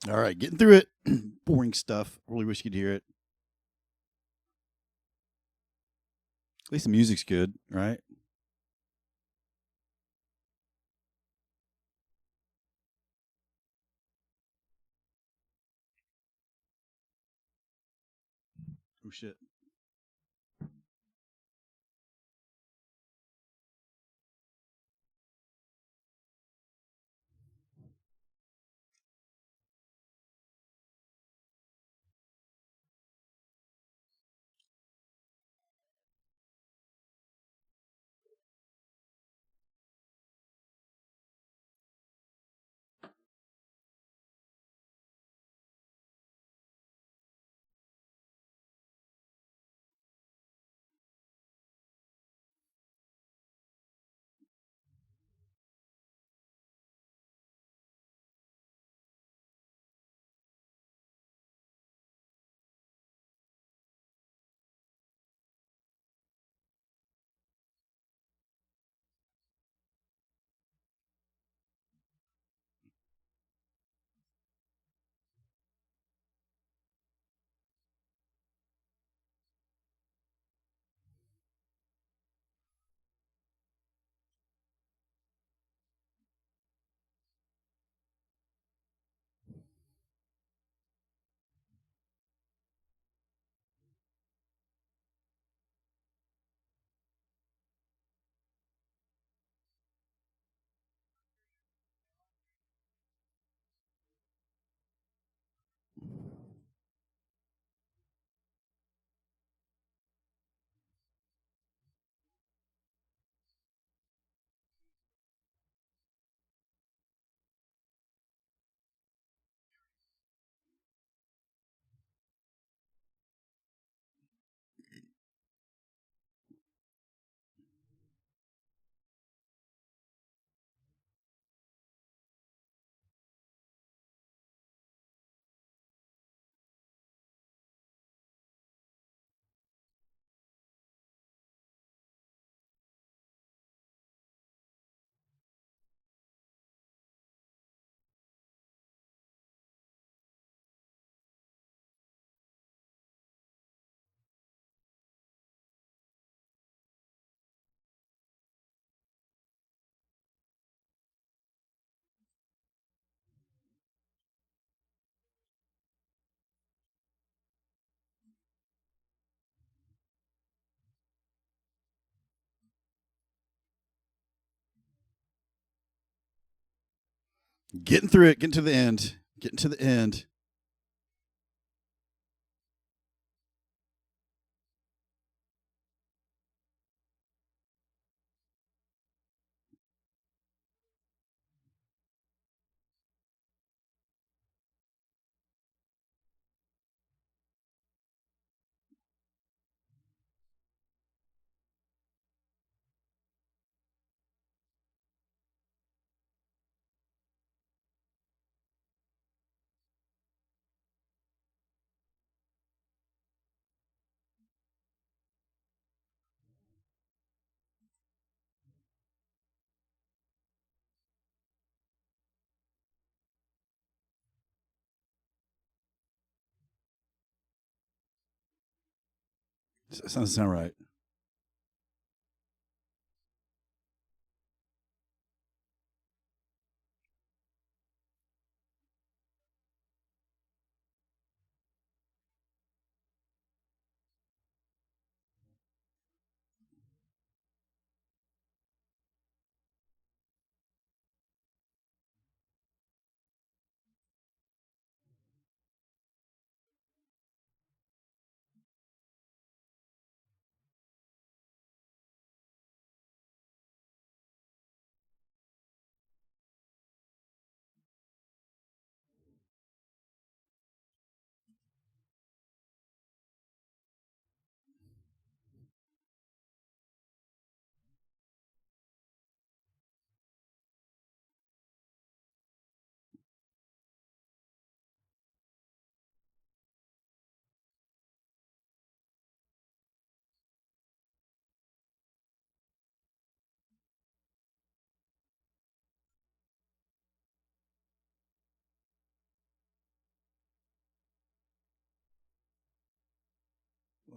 All right, getting through it. Boring stuff. Really wish you could hear it. At least the music's good, right? Oh shit. Getting through it, getting to the end. Getting to the end. Doesn't sound right.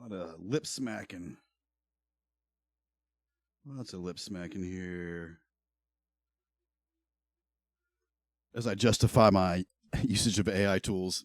A lot of lip smacking. Lots of lip smacking here. As I justify my usage of AI tools.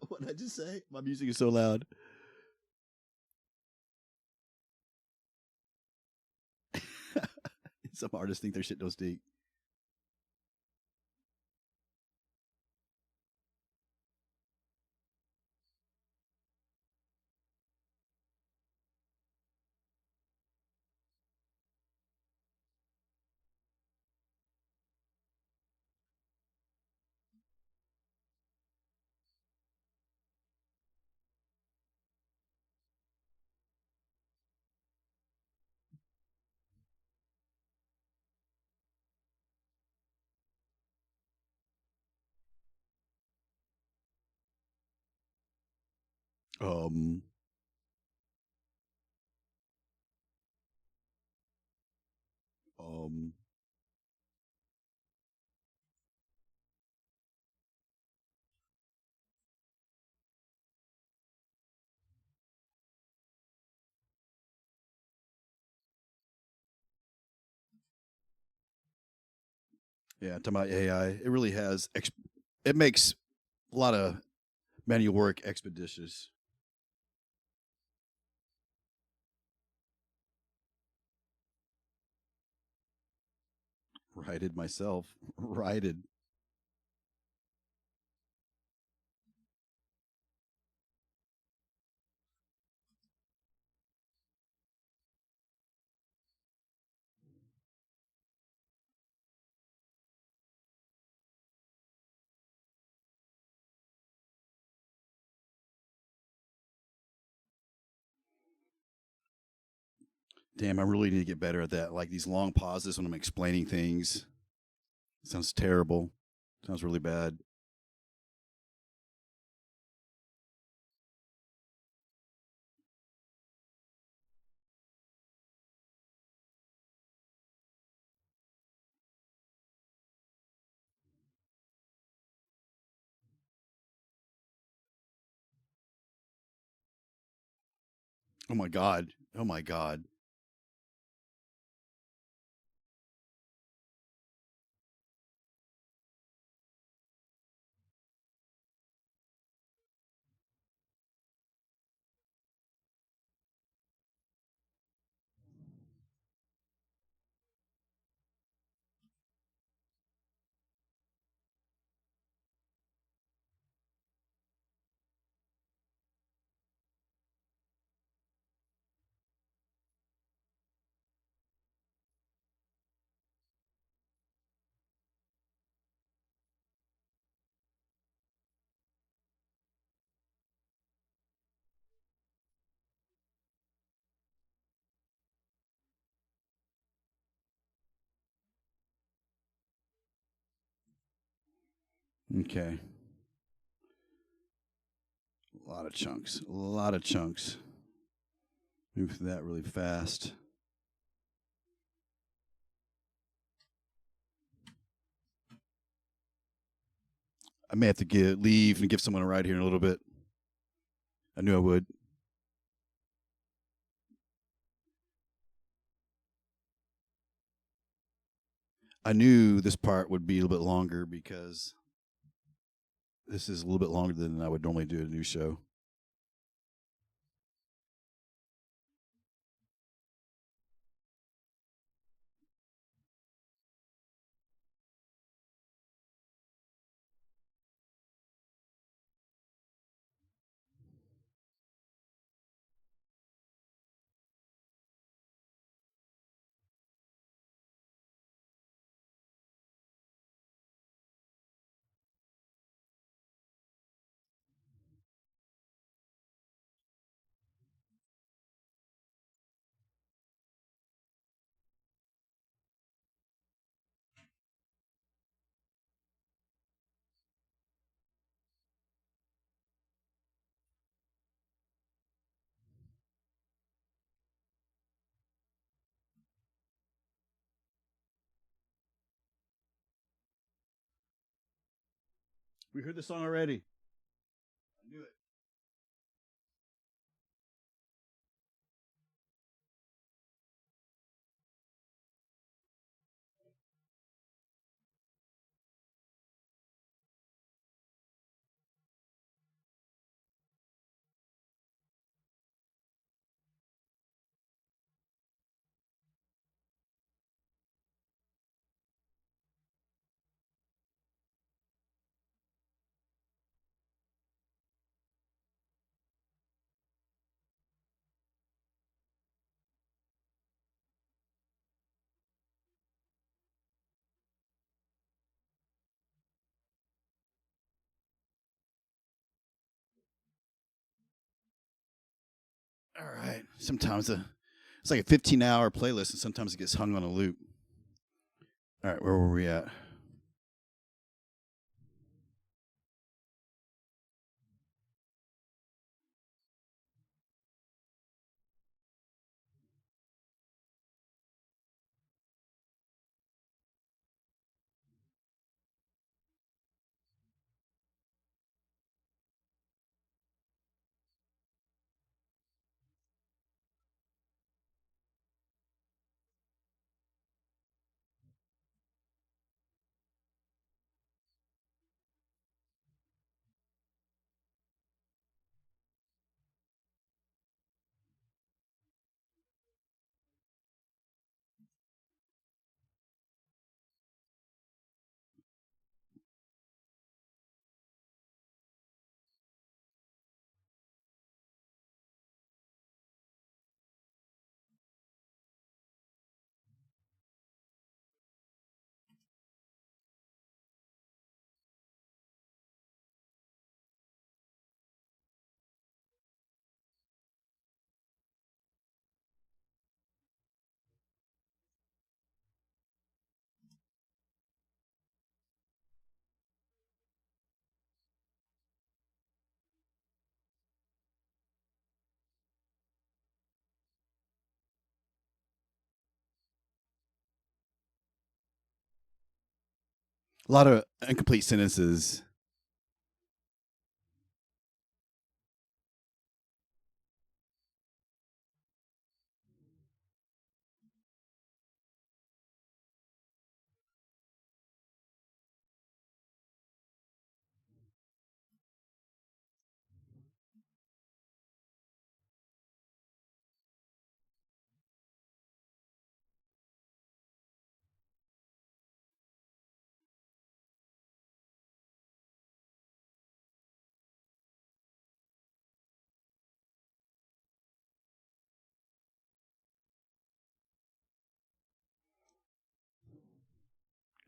What did I just say? My music is so loud. Some artists think their shit don't stink. Um, um, yeah, talking about AI, it really has. It makes a lot of manual work expeditious. Righted myself. Righted. Damn, I really need to get better at that. Like these long pauses when I'm explaining things. Sounds terrible. Sounds really bad. Oh my god. Oh my god. Okay. A lot of chunks. A lot of chunks. Move through that really fast. I may have to leave and give someone a ride here in a little bit. I knew I would. I knew this part would be a little bit longer because this is a little bit longer than I would normally do a new show. We heard the song already. I knew it. All right. Sometimes it's like a 15-hour playlist, and sometimes it gets hung on a loop. All right, where were we at? A lot of incomplete sentences.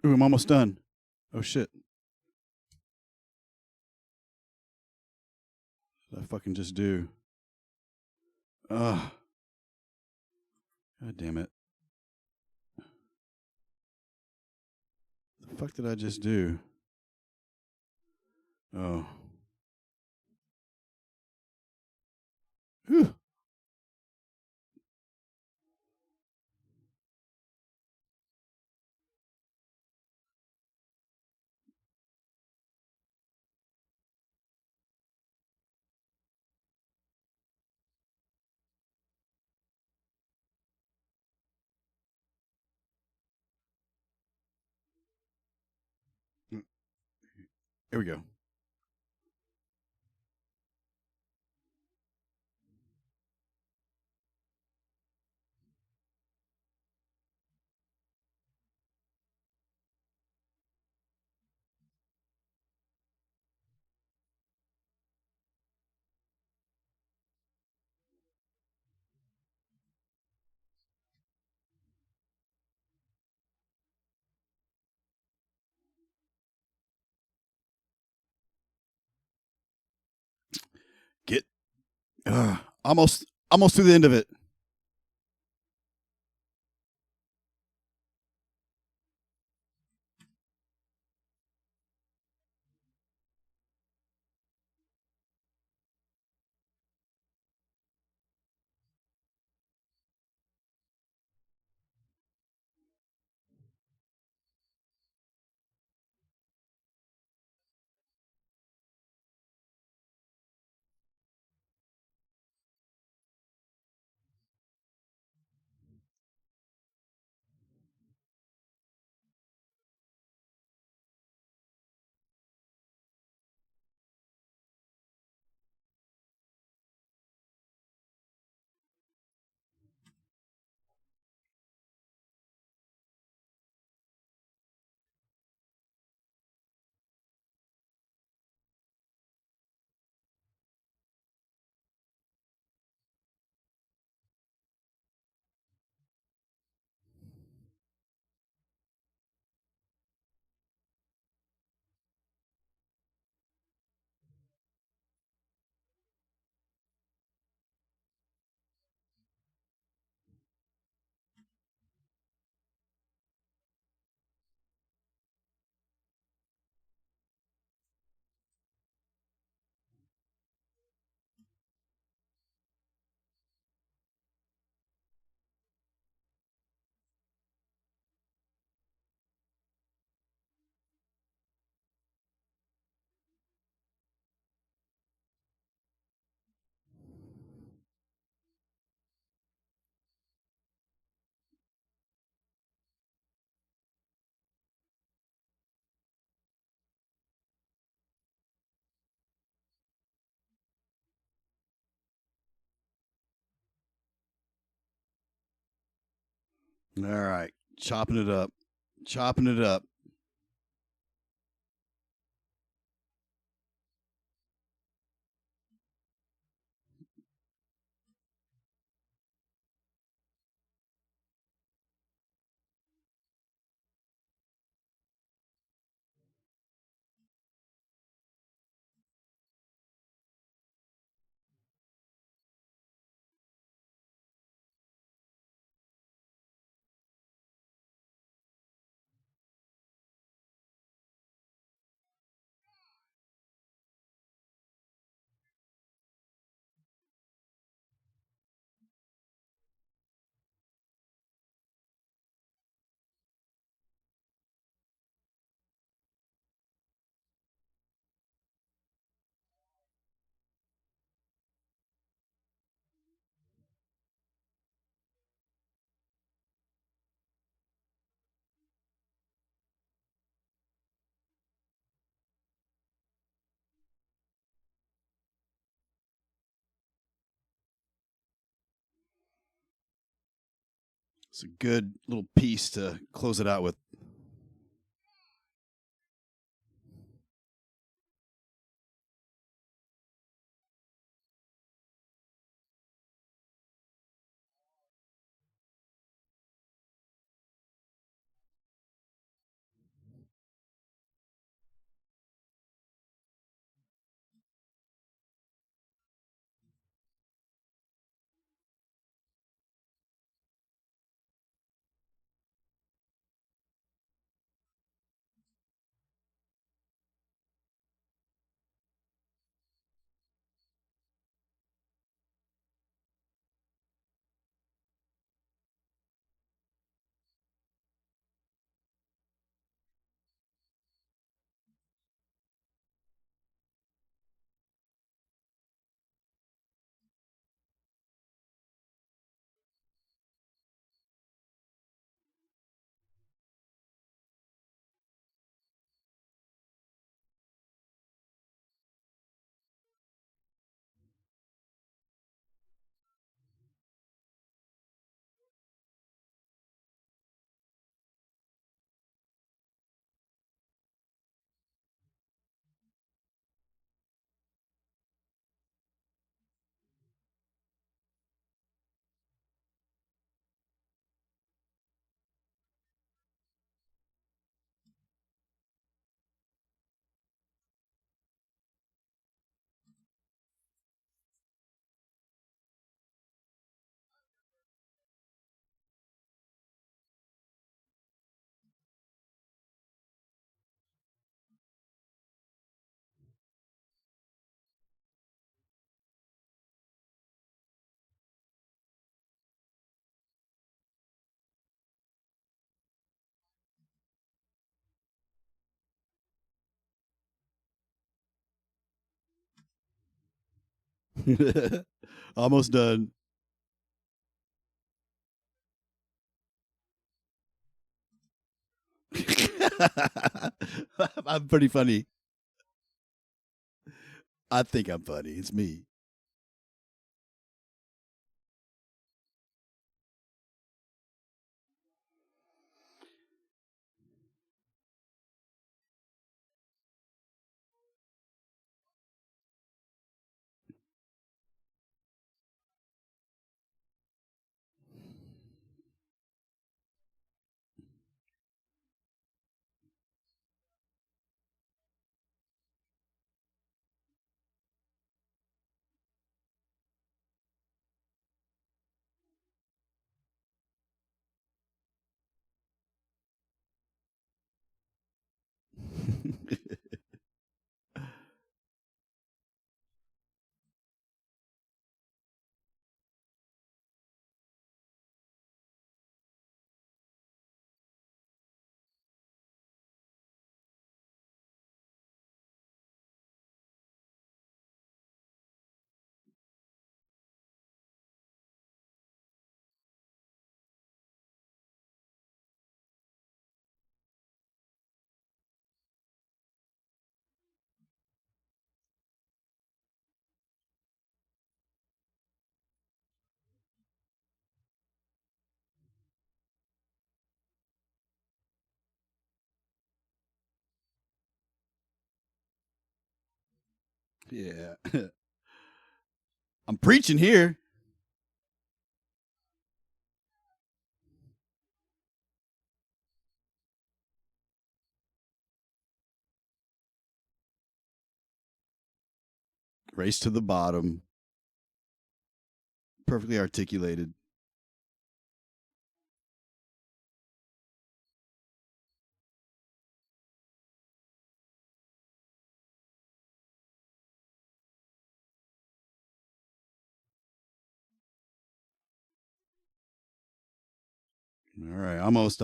Ooh, I'm almost done. Oh shit! What did I fucking just do? Ugh. God damn it! The fuck did I just do? Oh. Whew. Here we go. Get almost to the end of it. All right. Chopping it up. Chopping it up. It's a good little piece to close it out with. Almost done. I'm pretty funny. I think I'm funny. It's me. Yeah. I'm preaching here. Race to the bottom. Perfectly articulated. All right, almost.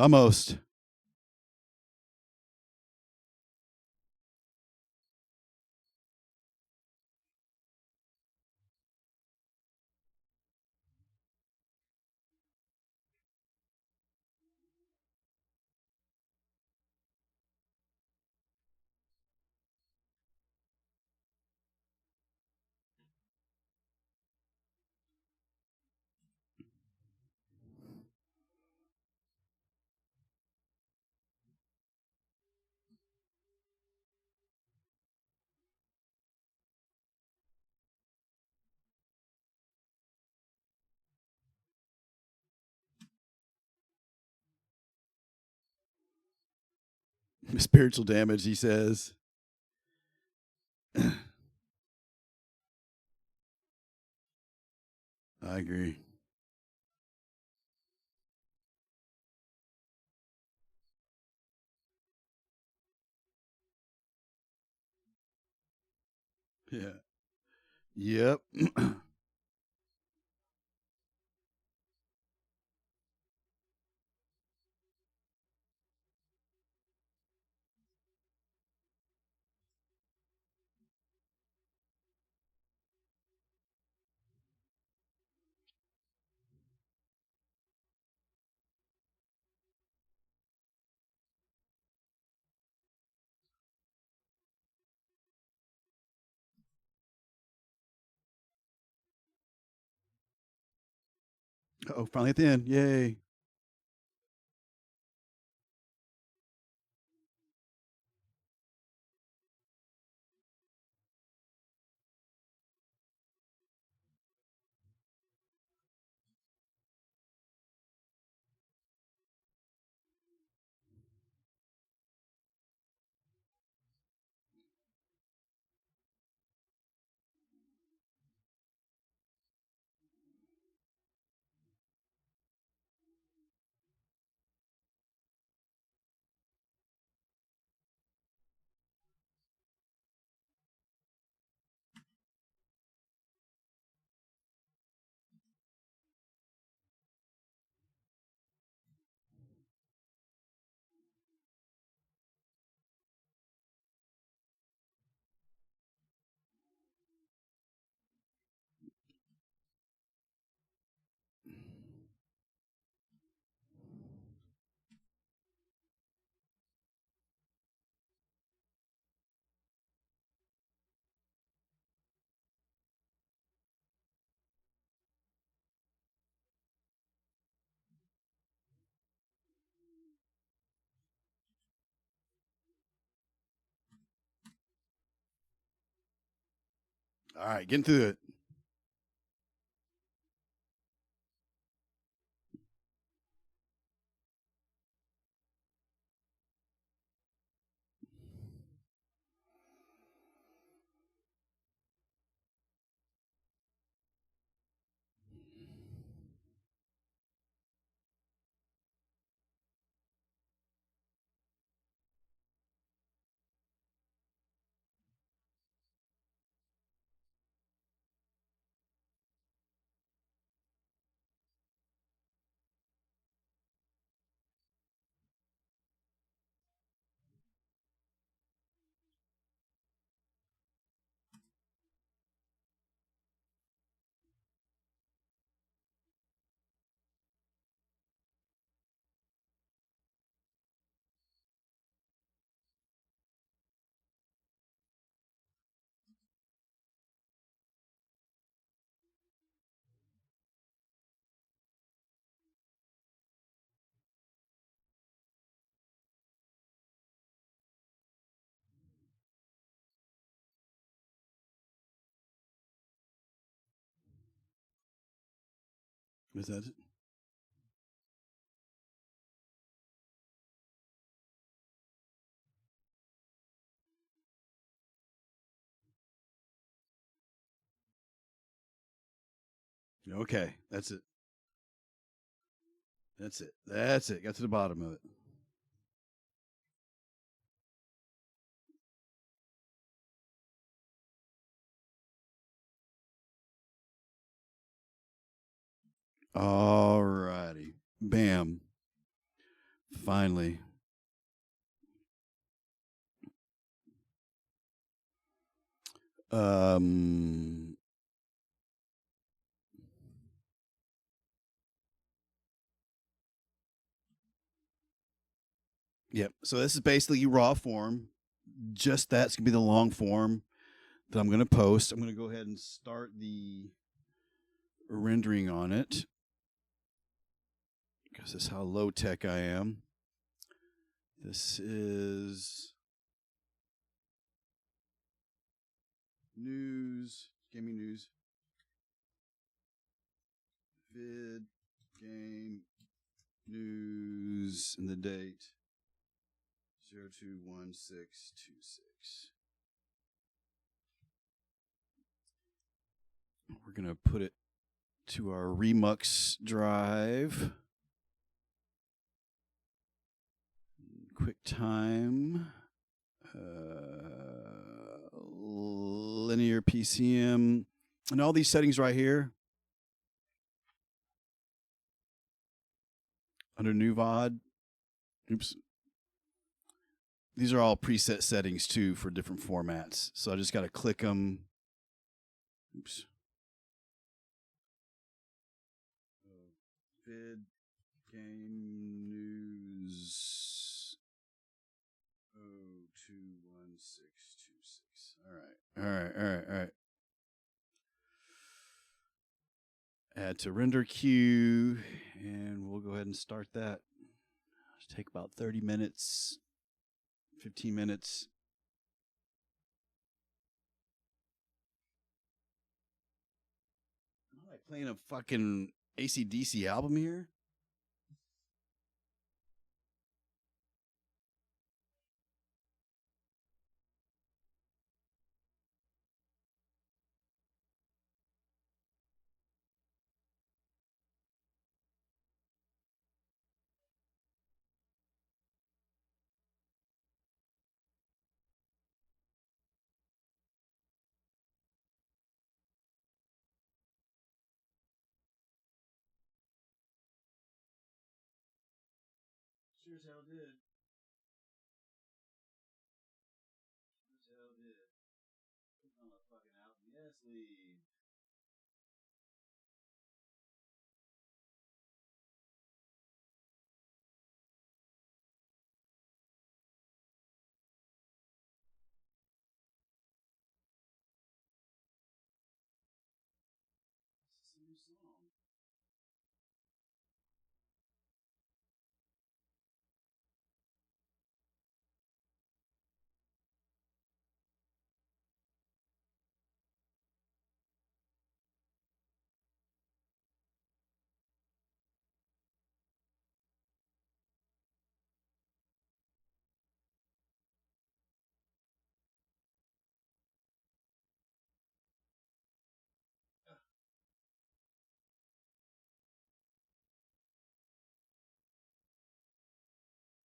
Spiritual damage, he says. I agree. Yeah. Yep. Oh, finally at the end. Yay. All right, getting through it. Is that it? Okay, that's it. That's it. That's it. Got to the bottom of it. All righty. Bam. Finally. Um. Yep. So this is basically raw form. Just that's gonna be the long form that I'm gonna post. I'm gonna go ahead and start the rendering on it because this is how low tech I am. This is news, gaming news, vid, game, news, and the date 021626. We're going to put it to our Remux drive. QuickTime. Linear PCM. And all these settings right here. Under new VOD. Oops. These are all preset settings too for different formats. So I just got to click them. Oops. Vid, game, news, 021626. All right. Add to render queue, and we'll go ahead and start that. It'll take about 30 minutes, 15 minutes. I'm like playing a fucking AC/DC album here. Sure as hell did. Sure as hell did. Put on a fucking album. Yes, leave. This is a new song.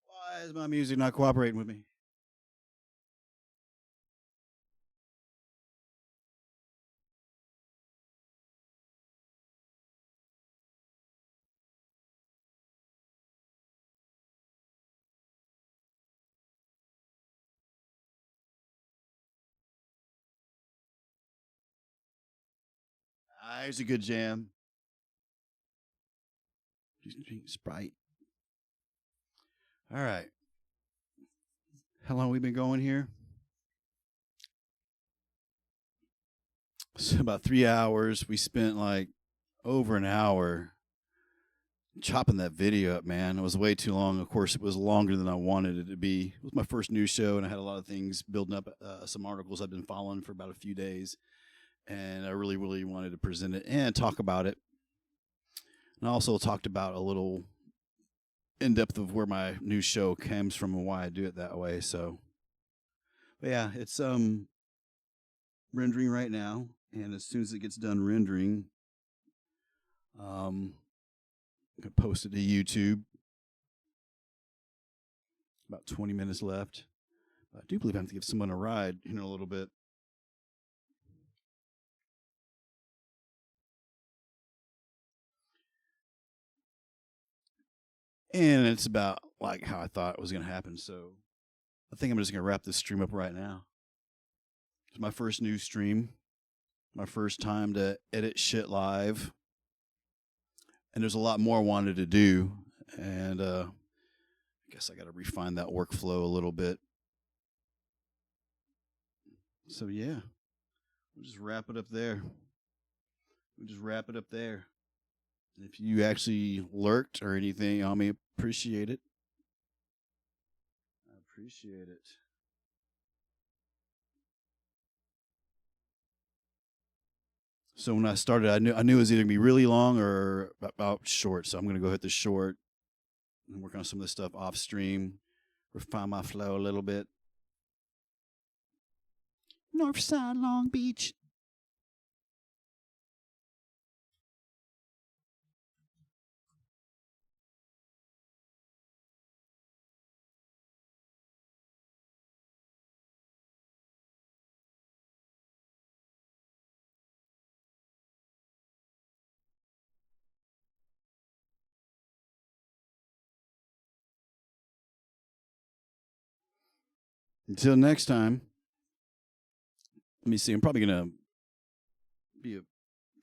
Why is my music not cooperating with me? Here's a good jam. Sprite. All right. How long we been going here? So about 3 hours. We spent like over an hour chopping that video up, man. It was way too long. Of course, it was longer than I wanted it to be. It was my first news show, and I had a lot of things building up, some articles I've been following for about a few days, and I really, really wanted to present it and talk about it. And I also talked about a little in depth of where my new show comes from and why I do it that way. So, but yeah, it's rendering right now, and as soon as it gets done rendering, I'm gonna post it to YouTube. About 20 minutes left. I do believe I have to give someone a ride in a little bit. And it's about like how I thought it was going to happen. So I think I'm just going to wrap this stream up right now. It's my first new stream, my first time to edit shit live. And there's a lot more I wanted to do. And I guess I got to refine that workflow a little bit. So yeah, we'll just wrap it up there. And if you actually lurked or anything on me, appreciate it. So when I started, I knew it was either gonna be really long or about short. So I'm gonna go hit the short and work on some of this stuff off stream, refine my flow a little bit. Northside Long Beach. Until next time. Let me see. I'm probably gonna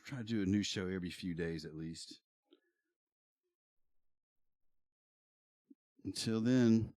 try to do a new show every few days at least. Until then.